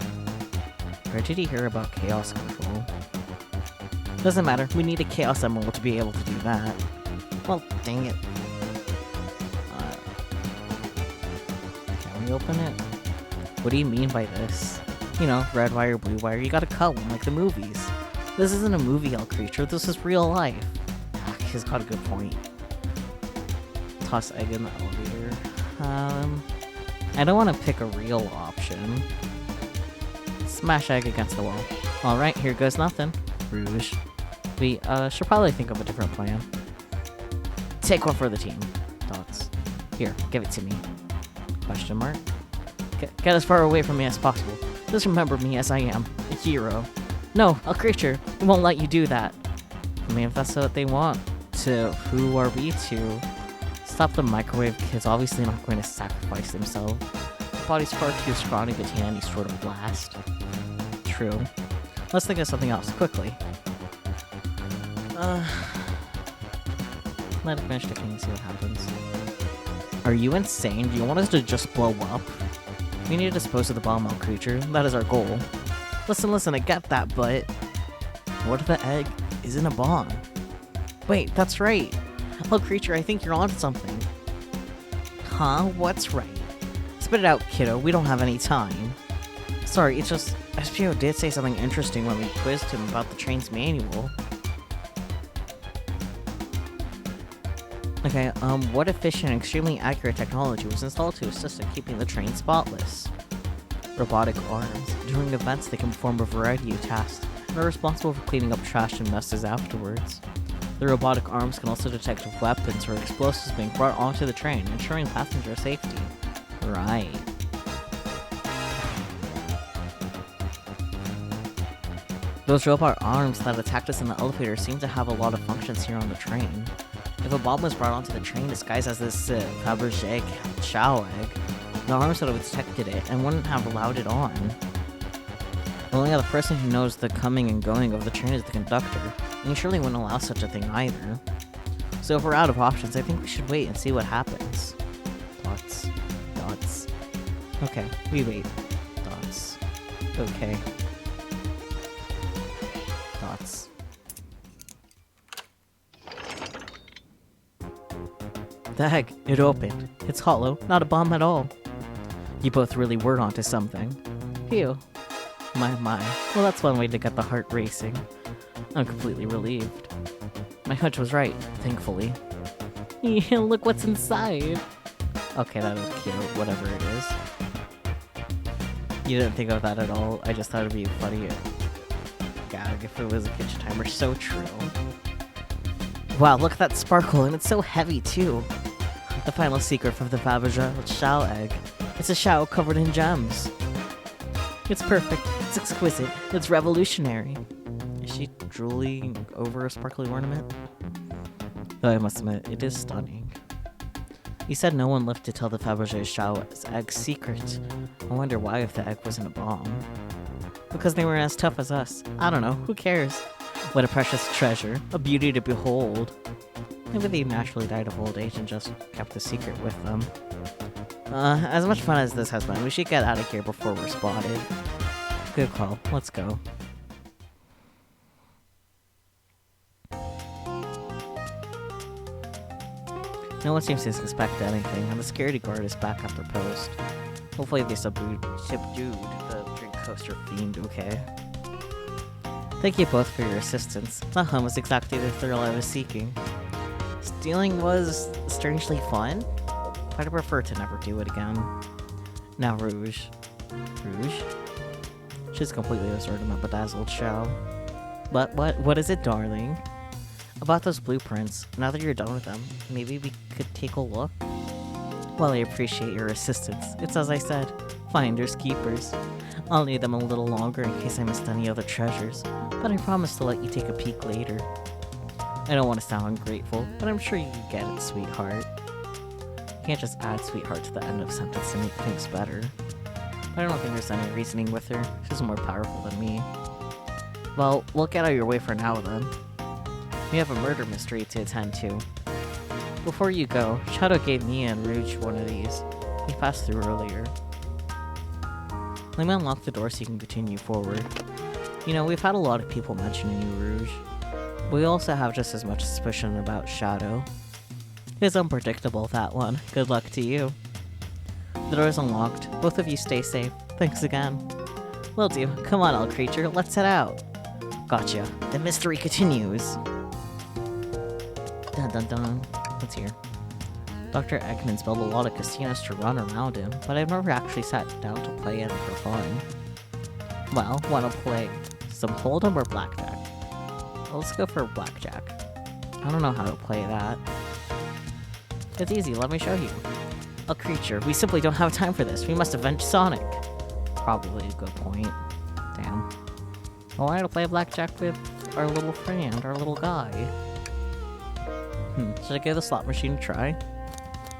Where did he hear about chaos control? Doesn't matter, we need a chaos emerald to be able to do that. Well, dang it. Can we open it? What do you mean by this? You know, red wire, blue wire, you gotta cut one like the movies. This isn't a movie, El Creature, this is real life. He's got a good point. Toss egg in the elevator. I don't want to pick a real option. Smash egg against the wall. Alright, here goes nothing. Rouge. We, should probably think of a different plan. Take one for the team. Dots. Here, give it to me. Question mark. Get as far away from me as possible. Just remember me as I am, a hero. No, a creature. We won't let you do that. I mean, if that's what they want. To who are we to stop the microwave kids? Obviously not going to sacrifice themselves. The body's far too scrawny to take any sort of blast. True. Let's think of something else, quickly. Let it finish ticking and see what happens. Are you insane? Do you want us to just blow up? We need to dispose of the bomb, El Creature. That is our goal. Listen, I get that, but... what if the egg isn't a bomb? Wait, that's right. El Creature, I think you're onto something. Huh? What's right? Spit it out, kiddo. We don't have any time. Sorry, it's just... SPO did say something interesting when we quizzed him about the train's manual. Okay, what efficient and extremely accurate technology was installed to assist in keeping the train spotless? Robotic arms. During events, they can perform a variety of tasks, and are responsible for cleaning up trash and messes afterwards. The robotic arms can also detect weapons or explosives being brought onto the train, ensuring passenger safety. Right. Those robot arms that attacked us in the elevator seem to have a lot of functions here on the train. If a bomb was brought onto the train disguised as this Fabergé Chow egg, the arms would have detected it and wouldn't have allowed it on. The only other person who knows the coming and going of the train is the conductor, and he surely wouldn't allow such a thing either. So if we're out of options, I think we should wait and see what happens. Dots. Dots. Okay, we wait. Dots. Okay. Dots. The egg, it opened. It's hollow, not a bomb at all. You both really were onto something. Phew. My. Well, that's one way to get the heart racing. I'm completely relieved. My hunch was right, thankfully. Yeah, look what's inside. Okay, that is cute, whatever it is. You didn't think of that at all. I just thought it'd be funny gag if it was a kitchen timer. So true. Wow, look at that sparkle, and it's so heavy too. The final secret of the Fabergé Shao egg. It's a Shao covered in gems. It's perfect. It's exquisite. It's revolutionary. Is she drooling over a sparkly ornament? Though I must admit, it is stunning. You said no one lived to tell the Fabergé Shao's egg's secret. I wonder why if the egg wasn't a bomb. Because they were as tough as us. I don't know, who cares? What a precious treasure, a beauty to behold. Maybe they naturally died of old age and just kept the secret with them. As much fun as this has been, we should get out of here before we're spotted. Good call, let's go. No one seems to suspect anything, and the security guard is back at their post. Hopefully they subdued the drink coaster fiend, okay? Thank you both for your assistance. That hunt was exactly the thrill I was seeking. Stealing was strangely fun, but I'd prefer to never do it again. Now Rouge. Rouge? She's completely absorbed in that bedazzled shell. But what is it, darling? About those blueprints, now that you're done with them, maybe we could take a look? Well, I appreciate your assistance. It's as I said, finders keepers. I'll need them a little longer in case I missed any other treasures, but I promise to let you take a peek later. I don't want to sound ungrateful, but I'm sure you get it, sweetheart. You can't just add sweetheart to the end of a sentence to make things better. But I don't think there's any reasoning with her. She's more powerful than me. Well, we'll get out of your way for now then. We have a murder mystery to attend to. Before you go, Shadow gave me and Rouge one of these. He passed through earlier. Let me unlock the door so you can continue forward. You know, we've had a lot of people mentioning you, Rouge. But we also have just as much suspicion about Shadow. It's unpredictable, that one. Good luck to you. The door's unlocked. Both of you stay safe. Thanks again. Will do. Come on, old creature. Let's head out. Gotcha. The mystery continues. Dun dun dun. What's here? Dr. Eggman's built a lot of casinos to run around in, but I've never actually sat down to play any for fun. Well, wanna play some Hold'em or Blackjack? Well, let's go for Blackjack. I don't know how to play that. It's easy, let me show you. A creature, we simply don't have time for this. We must avenge Sonic. Probably a good point. Damn. I wanted to play Blackjack with our little friend, our little guy. Should I give the slot machine a try?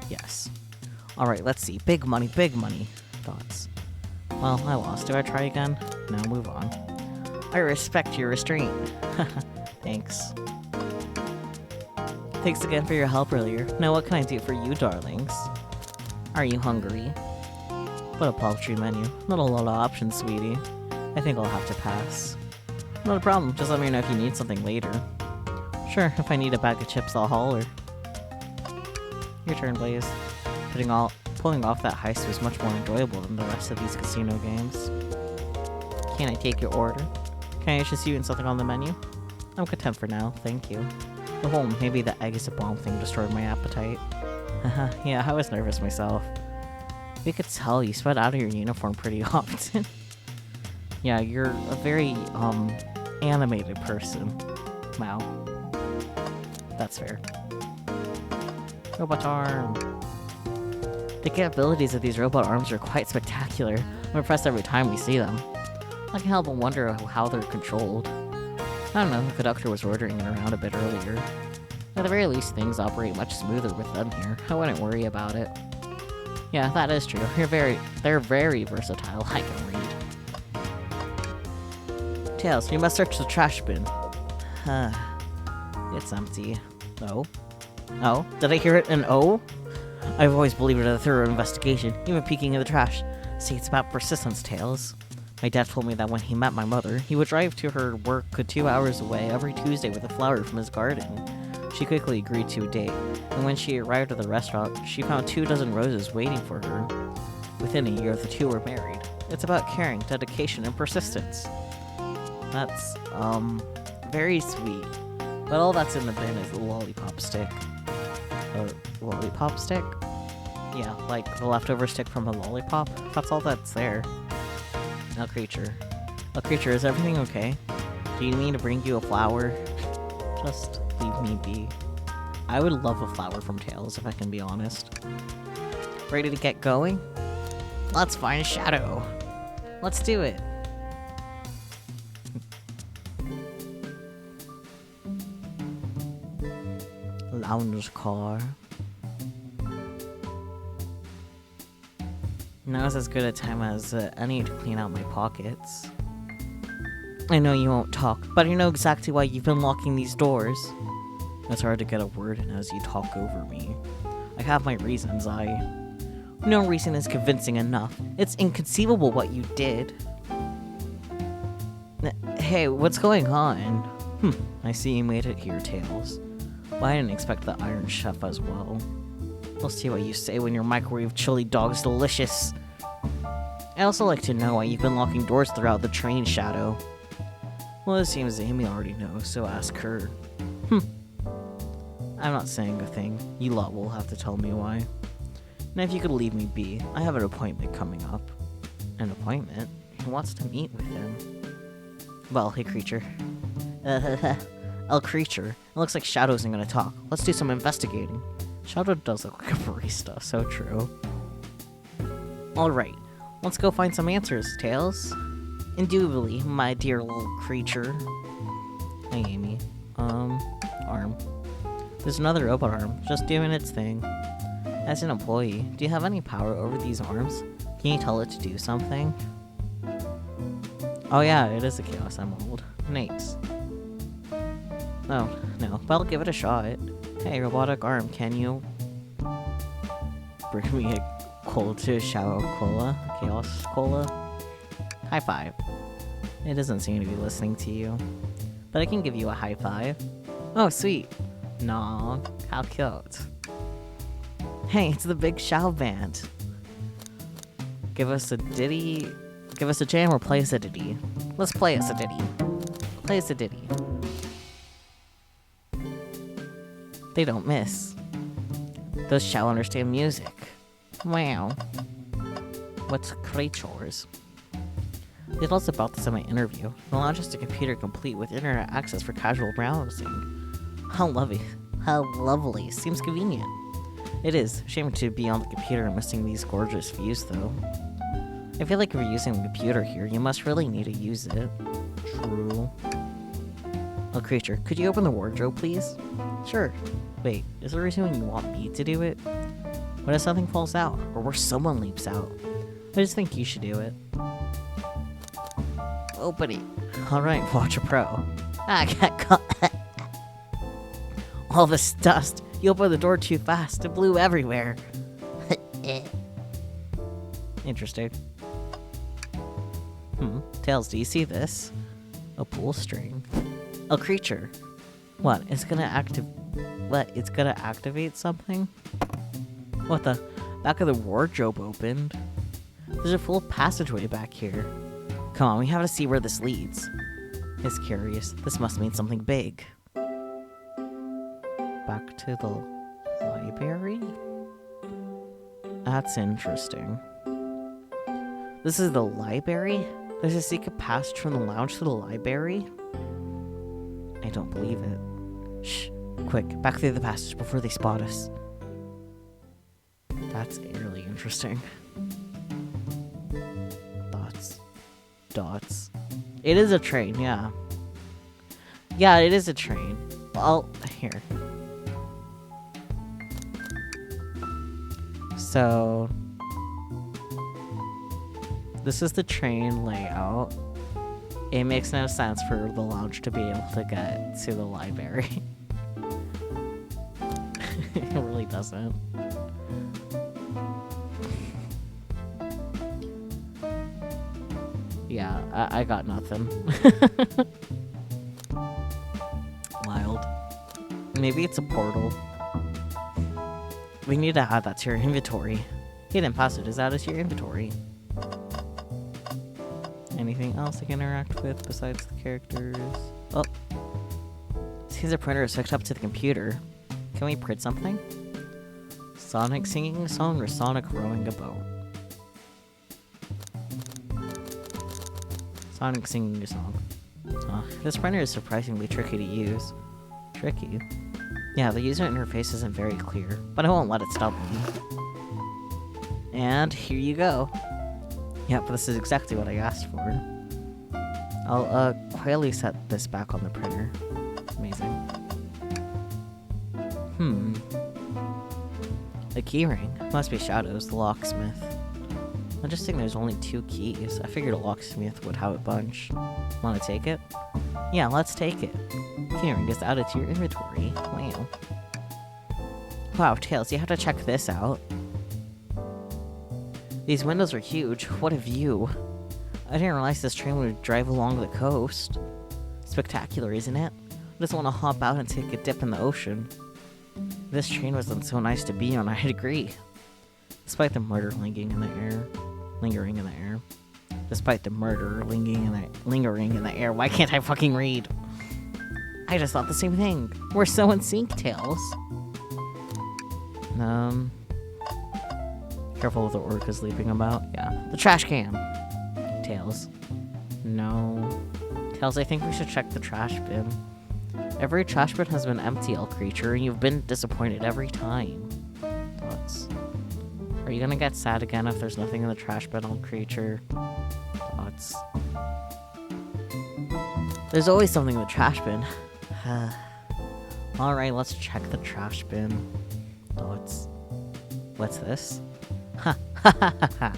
Yes. Alright, let's see. Big money, big money. Thoughts. Well, I lost. Do I try again? No, move on. I respect your restraint. Thanks. Thanks again for your help earlier. Now what can I do for you, darlings? Are you hungry? What a paltry menu. Not a lot of options, sweetie. I think I'll have to pass. Not a problem. Just let me know if you need something later. Sure, if I need a bag of chips, I'll holler. Your turn, Blaze. Pulling off that heist was much more enjoyable than the rest of these casino games. Can I take your order? Can I interest you in something on the menu? I'm content for now, thank you. Oh, maybe the egg is a bomb thing destroyed my appetite. Haha, yeah, I was nervous myself. We could tell you sweat out of your uniform pretty often. Yeah, you're a very, animated person. Wow. That's fair. Robot arm. The capabilities of these robot arms are quite spectacular. I'm impressed every time we see them. I can't help but wonder how they're controlled. I don't know, the conductor was ordering it around a bit earlier. At the very least, things operate much smoother with them here. I wouldn't worry about it. Yeah, that is true. They're very versatile, I can read. Tails, we must search the trash bin. It's empty. Oh? Oh? Did I hear it? An O? I've always believed in a thorough investigation, even peeking in the trash. See, it's about persistence, Tails. My dad told me that when he met my mother, he would drive to her work 2 hours away every Tuesday with a flower from his garden. She quickly agreed to a date, and when she arrived at the restaurant, she found 24 roses waiting for her. Within a year, the two were married. It's about caring, dedication, and persistence. That's, very sweet. But all that's in the bin is the lollipop stick. A lollipop stick? Yeah, like the leftover stick from a lollipop. That's all that's there. Now, creature. Oh, creature, is everything okay? Do you need me to bring you a flower? Just leave me be. I would love a flower from Tails, if I can be honest. Ready to get going? Let's find Shadow. Let's do it. Lounge car. Now's as good a time as any to clean out my pockets. I know you won't talk, but I know exactly why you've been locking these doors. It's hard to get a word in as you talk over me. I have my reasons, No reason is convincing enough. It's inconceivable what you did. Hey, what's going on? I see you made it here, Tails. Well, I didn't expect the Iron Chef as well. We'll see what you say when your microwave chili dog's delicious. I'd also like to know why you've been locking doors throughout the train, Shadow. Well, it seems Amy already knows, so ask her. I'm not saying a thing. You lot will have to tell me why. Now, if you could leave me be, I have an appointment coming up. An appointment? Who wants to meet with him? Well, hey, creature. Creature. It looks like Shadow isn't gonna talk. Let's do some investigating. Shadow does look like a barista, so true. Alright, let's go find some answers, Tails. Indubitably, my dear little creature. Hey, Amy. Arm. There's another robot arm, just doing its thing. As an employee, do you have any power over these arms? Can you tell it to do something? Oh yeah, it is a Chaos Emerald. Nice. Oh, no, but I'll give it a shot. Hey, robotic arm, can you bring me a cold to shower cola? Chaos cola? High five. It doesn't seem to be listening to you. But I can give you a high five. Oh, sweet. Nah, how cute. Hey, it's the Big Shao Band. Give us a ditty. Give us a jam or play us a ditty. Let's play us a ditty. Play us a ditty. They don't miss. Those shall understand music. Wow. What's creatures? They told us about this in my interview. It allows us a computer complete with internet access for casual browsing. How lovely. How lovely. Seems convenient. It is. Shame to be on the computer and missing these gorgeous views, though. I feel like if you're using the computer here, you must really need to use it. True. Oh, creature, could you open the wardrobe, please? Sure. Wait, is there a reason you want me to do it? What if something falls out, or where someone leaps out? I just think you should do it. Open it. Alright, watch a pro. I got caught. All this dust. You opened the door too fast. It blew everywhere. Interesting. Tails, do you see this? A pull string. A creature. What? It's gonna It's gonna activate something? What the? Back of the wardrobe opened. There's a full passageway back here. Come on, we have to see where this leads. It's curious. This must mean something big. Back to the library? That's interesting. This is the library? There's a secret passage from the lounge to the library? I don't believe it. Shh. Quick, back through the passage before they spot us. That's really interesting. Dots. It is a train, yeah. Yeah, it is a train. Well, here. So, this is the train layout. It makes no sense for the lounge to be able to get to the library. It really doesn't. Yeah, I got nothing. Wild. Maybe it's a portal. We need to add that to your inventory. Hidden passage is added to your inventory. Anything else I can interact with besides the characters? Oh. Seems the printer is hooked up to the computer. Can we print something? Sonic singing a song or Sonic rowing a boat? Sonic singing a song. This printer is surprisingly tricky to use. Tricky? Yeah, the user interface isn't very clear, but I won't let it stop me. And here you go. Yep, this is exactly what I asked for. I'll quietly set this back on the printer. Amazing. A keyring. Must be Shadows, the locksmith. I just think there's only 2 keys. I figured a locksmith would have a bunch. Wanna take it? Yeah, let's take it. Keyring is added to your inventory. Wow. Wow, Tails, you have to check this out. These windows are huge. What a view. I didn't realize this train would drive along the coast. Spectacular, isn't it? I just want to hop out and take a dip in the ocean. If this train wasn't so nice to be on, I'd agree. Despite the murder lingering in the air. Despite the murder lingering in the air. Why can't I fucking read? I just thought the same thing. We're so in sync, Tails. Careful with the orcas leaping about. Yeah. The trash can. Tails. No. Tails, I think we should check the trash bin. Every trash bin has been empty, L creature, and you've been disappointed every time. Thoughts. Are you gonna get sad again if there's nothing in the trash bin, L creature? Thoughts. There's always something in the trash bin. Alright, let's check the trash bin. Thoughts. What's this? Ha ha ha ha ha.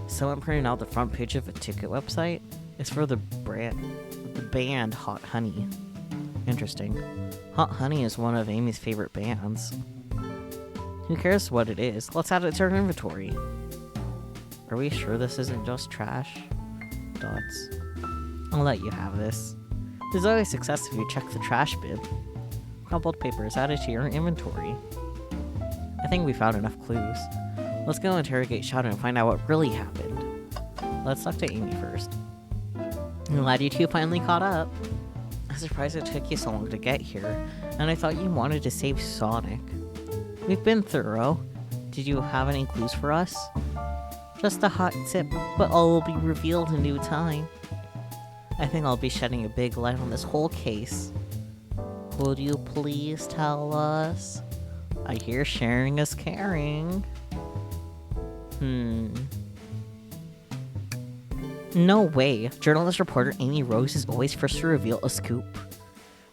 Someone printed out the front page of a ticket website. It's for the band Hot Honey. Interesting. Hot Honey is one of Amy's favorite bands. Who cares what it is? Let's add it to our inventory. Are we sure this isn't just trash? Dots. I'll let you have this. There's always success if you check the trash bin. Crumpled paper is added to your inventory. I think we found enough clues. Let's go interrogate Shadow and find out what really happened. Let's talk to Amy first. I'm glad you two finally caught up. I'm surprised it took you so long to get here, and I thought you wanted to save Sonic. We've been thorough. Did you have any clues for us? Just a hot tip, but all will be revealed in due time. I think I'll be shedding a big light on this whole case. Would you please tell us? I hear sharing is caring. No way. Journalist reporter Amy Rose is always first to reveal a scoop.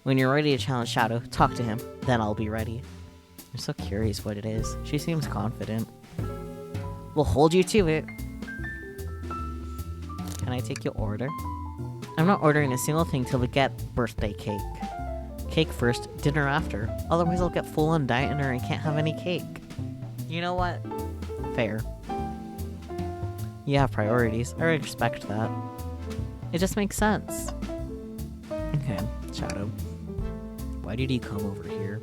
When you're ready to challenge Shadow, talk to him. Then I'll be ready. I'm so curious what it is. She seems confident. We'll hold you to it. Can I take your order? I'm not ordering a single thing till we get birthday cake. Cake first, dinner after. Otherwise I'll get full on diet dinner and can't have any cake. You know what? Fair. You have priorities. I respect that. It just makes sense. Okay, Shadow. Why did you come over here?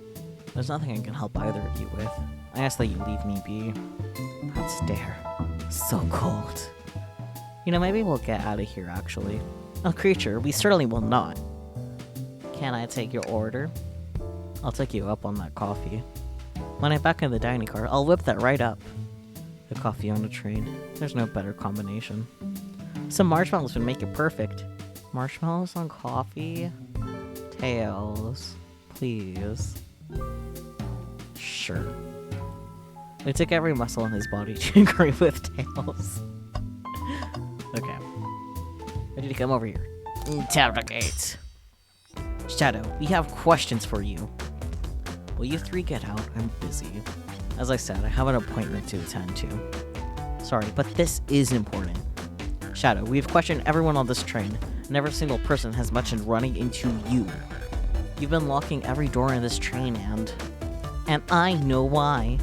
There's nothing I can help either of you with. I ask that you leave me be. That stare. So cold. You know, maybe we'll get out of here, actually. A creature, we certainly will not. Can I take your order? I'll take you up on that coffee. When I'm back in the dining car, I'll whip that right up. The coffee on the train. There's no better combination. Some marshmallows would make it perfect. Marshmallows on coffee? Tails. Please. Sure. It took every muscle in his body to agree with Tails. Okay. Ready to come over here. Interrogate. Shadow, we have questions for you. Will you three get out? I'm busy. As I said, I have an appointment to attend to. Sorry, but this is important. Shadow, we've questioned everyone on this train, and every single person has mentioned running into you. You've been locking every door in this train, and I know why.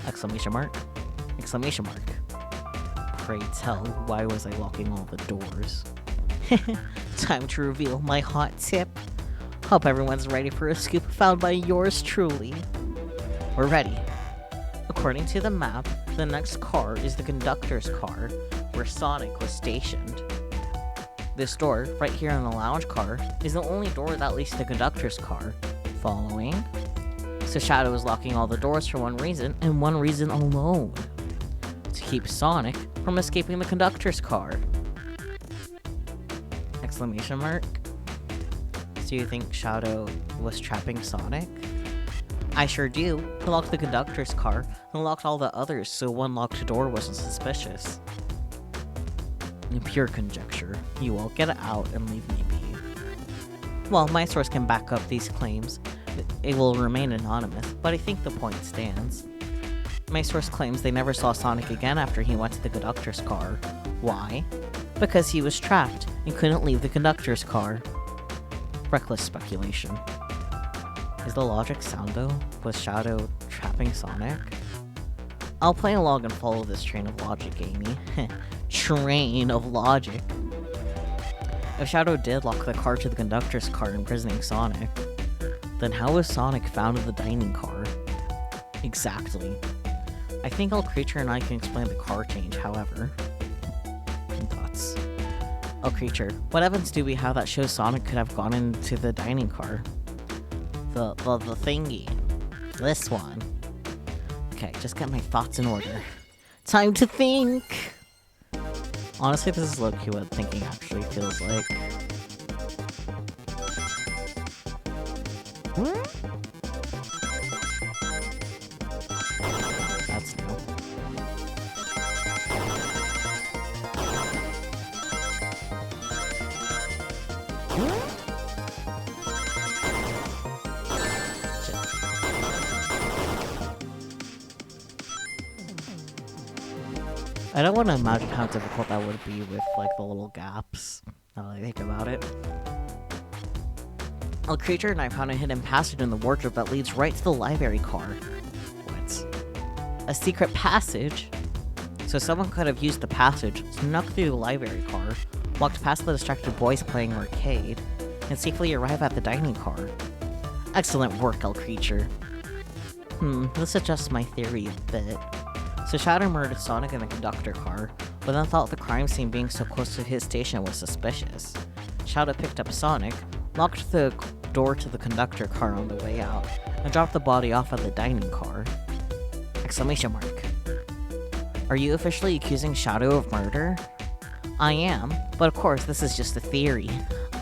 Exclamation mark. Exclamation mark. Pray tell, why was I locking all the doors? Time to reveal my hot tip. Hope everyone's ready for a scoop found by yours truly. We're ready. According to the map, the next car is the conductor's car, where Sonic was stationed. This door, right here in the lounge car, is the only door that leads to the conductor's car. Following? So Shadow is locking all the doors for one reason, and one reason alone. To keep Sonic from escaping the conductor's car. Exclamation mark. So you think Shadow was trapping Sonic? I sure do. He locked the conductor's car and locked all the others so one locked door wasn't suspicious. Pure conjecture. You will get out and leave me be. Well, my source can back up these claims. It will remain anonymous, but I think the point stands. My source claims they never saw Sonic again after he went to the conductor's car. Why? Because he was trapped and couldn't leave the conductor's car. Reckless speculation. Is the logic sound though? Was Shadow trapping Sonic? I'll play along and follow this train of logic, Amy. Train of logic. If Shadow did lock the car to the conductor's car, imprisoning Sonic, then how was Sonic found in the dining car? Exactly. I think all Creature and I can explain the car change, however. Thoughts. Oh, Creature, what evidence do we have that shows Sonic could have gone into the dining car? The thingy. This one. Okay, just get my thoughts in order. Time to think! Honestly, this is low-key what thinking actually feels like. That's new. I don't want to imagine how difficult that would be with, like, the little gaps, now that I think about it. A Creature and I found a hidden passage in the wardrobe that leads right to the library car. What? A secret passage? So someone could have used the passage, snuck through the library car, walked past the distracted boys playing arcade, and safely arrive at the dining car. Excellent work, El Creature. This adjusts my theory a bit. So Shadow murdered Sonic in the conductor car, but then thought the crime scene being so close to his station was suspicious. Shadow picked up Sonic, locked the door to the conductor car on the way out, and dropped the body off at the dining car. Exclamation mark. Are you officially accusing Shadow of murder? I am, but of course this is just a theory.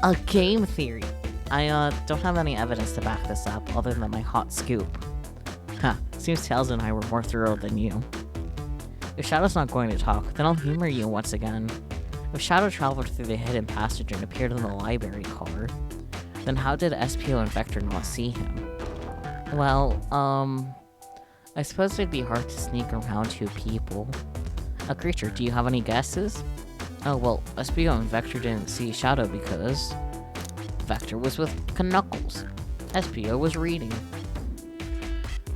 A game theory. I don't have any evidence to back this up other than my hot scoop. Seems Tails and I were more thorough than you. If Shadow's not going to talk, then I'll humor you once again. If Shadow traveled through the hidden passage and appeared in the library car, then how did SPO and Vector not see him? Well, I suppose it'd be hard to sneak around two people. A Creature, do you have any guesses? Oh, well, SPO and Vector didn't see Shadow because Vector was with Knuckles. SPO was reading.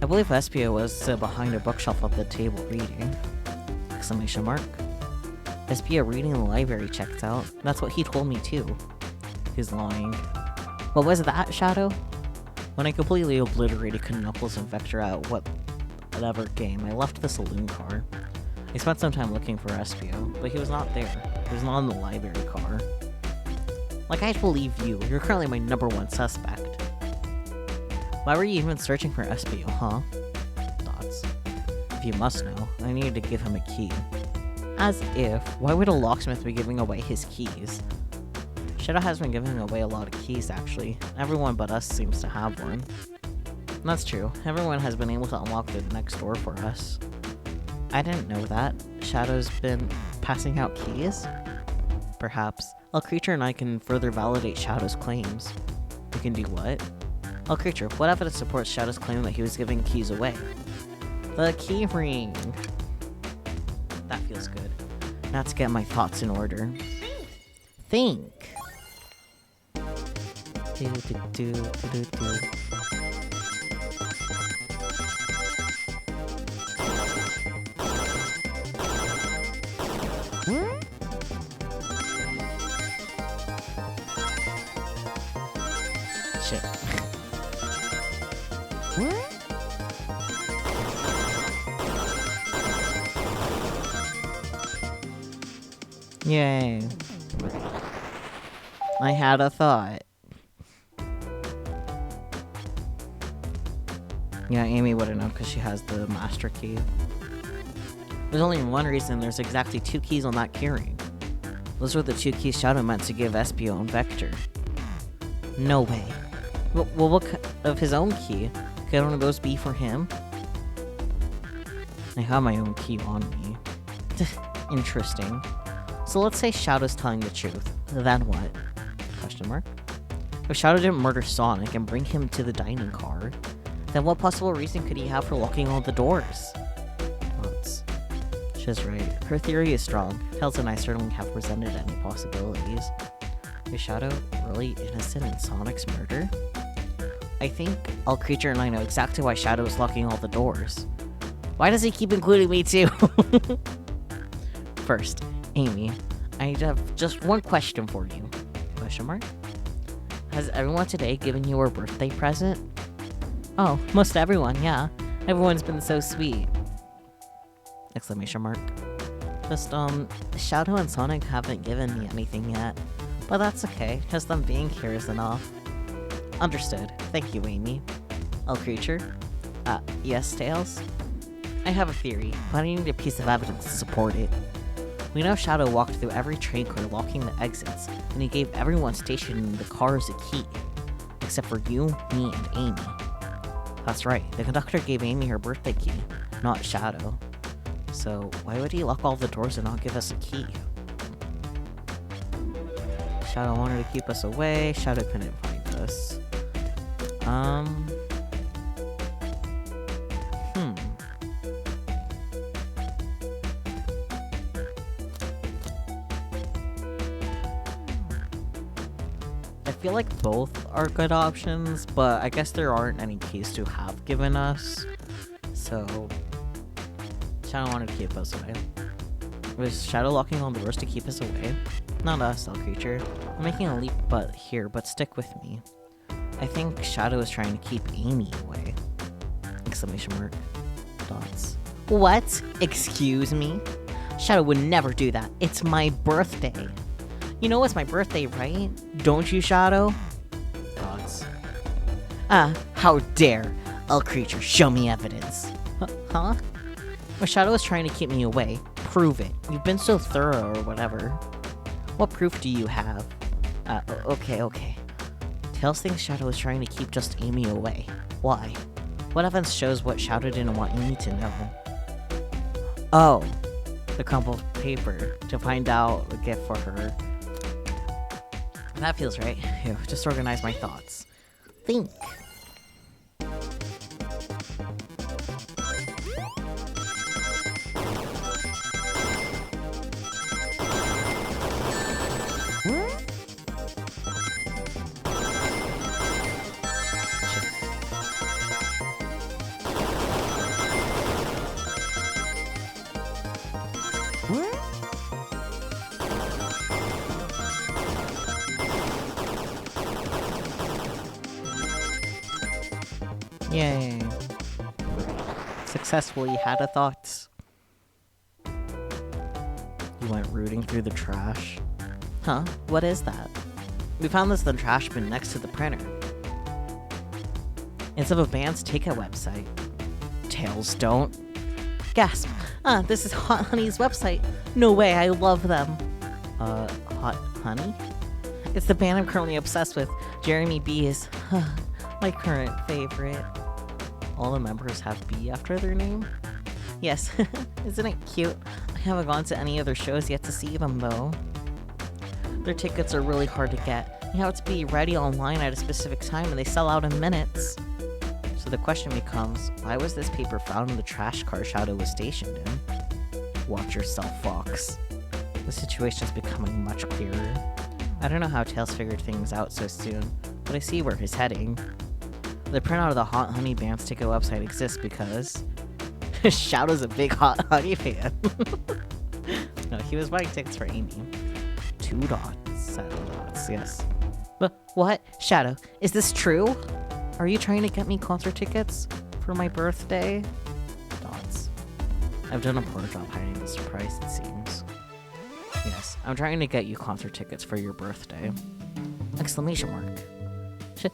I believe SPO was behind a bookshelf at the table reading. Exclamation mark. SPO reading in the library checked out. That's what he told me too. He's lying. What was that, Shadow? When I completely obliterated Knuckles and Vector at whatever game, I left the saloon car. I spent some time looking for SPO, but he was not there. He was not in the library car. Like, I believe you. You're currently my #1 suspect. Why were you even searching for SPO, huh? Thoughts. If you must know, I needed to give him a key. As if. Why would a locksmith be giving away his keys? Shadow has been giving away a lot of keys, actually. Everyone but us seems to have one. And that's true. Everyone has been able to unlock the next door for us. I didn't know that. Shadow's been passing out keys? Perhaps. A Creature and I can further validate Shadow's claims. We can do what? A Creature, what evidence supports Shadow's claim that he was giving keys away? The key ring. That feels good. Now to get my thoughts in order. Think. Shit. Yay. I had a thought. Yeah, Amy wouldn't know because she has the master key. There's only one reason there's exactly 2 keys on that keyring. Those were the 2 keys Shadow meant to give Espio and Vector. No way. Well, what of his own key? Could one of those be for him? I have my own key on me. Interesting. So let's say Shadow's telling the truth. Then what? Question mark. If Shadow didn't murder Sonic and bring him to the dining car, then what possible reason could he have for locking all the doors? Vods. She's right. Her theory is strong. Tails and I certainly have presented any possibilities. Is Shadow really innocent in Sonic's murder? I think All Creature and I know exactly why Shadow is locking all the doors. Why does he keep including me too? First, Amy, I have just one question for you. Question mark? Has everyone today given you a birthday present? Oh, most everyone, yeah. Everyone's been so sweet. Exclamation mark. Just, Shadow and Sonic haven't given me anything yet. But that's okay, just them being here is enough. Understood. Thank you, Amy. All Creature? Yes, Tails? I have a theory, but I need a piece of evidence to support it. We know Shadow walked through every train car locking the exits, and he gave everyone stationed in the cars a key. Except for you, me, and Amy. That's right, the conductor gave Amy her birthday key, not Shadow. So, why would he lock all the doors and not give us a key? Shadow wanted to keep us away, Shadow couldn't find us. I feel like both are good options, but I guess there aren't any keys to have given us. So, Shadow wanted to keep us away. Was Shadow locking all the doors to keep us away? Not us, All Creature. I'm making a leap but stick with me. I think Shadow is trying to keep Amy away. Exclamation mark. Dots. What? Excuse me? Shadow would never do that. It's my birthday. You know it's my birthday, right? Don't you, Shadow? Dots. How dare. All Creature, show me evidence. Huh? Well, Shadow is trying to keep me away. Prove it. You've been so thorough or whatever. What proof do you have? Okay. Tails thinks Shadow is trying to keep just Amy away. Why? What evidence shows what Shadow didn't want Amy to know? Oh, the crumpled paper to find out a gift for her. That feels right. Ew, just organize my thoughts. Think. Yay. Successfully had a thought. You went rooting through the trash. Huh? What is that? We found this in the trash bin next to the printer. It's of a band's takeout website. Tails don't. Gasp. This is Hot Honey's website. No way, I love them. Hot Honey? It's the band I'm currently obsessed with. Jeremy B is my current favorite. All the members have B after their name? Yes, isn't it cute? I haven't gone to any other shows yet to see them though. Their tickets are really hard to get. You have to be ready online at a specific time and they sell out in minutes. So the question becomes, why was this paper found in the trash car Shadow was stationed in? Watch yourself, Fox. The situation is becoming much clearer. I don't know how Tails figured things out so soon, but I see where he's heading. The printout of the Hot Honey band's ticket website exists because Shadow's a big Hot Honey fan. No, he was buying tickets for Amy. 2 dots, 7 dots, yes. But What? Shadow, is this true? Are you trying to get me concert tickets for my birthday? Dots. I've done a poor job hiding the surprise, it seems. Yes, I'm trying to get you concert tickets for your birthday. Exclamation mark.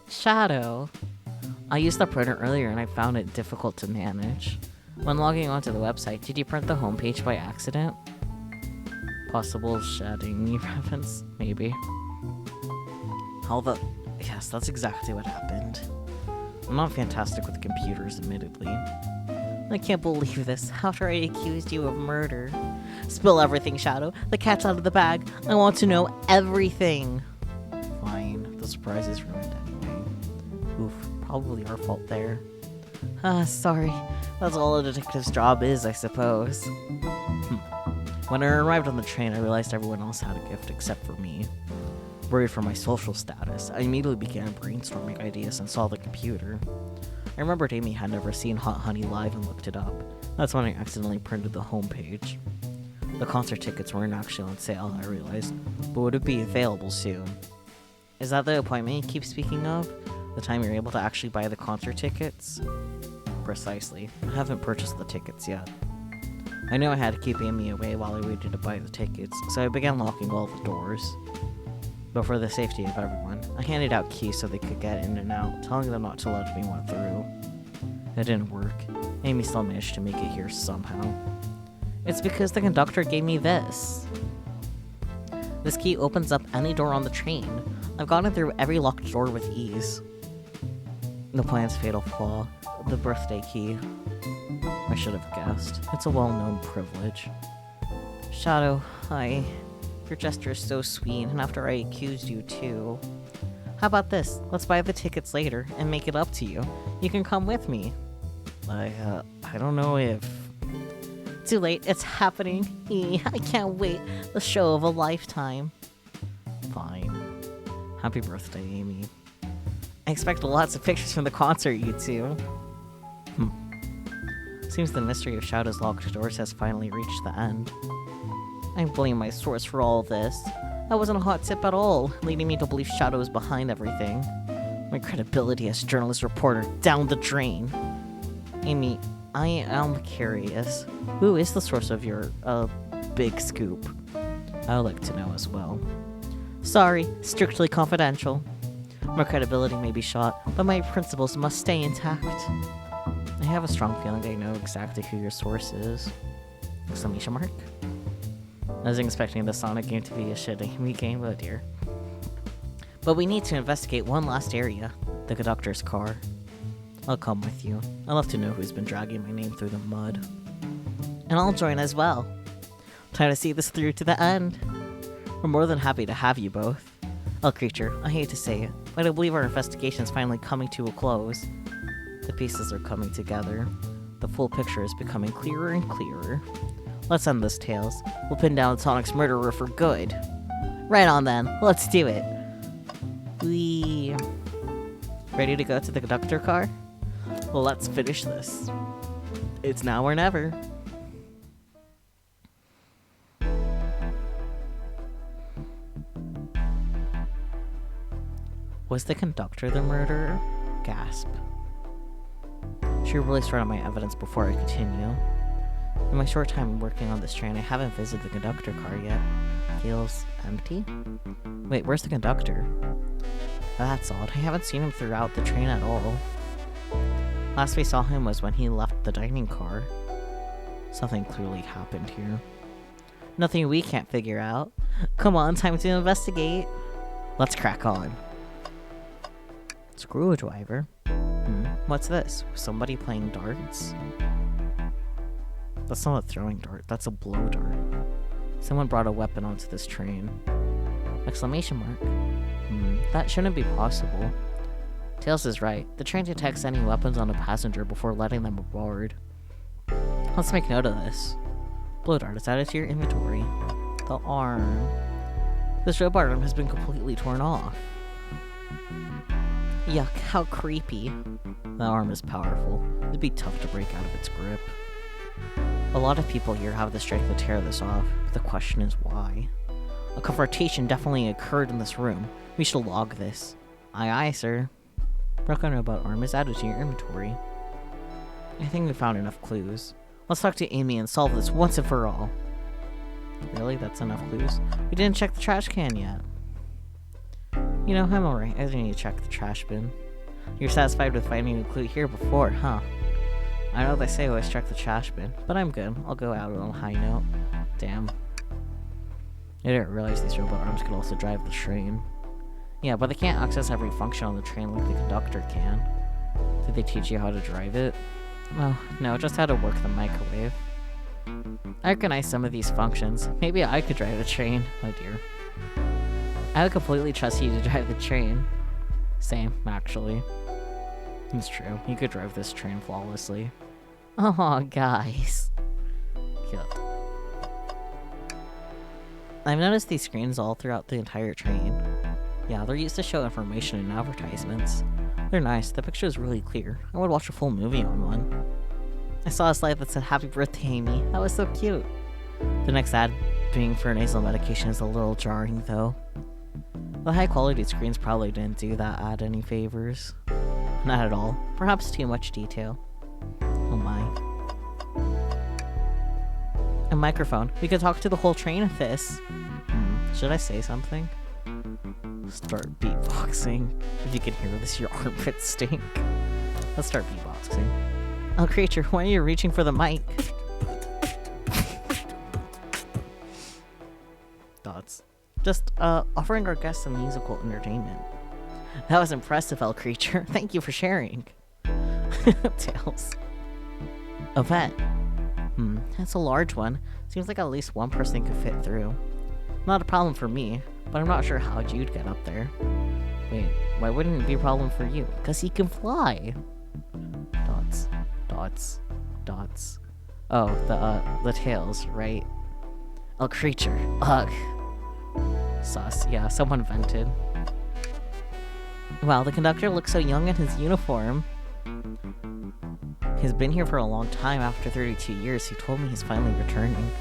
Shadow. I used the printer earlier and I found it difficult to manage. When logging onto the website, did you print the homepage by accident? Possible shedding reference? Maybe. Yes, that's exactly what happened. I'm not fantastic with computers, admittedly. I can't believe this. After I accused you of murder. Spill everything, Shadow. The cat's out of the bag. I want to know everything. Fine. The surprise is ruined anyway. Oof. Probably our fault there. Sorry. That's all a detective's job is, I suppose. When I arrived on the train, I realized everyone else had a gift except for me. Worried for my social status, I immediately began brainstorming ideas and saw the computer. I remembered Amy had never seen Hot Honey live and looked it up. That's when I accidentally printed the homepage. The concert tickets weren't actually on sale, I realized, but would be available soon. Is that the appointment you keep speaking of? The time you're able to actually buy the concert tickets? Precisely. I haven't purchased the tickets yet. I knew I had to keep Amy away while I waited to buy the tickets, so I began locking all the doors. But for the safety of everyone, I handed out keys so they could get in and out, telling them not to let anyone through. It didn't work. Amy still managed to make it here somehow. It's because the conductor gave me this. This key opens up any door on the train. I've gotten through every locked door with ease. The plan's fatal flaw, the birthday key. I should have guessed. It's a well-known privilege. Shadow, your gesture is so sweet, and after I accused you too. How about this? Let's buy the tickets later and make it up to you. You can come with me. I don't know if... Too late, it's happening. I can't wait. The show of a lifetime. Fine. Happy birthday, Amy. I expect lots of pictures from the concert, you two. Seems the mystery of Shadow's locked doors has finally reached the end. I blame my source for all this. That wasn't a hot tip at all, leading me to believe Shadow is behind everything. My credibility as journalist reporter down the drain. Amy, I am curious. Who is the source of your, big scoop? I would like to know as well. Sorry, strictly confidential. My credibility may be shot, but my principles must stay intact. I have a strong feeling I know exactly who your source is. Exclamation mark. I was expecting the Sonic game to be a shit Amy game, oh dear. But we need to investigate one last area, the conductor's car. I'll come with you. I'd love to know who's been dragging my name through the mud. And I'll join as well. Time to see this through to the end. We're more than happy to have you both. Oh, creature, I hate to say it, but I believe our investigation is finally coming to a close. The pieces are coming together. The full picture is becoming clearer and clearer. Let's end this, Tails. We'll pin down Sonic's murderer for good. Right on then, let's do it. Whee. Ready to go to the conductor car? Well, let's finish this. It's now or never. Was the conductor the murderer? Gasp. Should really start on my evidence before I continue. In my short time working on this train, I haven't visited the conductor car yet. Feels empty? Wait, where's the conductor? That's odd. I haven't seen him throughout the train at all. Last we saw him was when he left the dining car. Something clearly happened here. Nothing we can't figure out. Come on, time to investigate. Let's crack on. Screwdriver? What's this? Somebody playing darts? That's not a throwing dart, that's a blow dart. Someone brought a weapon onto this train. Exclamation mark. That shouldn't be possible. Tails is right. The train detects any weapons on a passenger before letting them aboard. Let's make note of this. Blow dart is added to your inventory. The arm. This robot arm has been completely torn off. Yuck, how creepy. The arm is powerful. It'd be tough to break out of its grip. A lot of people here have the strength to tear this off, but the question is why. A confrontation definitely occurred in this room. We should log this. Aye, aye, sir. Broken robot arm is added to your inventory. I think we found enough clues. Let's talk to Amy and solve this once and for all. Really? That's enough clues? We didn't check the trash can yet. You know, I'm alright. I didn't need to check the trash bin. You're satisfied with finding a clue here before, huh? I know they say always check the trash bin, but I'm good. I'll go out on a high note. Damn. I didn't realize these robot arms could also drive the train. Yeah, but they can't access every function on the train like the conductor can. Did they teach you how to drive it? Well, no, just how to work the microwave. I recognize some of these functions. Maybe I could drive the train. Oh dear. I would completely trust you to drive the train. Same, actually. It's true. You could drive this train flawlessly. Oh, guys. Cute. I've noticed these screens all throughout the entire train. Yeah, they're used to show information in advertisements. They're nice. The picture is really clear. I would watch a full movie on one. I saw a slide that said, "Happy birthday, Amy." That was so cute. The next ad being for nasal medication is a little jarring, though. The high-quality screens probably didn't do that ad any favors. Not at all. Perhaps too much detail. Oh my. A microphone. We could talk to the whole train with this. Should I say something? Start beatboxing. If you can hear this, your armpits stink. Let's start beatboxing. Oh, creature, why are you reaching for the mic? Thoughts. Just, offering our guests some musical entertainment. That was impressive, El Creature. Thank you for sharing. Tails. Event. That's a large one. Seems like at least one person could fit through. Not a problem for me, but I'm not sure how you'd get up there. Wait, why wouldn't it be a problem for you? Because he can fly. Dots. Dots. Dots. Oh, the tails, right? El Creature. Ugh. Sus. Yeah, someone vented. Wow, the conductor looks so young in his uniform. He's been here for a long time. After 32 years, he told me he's finally returning.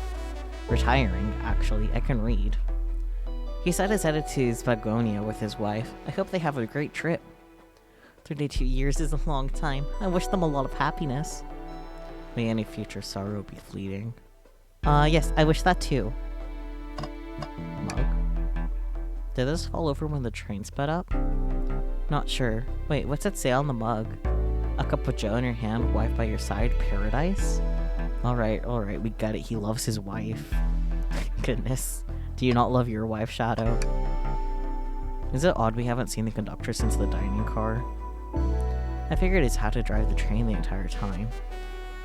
Retiring, actually. I can read. He said he's headed to Spagonia with his wife. I hope they have a great trip. 32 years is a long time. I wish them a lot of happiness. May any future sorrow be fleeting. Yes, I wish that too. Mug? Did this fall over when the train sped up? Not sure. Wait, what's it say on the mug? A cup of joe in your hand, wife by your side, paradise? Alright, we got it. He loves his wife. Goodness. Do you not love your wife, Shadow? Is it odd we haven't seen the conductor since the dining car? I figured he's had to drive the train the entire time.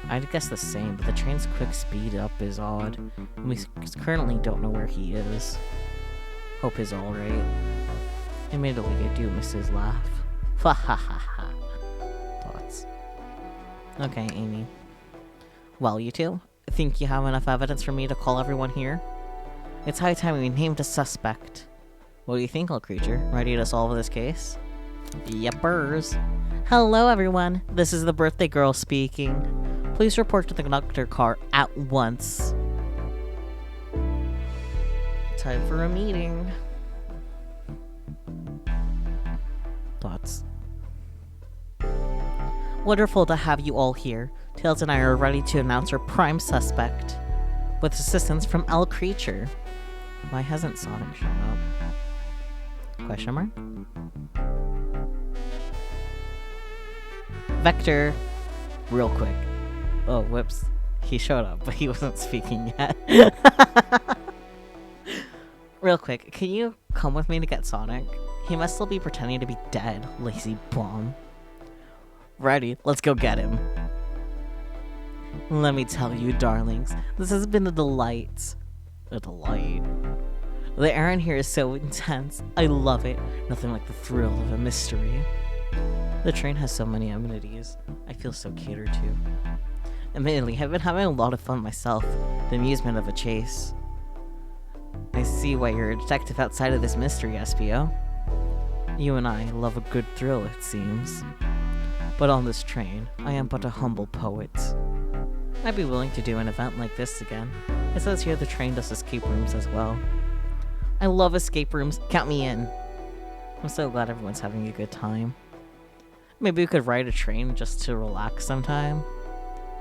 I'd guess the same, but the train's quick speed up is odd, and we currently don't know where he is. Hope he's alright. Admittedly, I do miss his laugh. Ha ha ha ha. Thoughts. Okay, Amy. Well, you two, think you have enough evidence for me to call everyone here? It's high time we named a suspect. What do you think, little creature? Ready to solve this case? Yepers. Hello, everyone. This is the birthday girl speaking. Please report to the conductor car at once. Time for a meeting. Thoughts. Wonderful to have you all here. Tails and I are ready to announce our prime suspect. With assistance from El Creature. Why hasn't Sonic shown up? Question mark? Vector. Real quick. Oh, whoops. He showed up, but he wasn't speaking yet. Real quick, can you come with me to get Sonic? He must still be pretending to be dead, lazy bum. Ready, let's go get him. Let me tell you, darlings, this has been a delight. A delight. The air in here is so intense. I love it. Nothing like the thrill of a mystery. The train has so many amenities. I feel so catered to. Admittedly, I've been having a lot of fun myself. The amusement of a chase. I see why you're a detective outside of this mystery, SPO. You and I love a good thrill, it seems. But on this train, I am but a humble poet. I'd be willing to do an event like this again. It says here the train does escape rooms as well. I love escape rooms. Count me in. I'm so glad everyone's having a good time. Maybe we could ride a train just to relax sometime.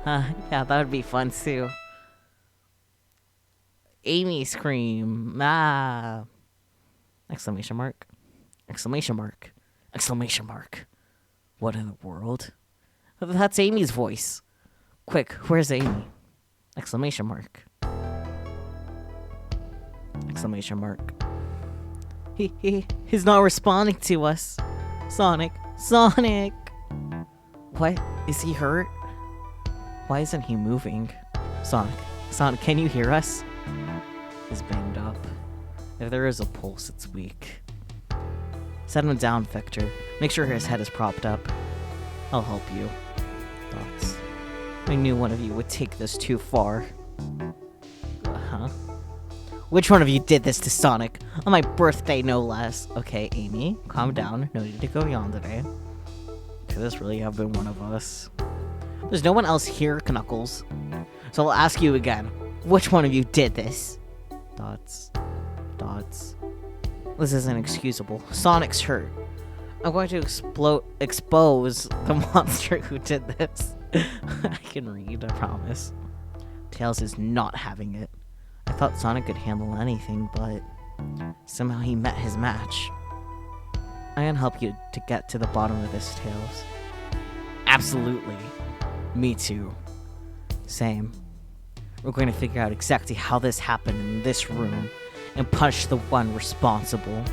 Yeah, that would be fun too. Amy scream. Ah. Exclamation mark. Exclamation mark. Exclamation mark. What in the world? That's Amy's voice. Quick, where's Amy? Exclamation mark. Exclamation mark. He's not responding to us. Sonic. Sonic! What? Is he hurt? Why isn't he moving? Sonic. Sonic, can you hear us? He's banged up. If there is a pulse, it's weak. Set him down, Victor. Make sure his head is propped up. I'll help you. Thoughts. I knew one of you would take this too far. Huh? Which one of you did this to Sonic? On my birthday, no less. Okay, Amy, calm down. No need to go yawn today. Could this really have been one of us? There's no one else here, Knuckles. So I'll ask you again. Which one of you did this? Dots. Dots. This is inexcusable. Sonic's hurt. I'm going to expose the monster who did this. I can read, I promise. Tails is not having it. I thought Sonic could handle anything, but somehow he met his match. I can help you to get to the bottom of this, Tails. Absolutely. Me too. Same. We're going to figure out exactly how this happened in this room and punish the one responsible.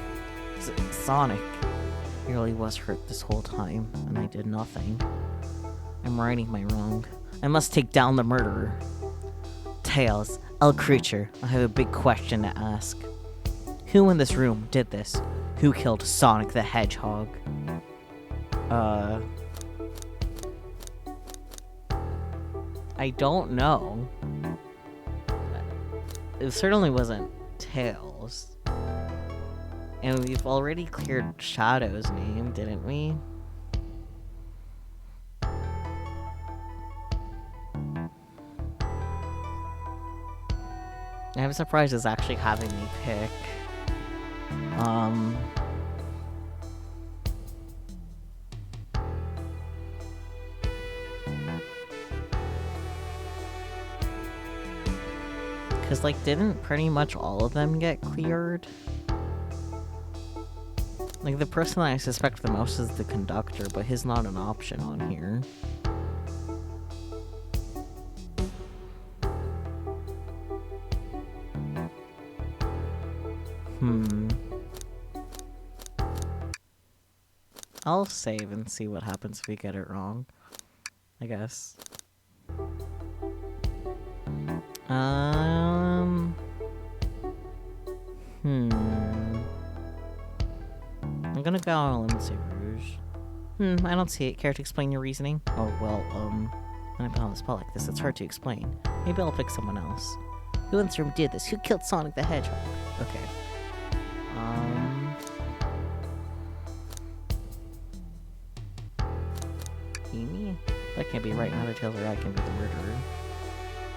Sonic. He really was hurt this whole time, and I did nothing. I'm righting my wrong. I must take down the murderer. Tails, El Creature, I have a big question to ask. Who in this room did this? Who killed Sonic the Hedgehog? I don't know. It certainly wasn't Tails. And we've already cleared Shadow's name, didn't we? I'm surprised it's actually having me pick. Because, like, didn't pretty much all of them get cleared? Like, the person that I suspect the most is the conductor, but he's not an option on here. I'll save and see what happens if we get it wrong, I guess. I'm gonna go on Lemon Say Rouge. I don't see it. Care to explain your reasoning? Oh, well, when I put on the spot like this, it's hard to explain. Maybe I'll pick someone else. Who in this room did this? Who killed Sonic the Hedgehog? Okay. Amy? That can't be right. Neither Tails or I can be the murderer.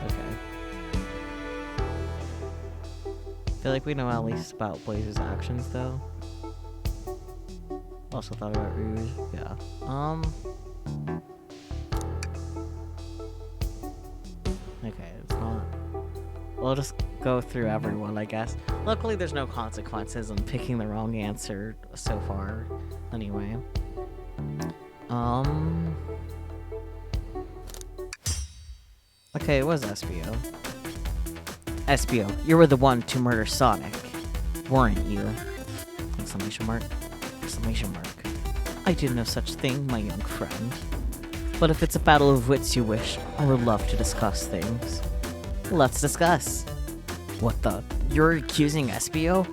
Okay. I feel like we know at least about Blaze's actions, though. Also thought about Rouge. Yeah. Okay, it's not... We'll just go through everyone, I guess. Luckily, there's no consequences on picking the wrong answer so far. Anyway. Okay, it was SBO. SBO, you were the one to murder Sonic, weren't you? Exclamation mark. Exclamation mark. I do no such thing, my young friend. But if it's a battle of wits you wish, I would love to discuss things. Let's discuss. What the? You're accusing SBO?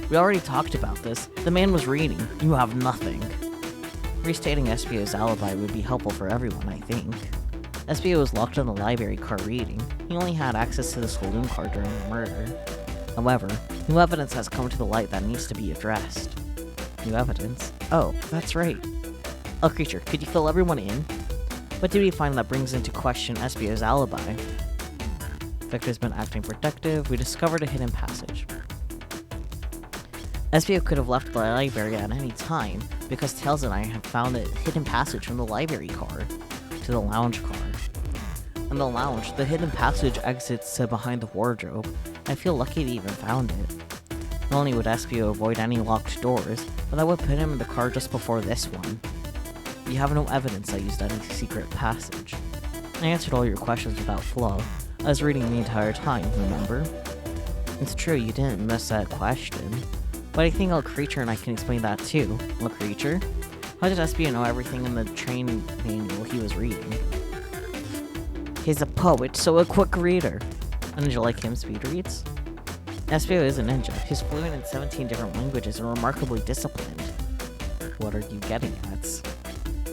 We already talked about this. The man was reading. You have nothing. Restating SBO's alibi would be helpful for everyone, I think. SBO was locked in the library car reading. He only had access to the saloon car during the murder. However, new evidence has come to the light that needs to be addressed. New evidence? Oh, that's right. El Creature, could you fill everyone in? What did we find that brings into question SBO's alibi? Victor's been acting protective. We discovered a hidden passage. SBO could have left the library at any time, because Tails and I have found a hidden passage from the library car to the lounge car. In the lounge, the hidden passage exits to behind the wardrobe. I feel lucky to even found it. Not only would SBO avoid any locked doors, but that would put him in the car just before this one. You have no evidence I used any secret passage. I answered all your questions without flaw. I was reading the entire time, remember? It's true, you didn't miss that question. But I think El Creature and I can explain that too. El Creature? How did SBO know everything in the train manual he was reading? He's a poet, so a quick reader. And did you like him speed reads? SBO is a ninja. He's fluent in 17 different languages and remarkably disciplined. What are you getting at?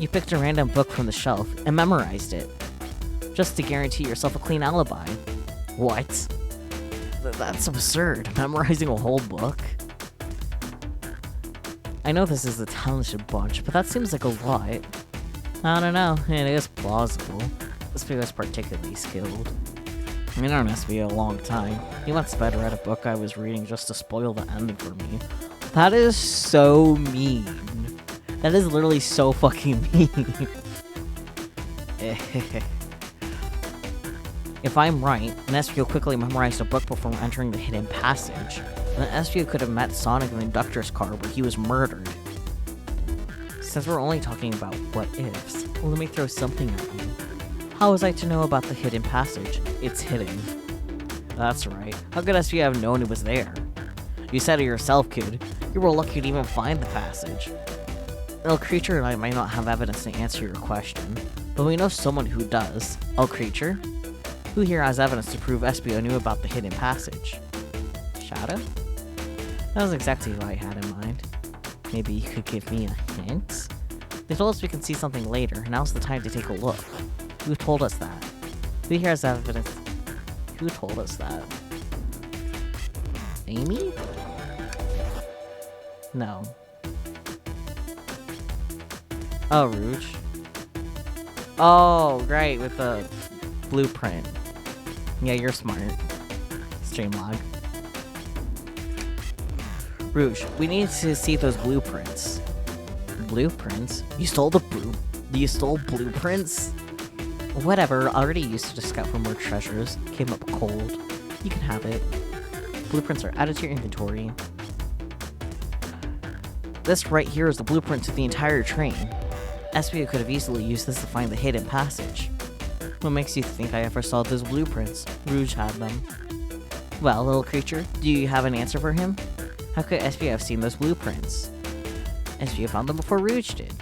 You picked a random book from the shelf and memorized it, just to guarantee yourself a clean alibi. What? That's absurd, memorizing a whole book. I know this is a talented bunch, but that seems like a lot. I don't know, it is plausible. SBO is particularly skilled. I've known SBO a long time. He once better read a book I was reading just to spoil the ending for me. That is so mean. That is literally so fucking mean. If I'm right, then SBO quickly memorized a book before entering the hidden passage. Then SBO could have met Sonic in the Inductor's car where he was murdered. Since we're only talking about what ifs, let me throw something at you. How was I to know about the hidden passage? It's hidden. That's right. How could SBO have known it was there? You said it yourself, kid. You were lucky to even find the passage. El Creature and I might not have evidence to answer your question, but we know someone who does. El Creature? Who here has evidence to prove SBO knew about the hidden passage? Shadow? That was exactly who I had in mind. Maybe you could give me a hint? They told us we can see something later, now's the time to take a look. Who told us that? Who here has evidence? Who told us that? Amy? No. Oh, Rouge. Oh, right, with the blueprint. Yeah, you're smart. Streamlog. Rouge, we need to see those blueprints. Blueprints? You stole blueprints? Whatever, already used to scout for more treasures. Came up cold. You can have it. Blueprints are added to your inventory. This right here is the blueprint to the entire train. SBO could have easily used this to find the hidden passage. What makes you think I ever saw those blueprints? Rouge had them. Well, little creature, do you have an answer for him? How could SBO have seen those blueprints? SBO found them before Rouge did.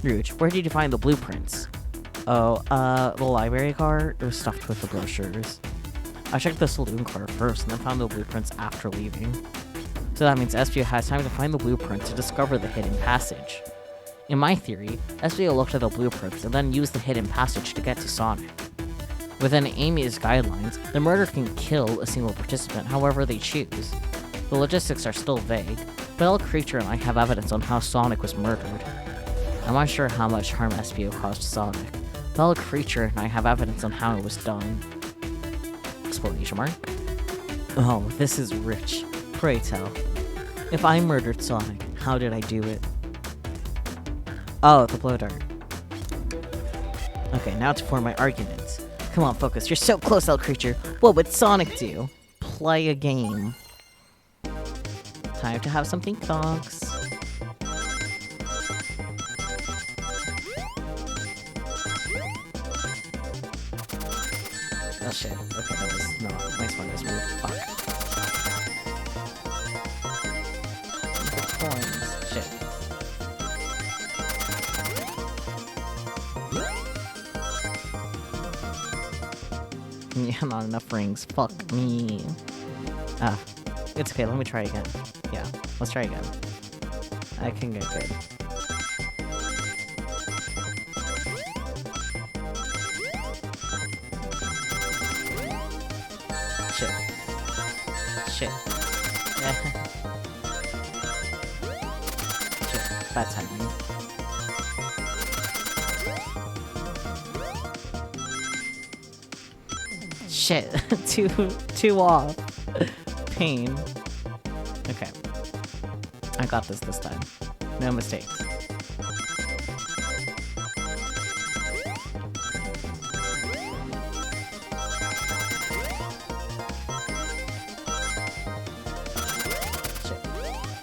Rouge, where did you find the blueprints? Oh, the library car? It was stuffed with the brochures. I checked the saloon car first and then found the blueprints after leaving. So that means SBO has time to find the blueprint to discover the hidden passage. In my theory, SBO looked at the blueprints and then used the hidden passage to get to Sonic. Within Amy's guidelines, the murder can kill a single participant however they choose. The logistics are still vague, but El Creature and I have evidence on how Sonic was murdered. I'm unsure how much harm SBO caused Sonic, but El Creature and I have evidence on how it was done. Explanation mark? Oh, this is rich. Pray tell. If I murdered Sonic, how did I do it? Oh, the blow dart. Okay, now to form my arguments. Come on, focus. You're so close, El Creature. What would Sonic do? Play a game. Time to have something thonks. Oh shit. Okay, that was not nice one. This move. Fuck. Coins. Shit. Yeah, not enough rings. Fuck me. Ah. It's okay, let me try again. Yeah, let's try again. I can get good. Shit. Shit. Shit. Bad timing. Shit. Too off. Pain. Okay. I got this time. No mistakes.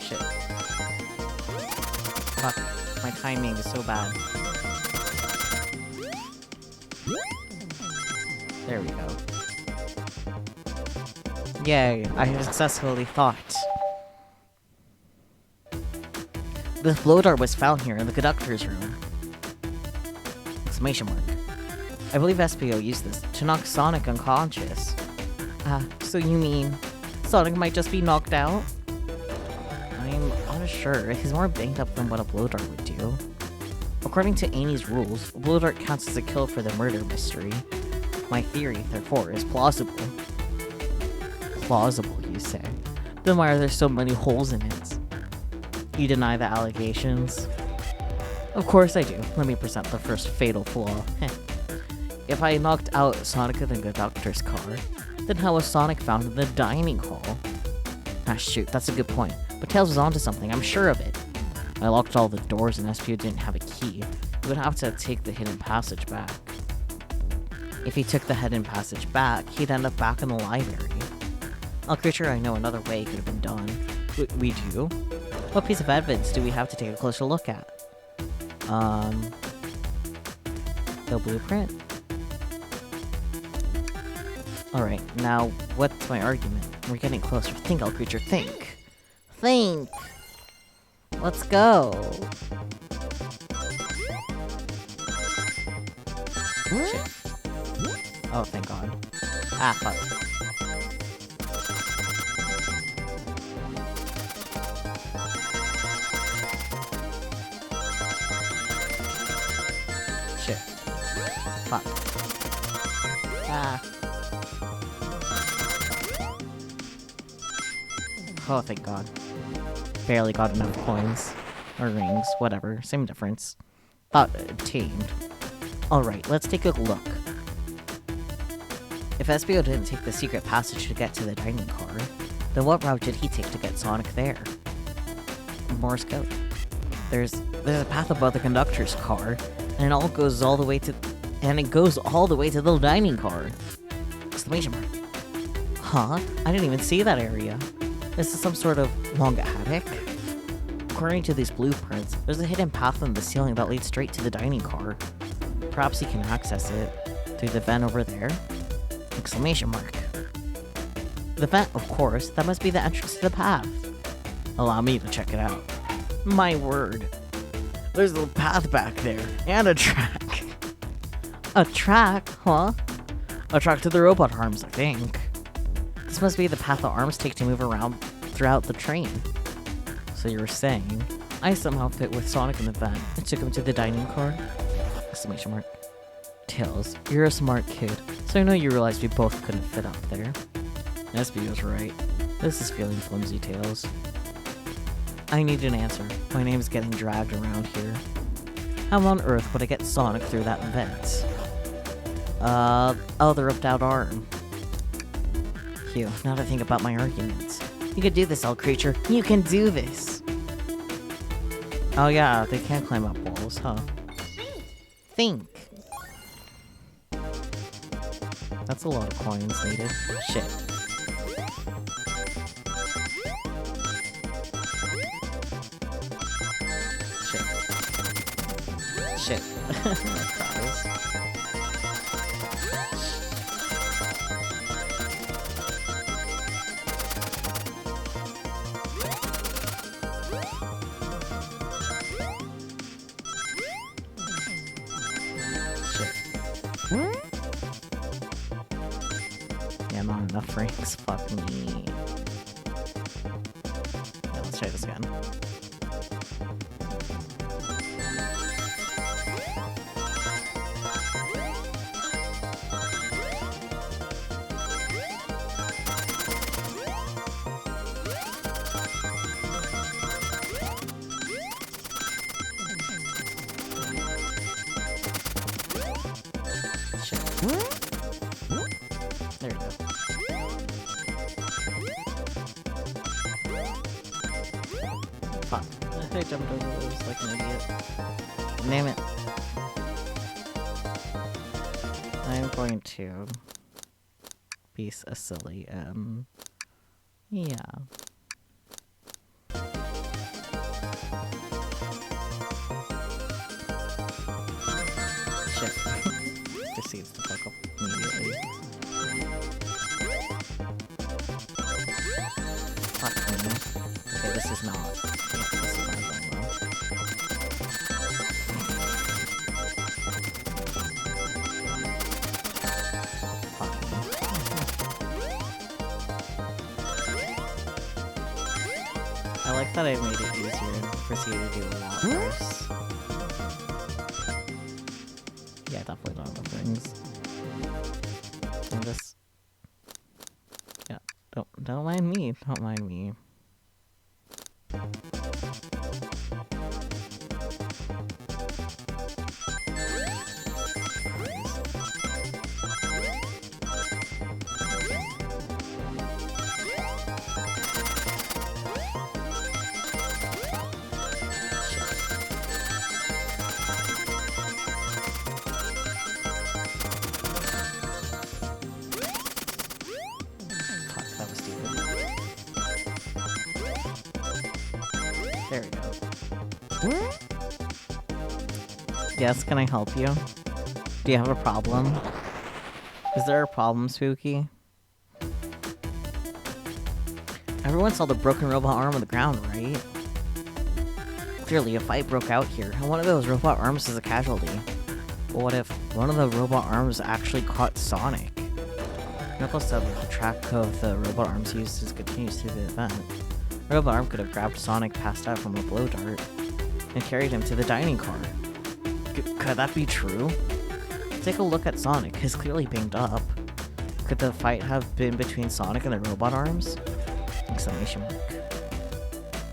Shit. Fuck. My timing is so bad. There we go. Yay, I have successfully thought. This blow dart was found here in the conductor's room. Exclamation mark. I believe SPO used this to knock Sonic unconscious. So you mean Sonic might just be knocked out? I'm unsure. He's more banged up than what a blow dart would do. According to Annie's rules, a blow dart counts as a kill for the murder mystery. My theory, therefore, is plausible. Plausible, you say? Then why are there so many holes in it? You deny the allegations? Of course I do. Let me present the first fatal flaw. If I knocked out Sonic in the conductor's car, then how was Sonic found in the dining hall? Ah shoot, that's a good point. But Tails was onto something, I'm sure of it. I locked all the doors and SPO didn't have a key. He would have to take the hidden passage back. If he took the hidden passage back, he'd end up back in the library. I'm pretty sure I know another way it could have been done. We do? What piece of evidence do we have to take a closer look at? The blueprint? Alright, now, what's my argument? We're getting closer. Think, All Creature, think! Think! Let's go! Shit. Oh, thank God. Ah, fuck. Shit. Fuck. Ah. Oh, thank God. Barely got enough coins. Or rings, whatever. Same difference. Thought obtained. Alright, let's take a look. If SPO didn't take the secret passage to get to the dining car, then what route did he take to get Sonic there? Morse code. There's a path above the conductor's car, and it goes all the way to the dining car. Exclamation mark. Huh? I didn't even see that area. This is some sort of long attic? According to these blueprints, there's a hidden path in the ceiling that leads straight to the dining car. Perhaps he can access it through the vent over there? Exclamation mark. The vent, of course, that must be the entrance to the path. Allow me to check it out. My word. There's a path back there, and a track. A track, huh? A track to the robot arms, I think. This must be the path the arms take to move around throughout the train. So you were saying, I somehow fit with Sonic in the vent and took him to the dining car? Exclamation mark. Tails, you're a smart kid, so I know you realized we both couldn't fit up there. SB was right. This is feeling flimsy, Tails. I need an answer. My name's getting dragged around here. How on earth would I get Sonic through that vent? Oh, the ripped out arm. Phew, now that I think about my arguments. You can do this, All Creature. You can do this! Oh yeah, they can't climb up walls, huh? Think! That's a lot of coins needed. Shit. Shit. Yeah, not enough rings. Fuck me. Yeah, let's try this again. There we go. Fuck. I jumped over those like an idiot. Damn it. I'm going to be a silly, yeah. Shit. Proceeds to fuck up immediately. Fuck me. Okay, this is not. Yeah, this is not going well. Fuck me. I like that I made it easier and proceeded to do a lot worse. Yeah, definitely not the things. And this. Yeah, don't mind me. Don't mind me. There we go. Yes, can I help you? Do you have a problem? Is there a problem, Spooky? Everyone saw the broken robot arm on the ground, right? Clearly, a fight broke out here, and one of those robot arms is a casualty. But what if one of the robot arms actually caught Sonic? Knuckles said that the track of the robot arms used continues through the event. The robot arm could have grabbed Sonic passed out from a blow dart and carried him to the dining car. Could that be true? Take a look at Sonic. He's clearly banged up. Could the fight have been between Sonic and the robot arms? Exclamation mark.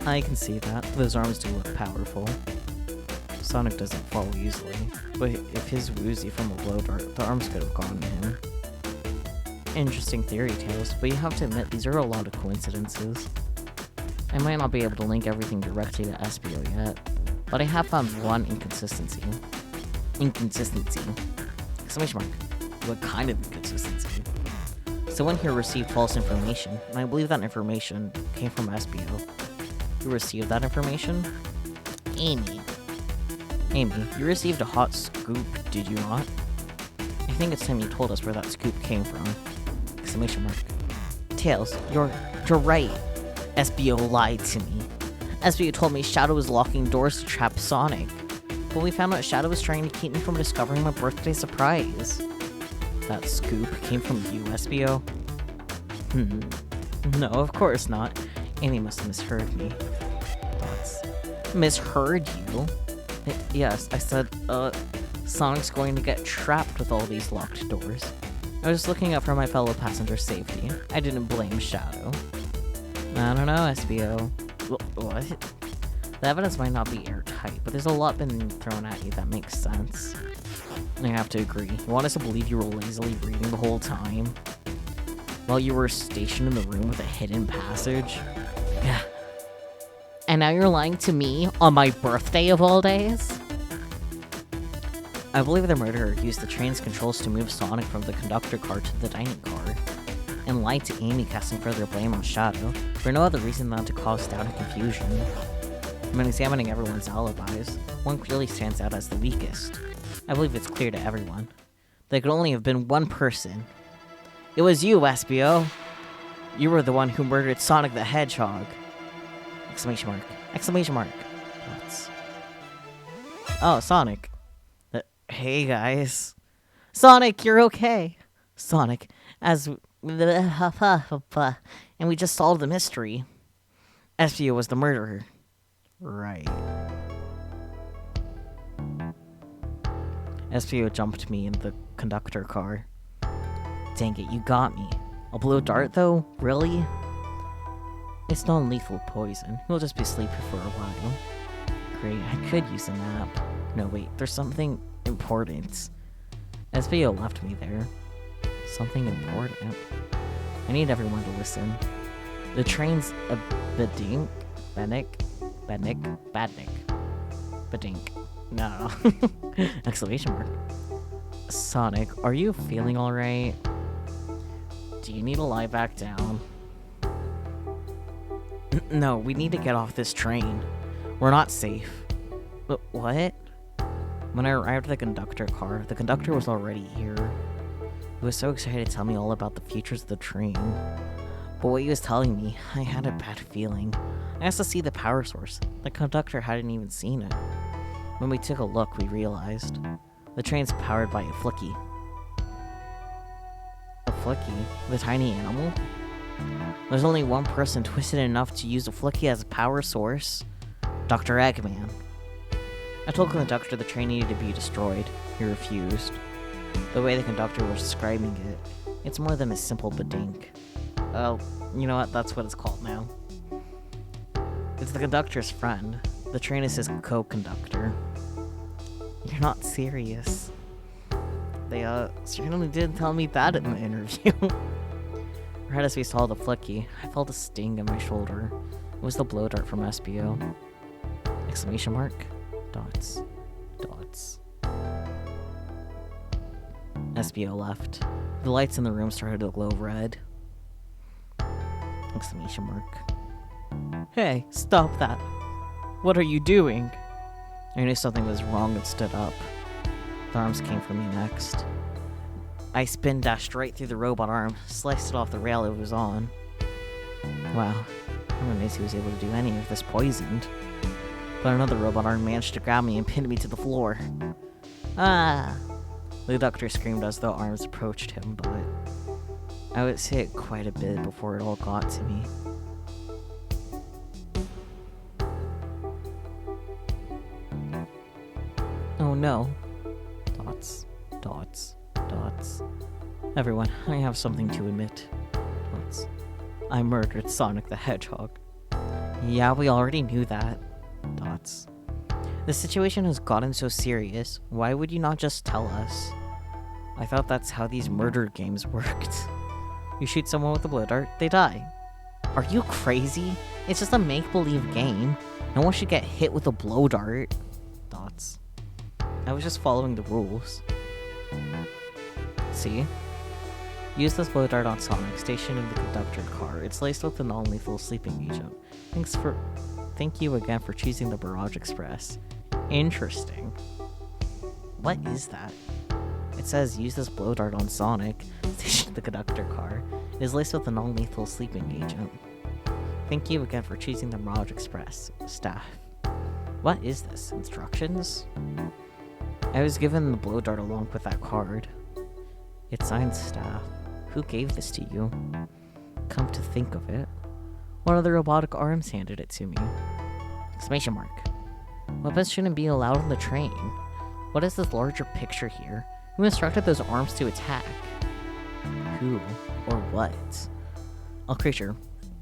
I can see that. Those arms do look powerful. Sonic doesn't fall easily, but if his woozy from a blow dart, the arms could have gone to him. Interesting theory, Tails, but you have to admit these are a lot of coincidences. I might not be able to link everything directly to SBO yet, but I have found one inconsistency. Exclamation mark. What kind of inconsistency? Someone here received false information, and I believe that information came from SBO. Who received that information? Amy. Amy, you received a hot scoop, did you not? I think it's time you told us where that scoop came from. Exclamation mark. Tails, you're right. SBO lied to me. SBO told me Shadow was locking doors to trap Sonic. But we found out Shadow was trying to keep me from discovering my birthday surprise. That scoop came from you, SBO? No, of course not. Amy must have misheard me. Vods. Misheard you? Yes, I said, Sonic's going to get trapped with all these locked doors. I was looking out for my fellow passenger's safety. I didn't blame Shadow. I don't know, SBO. What? The evidence might not be airtight, but there's a lot been thrown at you that makes sense. I have to agree. You want us to believe you were lazily reading the whole time? While you were stationed in the room with a hidden passage? Yeah. And now you're lying to me on my birthday of all days? I believe the murderer used the train's controls to move Sonic from the conductor car to the dining car, and lied to Amy, casting further blame on Shadow, for no other reason than to cause doubt and confusion. When examining everyone's alibis, one clearly stands out as the weakest. I believe it's clear to everyone. There could only have been one person. It was you, SBO! You were the one who murdered Sonic the Hedgehog! Exclamation mark. Exclamation mark. That's... Oh, Sonic. Hey, guys. Sonic, you're okay! Sonic, as... And we just solved the mystery. SBO was the murderer. Right. SBO jumped me in the conductor car. Dang it, you got me. A blue dart, though? Really? It's non-lethal poison. He'll just be sleeping for a while. Great, I could use a nap. No, wait, there's something important. SBO left me there. Something important. I need everyone to listen. The train's a Bedink, Badnik? Badnik. Badink. No. Exclamation mark. Sonic, are you feeling alright? Do you need to lie back down? No, we need to get off this train. We're not safe. But what? When I arrived at the conductor car, the conductor was already here. He was so excited to tell me all about the features of the train. But what he was telling me, I had a bad feeling. I asked to see the power source. The conductor hadn't even seen it. When we took a look, we realized the train's powered by a flicky. A flicky? The tiny animal? There's only one person twisted enough to use a flicky as a power source. Dr. Eggman. I told the conductor the train needed to be destroyed. He refused. The way the conductor was describing it, it's more than a simple badink. Oh, you know what? That's what it's called now. It's the conductor's friend. The train is his co-conductor. You're not serious. They, certainly didn't tell me that in the interview. Right as we saw the flicky, I felt a sting in my shoulder. It was the blow dart from SBO. Exclamation mark. Dots. Dots. SBO left. The lights in the room started to glow red. Exclamation mark. Hey, stop that. What are you doing? I knew something was wrong and stood up. The arms came for me next. I spin dashed right through the robot arm, sliced it off the rail it was on. Wow, I'm amazed he was able to do any of this poisoned. But another robot arm managed to grab me and pin me to the floor. Ah! The doctor screamed as though arms approached him, but I was hit quite a bit before it all got to me. Oh no. Dots. Dots. Dots. Everyone, I have something to admit. Dots. I murdered Sonic the Hedgehog. Yeah, we already knew that. Dots. The situation has gotten so serious, why would you not just tell us? I thought that's how these murder games worked. You shoot someone with a blow dart, they die. Are you crazy? It's just a make-believe game. No one should get hit with a blow dart. Dots. I was just following the rules. See? Use this blow dart on Sonic, stationed in the conductor car. It's laced with a non-lethal sleeping agent. Thank you again for choosing the Barrage Express. Interesting. What is that? It says, use this blow dart on Sonic, stationed in the conductor car. It is laced with a non-lethal sleeping agent. Thank you again for choosing the Barrage Express. Staff. What is this? Instructions? I was given the blow dart along with that card. It's signed Staff. Who gave this to you? Come to think of it, one of the robotic arms handed it to me. Exclamation mark. Weapons shouldn't be allowed on the train. What is this larger picture here? Who instructed those arms to attack? Who or what? Oh, creature.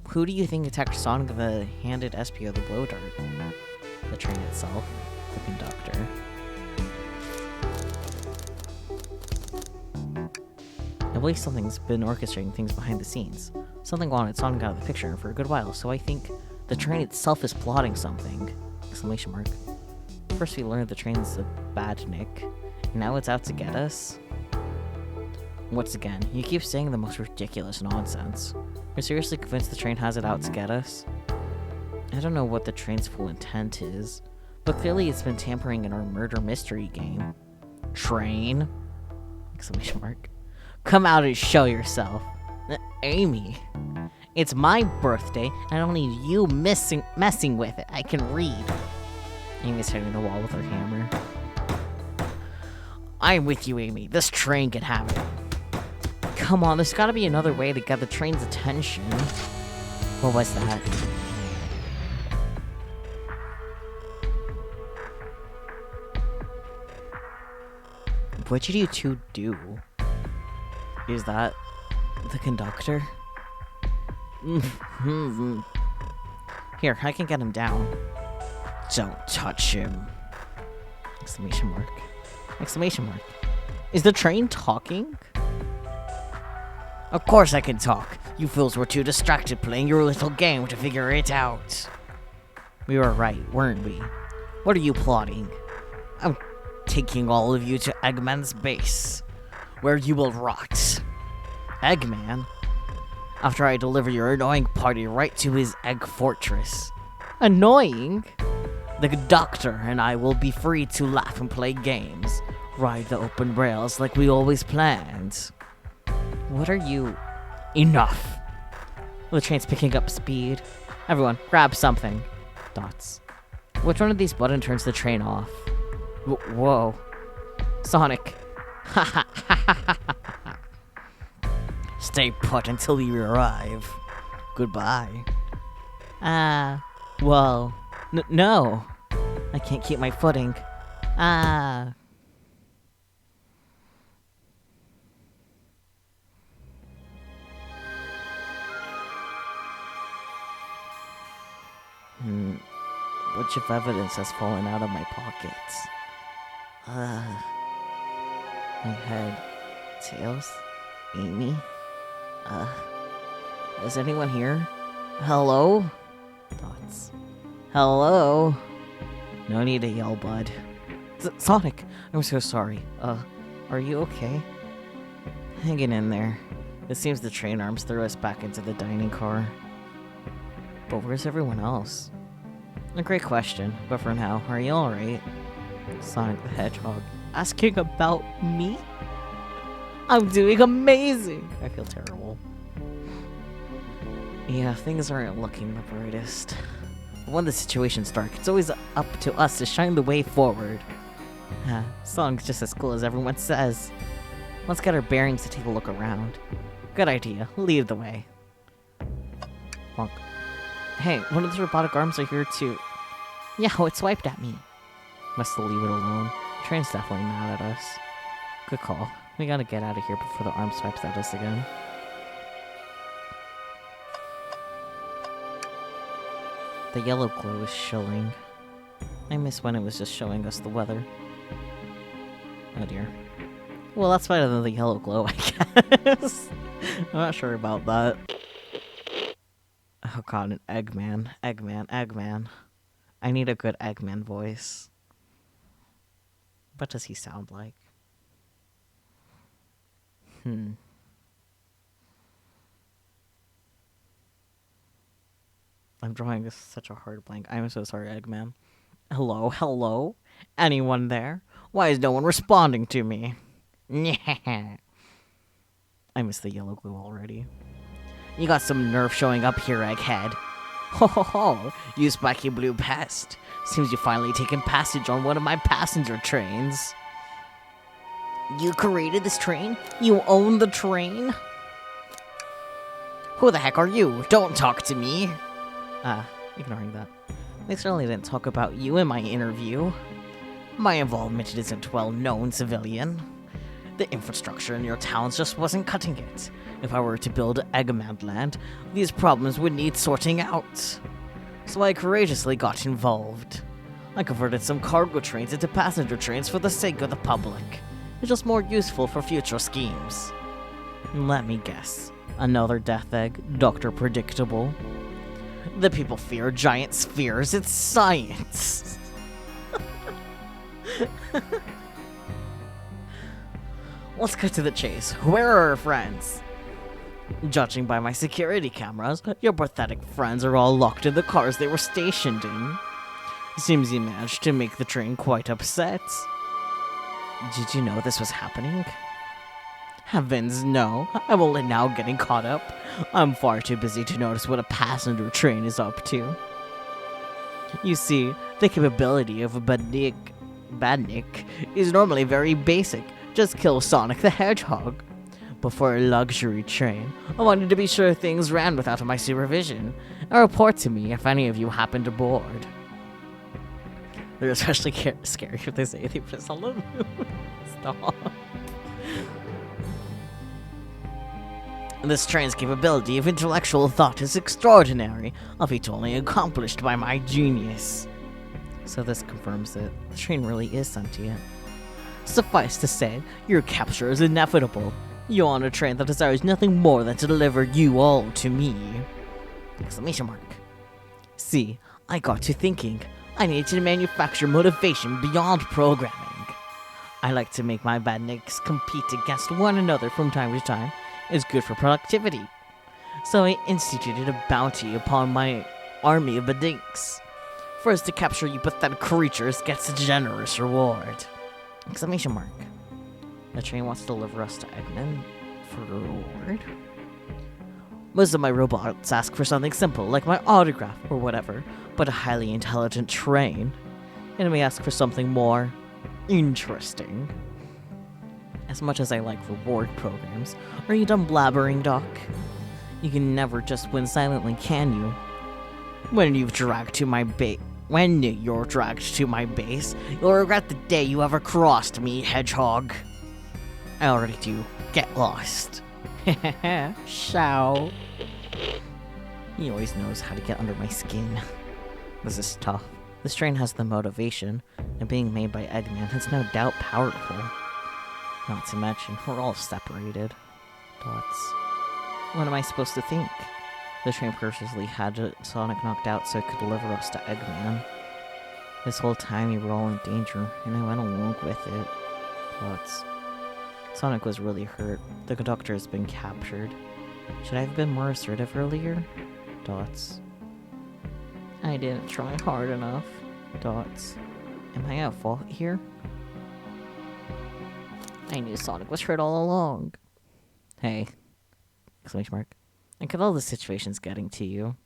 Who do you think attacked Sonic the handed SPO the blow dart? The train itself. The conductor. I believe something's been orchestrating things behind the scenes. Something wanted Sonic out of the picture for a good while, so I think the train itself is plotting something. Exclamation mark. First we learned the train's a badnik, and now it's out to get us? Once again, you keep saying the most ridiculous nonsense. You're seriously convinced the train has it out to get us? I don't know what the train's full intent is, but clearly it's been tampering in our murder mystery game. Train? Exclamation mark. Come out and show yourself. Amy. It's my birthday, and I don't need you messing with it. I can read. Amy's hitting the wall with her hammer. I'm with you, Amy. This train can have it. Come on, there's gotta be another way to get the train's attention. What was that? What did you two do? Is that the conductor? Here, I can get him down. Don't touch him. Exclamation mark. Exclamation mark. Is the train talking? Of course I can talk. You fools were too distracted playing your little game to figure it out. We were right, weren't we? What are you plotting? I'm taking all of you to Eggman's base, where you will rot. Eggman? After I deliver your annoying party right to his egg fortress. Annoying? The doctor and I will be free to laugh and play games, ride the open rails like we always planned. What are you... Enough! The train's picking up speed. Everyone, grab something. Dots. Which one of these buttons turns the train off? Whoa. Sonic. Stay put until we arrive. Goodbye. Well... no. I can't keep my footing. Which of evidence has fallen out of my pockets? My head. Tails? Amy? Is anyone here? Hello? Dots. Hello? No need to yell, bud. Sonic! I'm so sorry. Are you okay? Hanging in there. It seems the train arms threw us back into the dining car. But where's everyone else? A great question, but for now, are you alright? Sonic the Hedgehog. Asking about me? I'm doing amazing! I feel terrible. Yeah, things aren't looking the brightest. But when the situation's dark, it's always up to us to shine the way forward. Sonic's just as cool as everyone says. Let's get our bearings to take a look around. Good idea. Lead the way. Bonk. Hey, one of those robotic arms are here too. Yeah, it swiped at me. Must leave it alone. The train's definitely mad at us. Good call. We gotta get out of here before the arm swipes at us again. The yellow glow is chilling. I miss when it was just showing us the weather. Oh dear. Well, that's better than the yellow glow, I guess. I'm not sure about that. Oh god, an Eggman. Eggman. I need a good Eggman voice. What does he sound like? I'm drawing such a hard blank. I'm so sorry, Eggman. Hello? Anyone there? Why is no one responding to me? I miss the yellow glue already. You got some nerve showing up here, Egghead. Ho ho ho, you spiky blue pest. Seems you finally taken passage on one of my passenger trains. You created this train? You own the train? Who the heck are you? Don't talk to me. Ignoring that. They certainly didn't talk about you in my interview. My involvement isn't well known, civilian. The infrastructure in your towns just wasn't cutting it. If I were to build Eggman Land, these problems would need sorting out. So I courageously got involved. I converted some cargo trains into passenger trains for the sake of the public. It's just more useful for future schemes. Let me guess. Another death egg, Dr. Predictable. The people fear giant spheres. It's science. Let's cut to the chase. Where are our friends? Judging by my security cameras, your pathetic friends are all locked in the cars they were stationed in. Seems you managed to make the train quite upset. Did you know this was happening? Heavens, no. I'm only now getting caught up. I'm far too busy to notice what a passenger train is up to. You see, the capability of a badnik is normally very basic. Just kill Sonic the Hedgehog. But for a luxury train, I wanted to be sure things ran without my supervision. And report to me if any of you happened aboard. They're especially scary if they say they put us on the moon. Stop. This train's capability of intellectual thought is extraordinary, albeit only accomplished by my genius. So this confirms that the train really is sentient. Suffice to say, your capture is inevitable. You're on a train that desires nothing more than to deliver you all to me. Exclamation mark. See, I got to thinking. I need to manufacture motivation beyond programming. I like to make my bandits compete against one another from time to time. It's good for productivity. So I instituted a bounty upon my army of bandits. First to capture you pathetic creatures gets a generous reward. Exclamation mark. The train wants to deliver us to Eggman for a reward? Most of my robots ask for something simple, like my autograph or whatever, but a highly intelligent train, and may ask for something more interesting. As much as I like reward programs, are you done blabbering, Doc? You can never just win silently, can you? When you're dragged to my base, you'll regret the day you ever crossed me, Hedgehog. I already do. Get lost. Shao. He always knows how to get under my skin. This is tough. This train has the motivation, and being made by Eggman is no doubt powerful. Not to mention, we're all separated. Dots. What am I supposed to think? The train purposely had Sonic knocked out so it could deliver us to Eggman. This whole time we were all in danger, and I went along with it. Dots. Sonic was really hurt. The conductor has been captured. Should I have been more assertive earlier? Dots. I didn't try hard enough. Dots. Am I at fault here? I knew Sonic was hurt all along. Hey. Exclamation mark. I could all the situation's getting to you.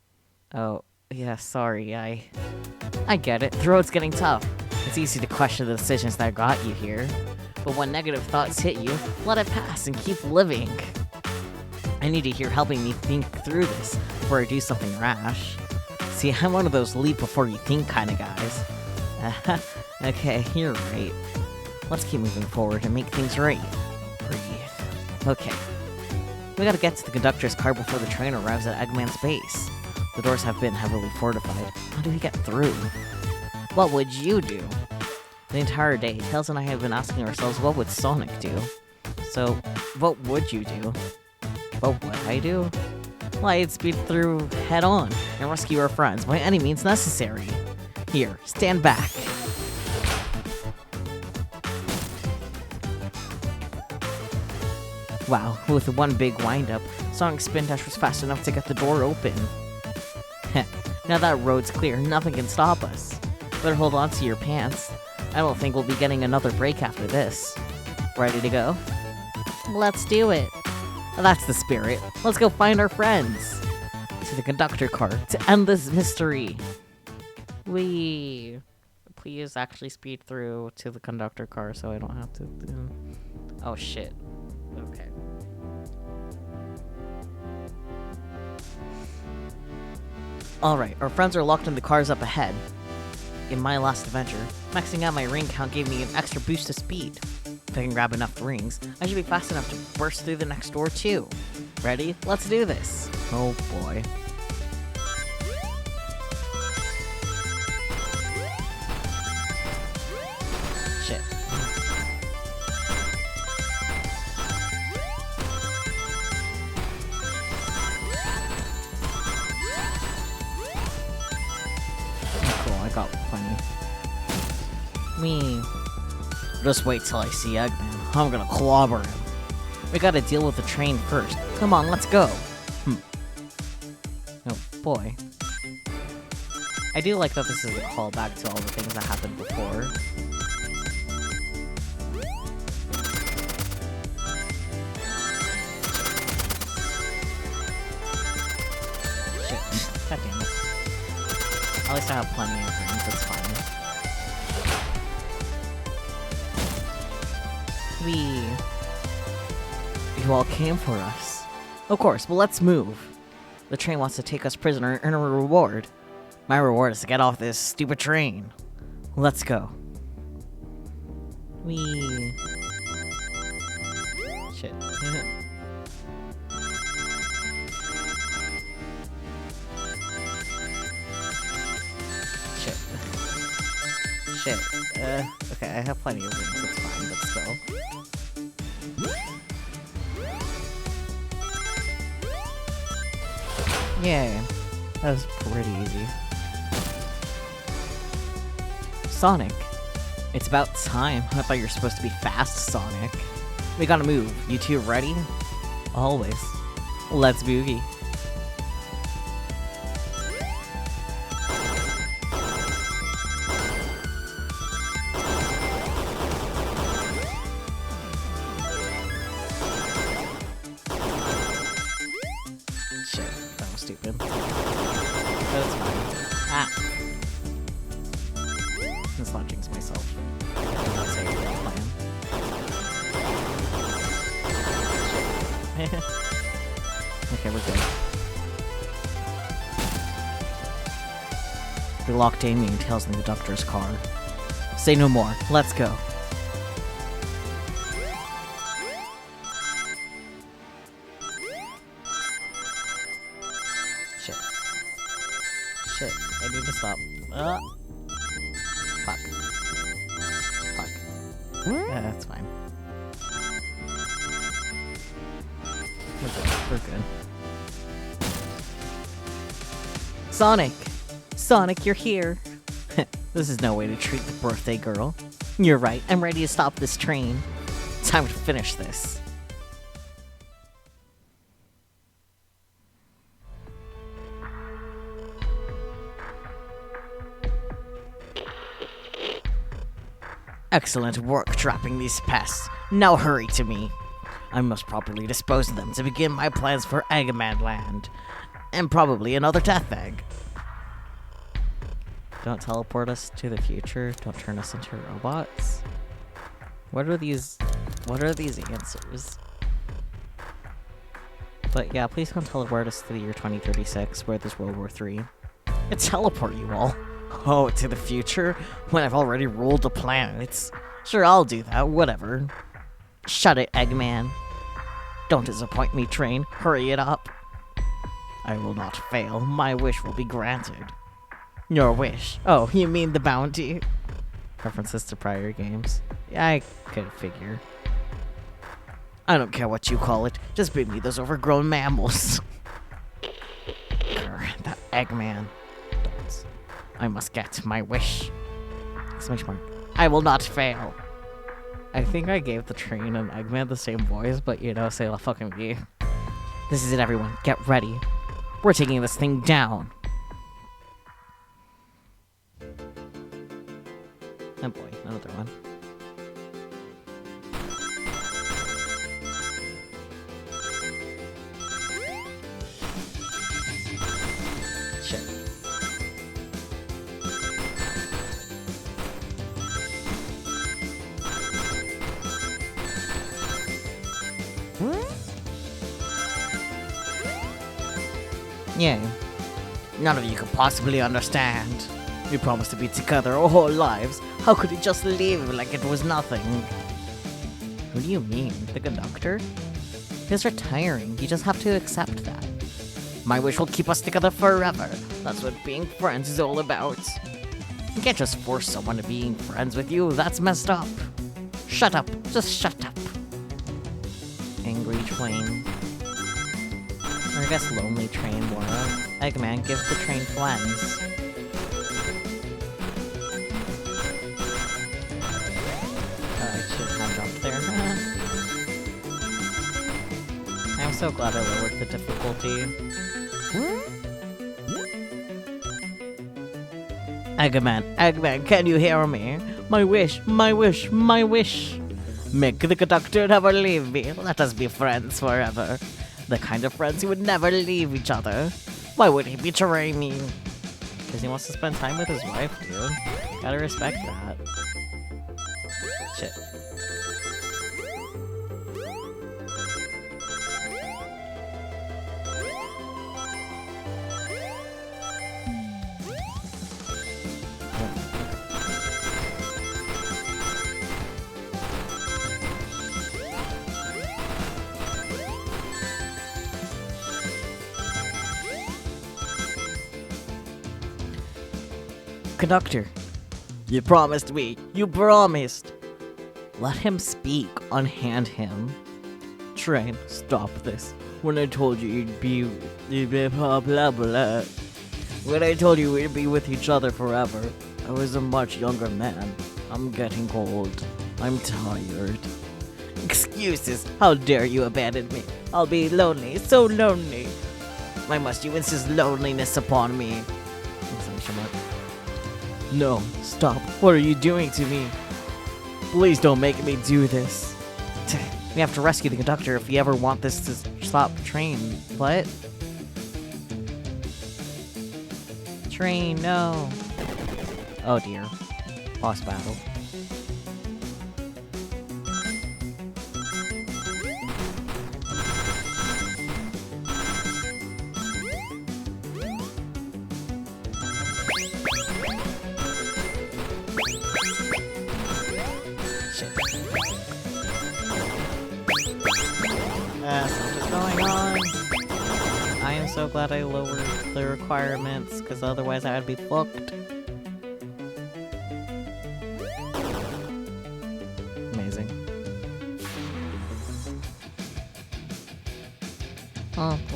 Oh, yeah, sorry, I get it. The road's getting tough. It's easy to question the decisions that got you here. But when negative thoughts hit you, let it pass and keep living. I need you here helping me think through this before I do something rash. See, I'm one of those leap before you think kind of guys. Okay, you're right. Let's keep moving forward and make things right. Breathe. Okay. We gotta get to the conductor's car before the train arrives at Eggman's base. The doors have been heavily fortified. How do we get through? What would you do? The entire day, Tails and I have been asking ourselves, what would Sonic do? So, what would you do? What would I do? Well, I'd speed through head on and rescue our friends by any means necessary. Here, stand back. Wow, with one big wind-up, Sonic's spin dash was fast enough to get the door open. Heh, now that road's clear, nothing can stop us. Better hold on to your pants. I don't think we'll be getting another break after this. Ready to go? Let's do it. That's the spirit. Let's go find our friends. To the conductor car to end this mystery. Please actually speed through to the conductor car so I don't have to... Oh shit. Okay. Alright, our friends are locked in the cars up ahead. In my last adventure, maxing out my ring count gave me an extra boost of speed. If I can grab enough rings, I should be fast enough to burst through the next door too. Ready? Let's do this. Oh boy. Shit. Cool, I got plenty. Just wait till I see Eggman. I'm gonna clobber him. We gotta deal with the train first. Come on, let's go. Oh boy. I do like that this is a callback to all the things that happened before. Shit. God damn it. At least I have plenty of rings, that's fine. You all came for us. Of course, but let's move. The train wants to take us prisoner and earn a reward. My reward is to get off this stupid train. Let's go. Shit. Shit. Shit. Okay, I have plenty of rings, that's fine, but still. Yeah, that was pretty easy. Sonic. It's about time. I thought you were supposed to be fast, Sonic. We gotta move. You two ready? Always. Let's boogie. Shit, that was stupid. But it's fine. Ah. Let's not jinx myself. That's a plan. Okay, we're good. We locked Amy and Tails in the doctor's car. Say no more. Let's go. Shit. Shit. I need to stop. Fuck. Fuck. Yeah, that's fine. We're good. We're good. Sonic! Sonic, you're here! This is no way to treat the birthday girl. You're right, I'm ready to stop this train. Time to finish this. Excellent work trapping these pests. Now hurry to me. I must properly dispose of them to begin my plans for Eggman Land. And probably another death egg. Don't teleport us to the future. Don't turn us into robots. What are these answers? But yeah, please don't teleport us to the year 2036, where there's World War III. It's teleport you all. Oh, to the future? When I've already ruled the planets. Sure, I'll do that, whatever. Shut it, Eggman. Don't disappoint me, train. Hurry it up. I will not fail. My wish will be granted. Your wish? Oh, you mean the bounty? References to prior games. Yeah, I could figure. I don't care what you call it. Just bring me those overgrown mammals. Grr, that Eggman. I must get my wish. Exclamation mark. I will not fail. I think I gave the train and Eggman the same voice, but you know, say la fucking me. This is it, everyone. Get ready. We're taking this thing down. Oh boy, another one. Shit. Yeah. None of you could possibly understand. We promised to be together our whole lives. How could he just leave like it was nothing? What do you mean? The conductor? He's retiring. You just have to accept that. My wish will keep us together forever. That's what being friends is all about. You can't just force someone to being friends with you. That's messed up. Shut up. Just shut up. Angry train. Or I guess lonely train, Laura. Eggman, give the train friends. I should have jumped there. I'm so glad I lowered the difficulty. Eggman, can you hear me? My wish, my wish, my wish. Make the conductor never leave me. Let us be friends forever. The kind of friends who would never leave each other. Why would he betray me? Because he wants to spend time with his wife, dude. Gotta respect that. Shit. Conductor, you promised me. You promised. Let him speak. Unhand him. Train, stop this. When I told you you'd be blah blah blah. When I told you we'd be with each other forever. I was a much younger man. I'm getting old. I'm tired. Excuses! How dare you abandon me? I'll be lonely, so lonely. Why must you insist loneliness upon me? No, stop. What are you doing to me? Please don't make me do this. We have to rescue the conductor if we ever want this to stop the train. What? Train, no. Oh dear. Boss battle. Something's going on. I am so glad I lowered the requirements, because otherwise I would be fucked. Amazing. Oh, the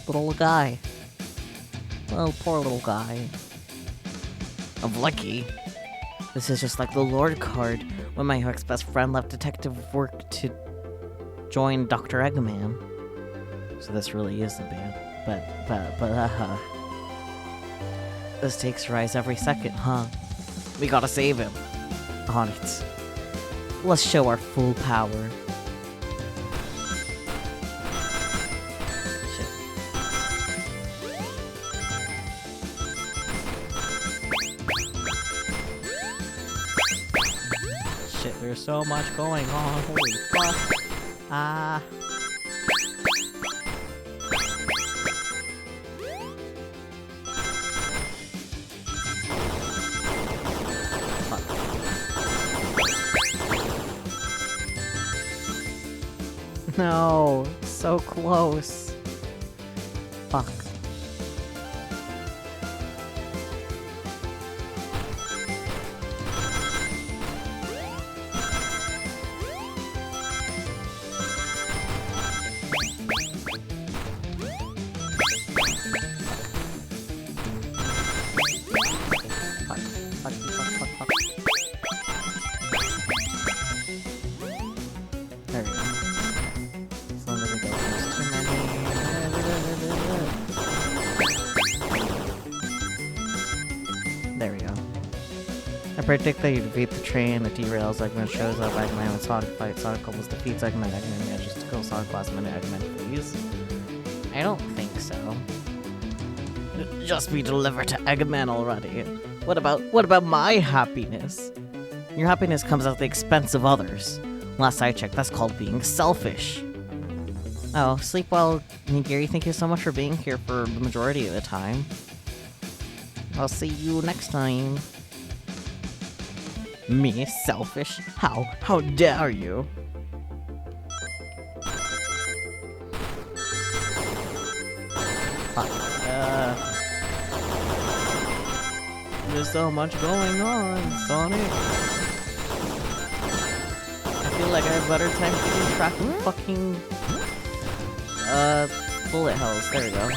little guy. Oh, poor little guy. Of Lucky. This is just like the Lord card when my ex-best friend left detective work to join Dr. Eggman. So this really is the band. But the stakes rise every second, huh? We gotta save him. On it. Let's show our full power. Shit. Shit, there's so much going on. Holy fuck. Ah. No, so close. Fuck. Fuck. There we go. As long as we don't lose too many. There we go. I predict that you defeat the train, it derails, Eggman shows up, Eggman with Sonic fight, Sonic almost defeats Eggman, Eggman manages to kill Sonic last minute, Eggman please. I don't think so. Just be delivered to Eggman already. What about my happiness? Your happiness comes at the expense of others. Last I checked, that's called being selfish. Oh, sleep well, Gary. Thank you so much for being here for the majority of the time. I'll see you next time. Me? Selfish? How dare you? There's so much going on, Sonic. I feel like I have better time keeping track of fucking bullet hells. There we go.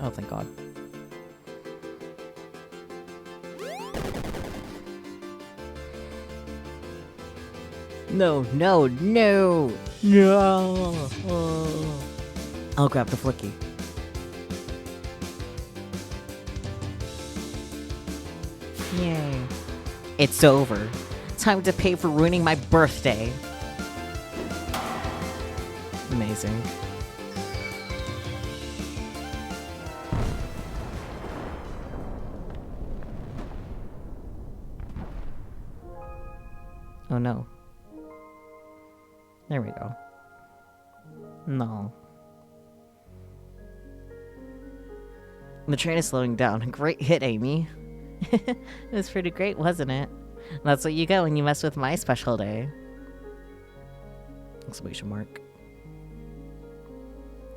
Oh, thank God. No. I'll grab the flicky. Yay. It's over. Time to pay for ruining my birthday. Amazing. Oh no. There we go. No. The train is slowing down. Great hit, Amy. It was pretty great, wasn't it? That's what you get when you mess with my special day. Exclamation mark.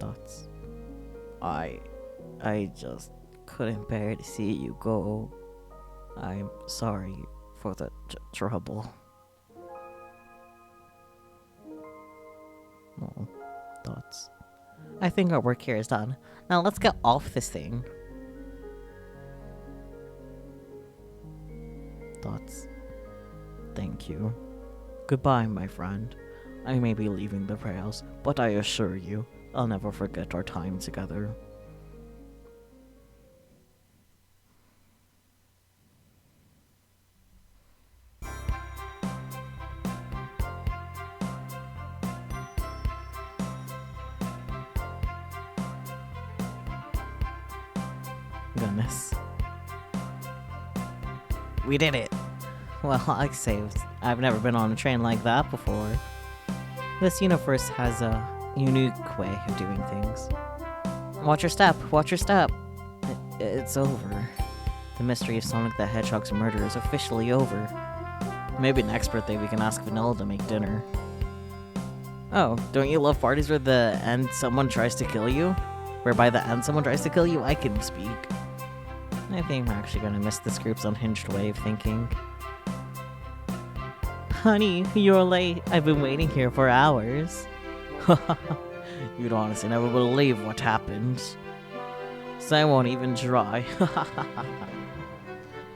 Thoughts. I just couldn't bear to see you go. I'm sorry for the trouble. Oh. I think our work here is done. Now let's get off this thing. Thoughts? Thank you. Goodbye, my friend. I may be leaving the rails, but I assure you, I'll never forget our time together. Goodness. We did it! Well, I saved. I've never been on a train like that before. This universe has a unique way of doing things. Watch your step! Watch your step! It's over. The mystery of Sonic the Hedgehog's murder is officially over. Maybe next birthday we can ask Vanilla to make dinner. Oh, don't you love parties where the end someone tries to kill you? Where by the end someone tries to kill you? I can speak. I think I'm actually gonna miss this group's unhinged way of thinking. Honey, you're late. I've been waiting here for hours. You'd honestly never believe what happened. So I won't even try.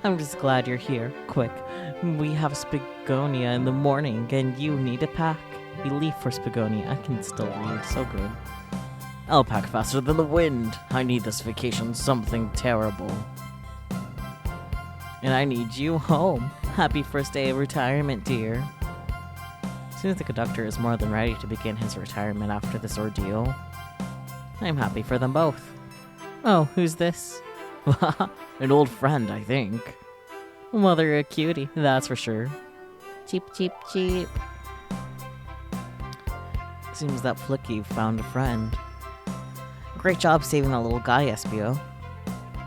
I'm just glad you're here. Quick, we have Spagonia in the morning and you need to pack. We leave for Spagonia. I can still read. So good. I'll pack faster than the wind. I need this vacation something terrible. And I need you home. Happy first day of retirement, dear. As soon as the conductor is more than ready to begin his retirement after this ordeal, I'm happy for them both. Oh, who's this? An old friend, I think. Mother a cutie, that's for sure. Cheep, cheep, cheep. Seems that Flicky found a friend. Great job saving that little guy, Espio.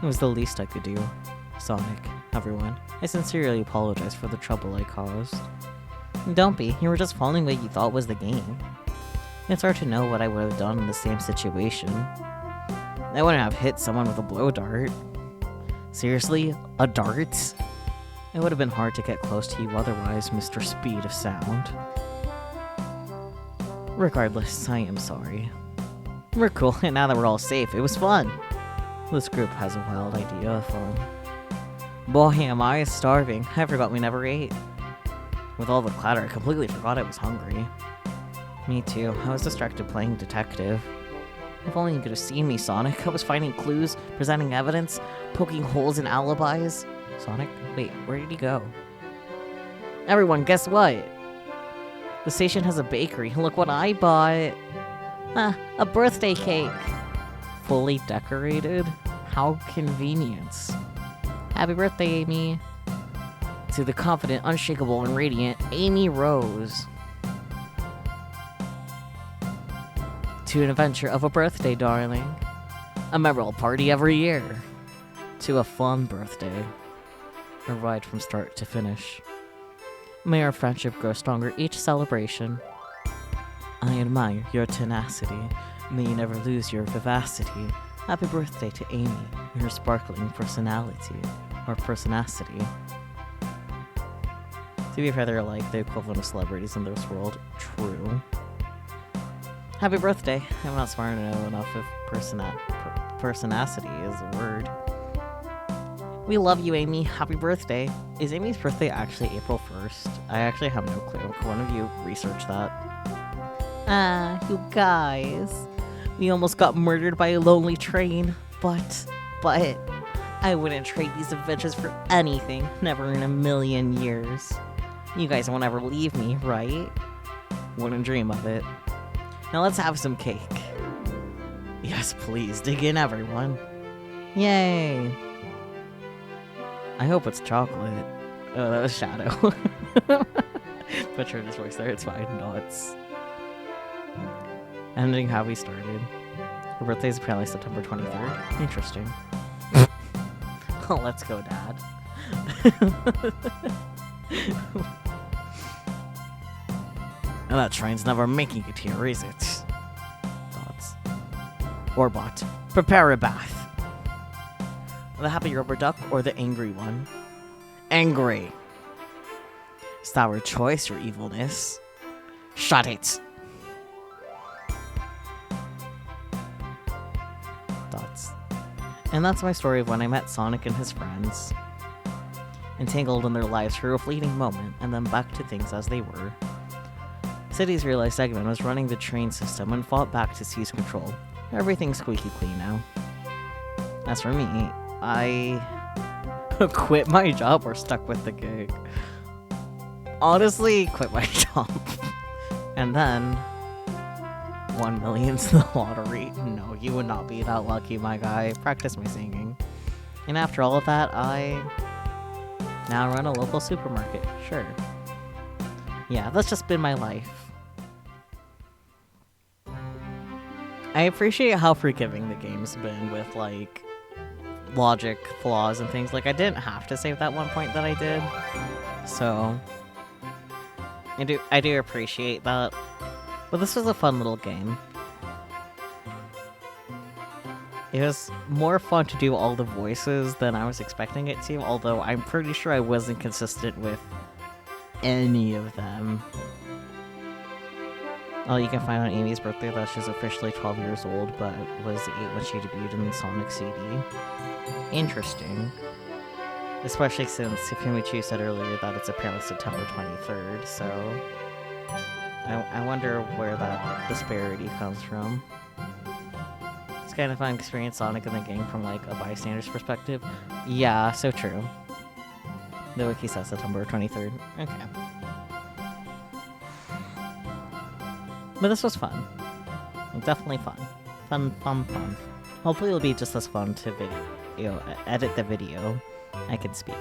It was the least I could do. Sonic, everyone, I sincerely apologize for the trouble I caused. Don't be, you were just following what you thought was the game. It's hard to know what I would have done in the same situation. I wouldn't have hit someone with a blow dart. Seriously? A dart? It would have been hard to get close to you otherwise, Mr. Speed of Sound. Regardless, I am sorry. We're cool, and now that we're all safe, it was fun. This group has a wild idea of fun. Boy, am I starving. I forgot we never ate. With all the clatter, I completely forgot I was hungry. Me too. I was distracted playing detective. If only you could have seen me, Sonic. I was finding clues, presenting evidence, poking holes in alibis. Sonic? Wait, where did he go? Everyone, guess what? The station has a bakery. Look what I bought. A birthday cake. Fully decorated? How convenient. Happy birthday, Amy. To the confident, unshakable, and radiant Amy Rose. To an adventure of a birthday, darling. A memorable party every year. To a fun birthday. A ride from start to finish. May our friendship grow stronger each celebration. I admire your tenacity. May you never lose your vivacity. Happy birthday to Amy and her sparkling personality. Or personacity. To be fair, they're like the equivalent of celebrities in this world. True. Happy birthday. I'm not smart to know enough if personacity is a word. We love you, Amy. Happy birthday. Is Amy's birthday actually April 1st? I actually have no clue. Can one of you research that? You guys. We almost got murdered by a lonely train. But, I wouldn't trade these adventures for anything. Never in a million years. You guys won't ever leave me, right? Wouldn't dream of it. Now let's have some cake. Yes, please. Dig in, everyone. Yay. I hope it's chocolate. Oh, that was Shadow. But sure, this works there. It's fine. No, it's... Ending how we started. Her birthday is apparently September 23rd. Interesting. Oh, let's go, Dad. And that train's never making it here, is it? Thoughts. Orbot, prepare a bath. The happy rubber duck or the angry one? Angry. Is that our choice, your evilness? Shut it. And that's my story of when I met Sonic and his friends, entangled in their lives for a fleeting moment, and then back to things as they were. Cities realized Eggman was running the train system and fought back to seize control. Everything's squeaky clean now. As for me, I quit my job or stuck with the gig. Honestly, quit my job. And then 1 million's the lottery. No, you would not be that lucky, my guy. Practice my singing. And after all of that, I now run a local supermarket. Sure. Yeah, that's just been my life. I appreciate how forgiving the game's been with, like, logic flaws and things. Like, I didn't have to save that one point that I did. So I do appreciate that. But this was a fun little game. It was more fun to do all the voices than I was expecting it to, although I'm pretty sure I wasn't consistent with any of them. Oh, you can find on Amy's birthday that she's officially 12 years old, but was 8 when she debuted in the Sonic CD. Interesting. Especially since Ifimichu said earlier that it's apparently September 23rd, so I wonder where that disparity comes from. It's kind of fun to experience Sonic in the game from, like, a bystander's perspective. Yeah, so true. The wiki says September 23rd. Okay. But this was fun. Definitely fun. Fun. Hopefully it'll be just as fun to edit the video. I can speak.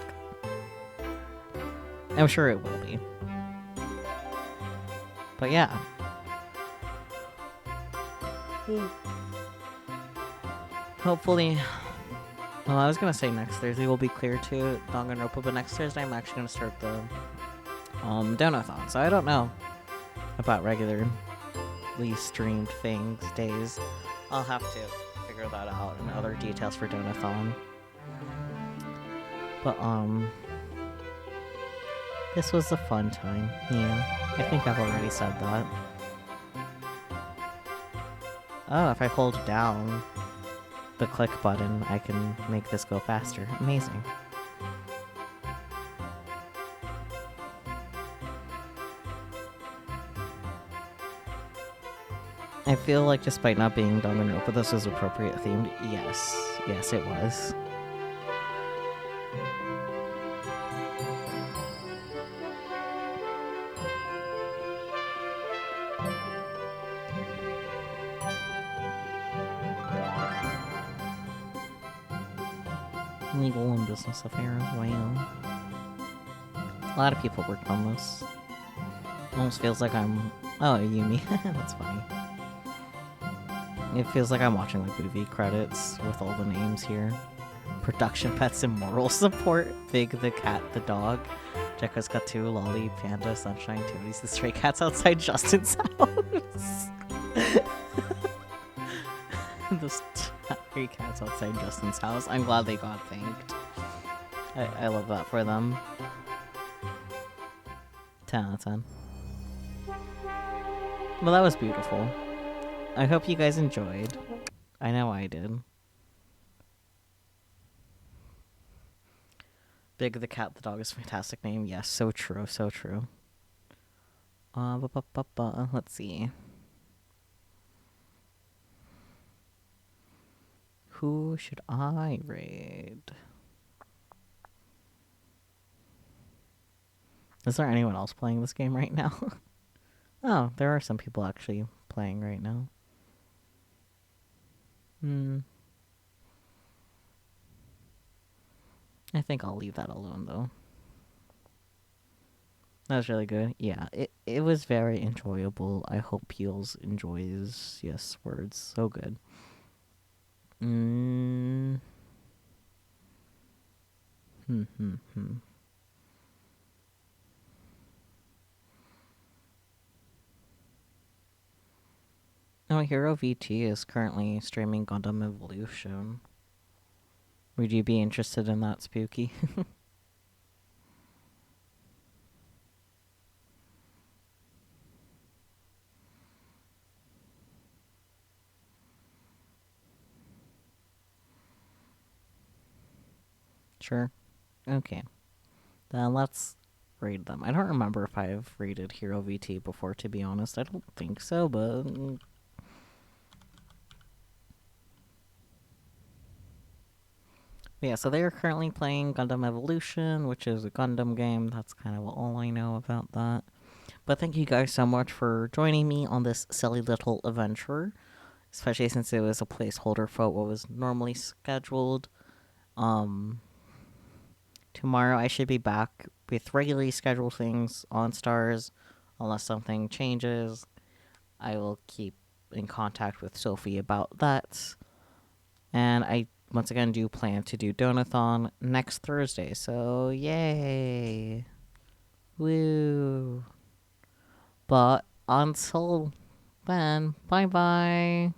I'm sure it will be. But yeah. Hopefully... Well, I was gonna say next Thursday will be clear to Danganronpa, but next Thursday I'm actually gonna start the Donathon, so I don't know about regularly streamed days. I'll have to figure that out and other details for Donathon. But this was a fun time. Yeah, I think I've already said that. Oh, if I hold down the click button, I can make this go faster. Amazing. I feel like despite not being Danganronpa, this was appropriate themed. Yes, it was. Legal and business affairs, wow. A lot of people worked on this. Almost feels like I'm... Oh, Yumi. That's funny. It feels like I'm watching like movie credits with all the names here. Production pets and moral support. Big the cat, the dog. Jekka's got 2, Lolly, Panda, Sunshine, Toadies, the stray cats outside Justin's house. The stray cats outside Justin's house. I'm glad they got thanked. I love that for them. 10 out of 10. Well, that was beautiful. I hope you guys enjoyed. I know I did. Big the cat, the dog is a fantastic name. Yes, so true, so true. Let's see. Who should I raid? Is there anyone else playing this game right now? Oh, there are some people actually playing right now. I think I'll leave that alone, though. That was really good. Yeah, it was very enjoyable. I hope Peels enjoys. Yes, words. So good. Oh, Hero VT is currently streaming Gundam Evolution. Would you be interested in that, Spooky? Sure. Okay. Then let's read them. I don't remember if I've rated Hero VT before, to be honest. I don't think so, but yeah, so they are currently playing Gundam Evolution, which is a Gundam game. That's kind of all I know about that. But thank you guys so much for joining me on this silly little adventure, especially since it was a placeholder for what was normally scheduled. Um, Tomorrow I should be back with regularly scheduled things on Stars, unless something changes. I will keep in contact with Sophie about that. And I once again do plan to do Donathon next Thursday, so yay! Woo! But until then, bye bye!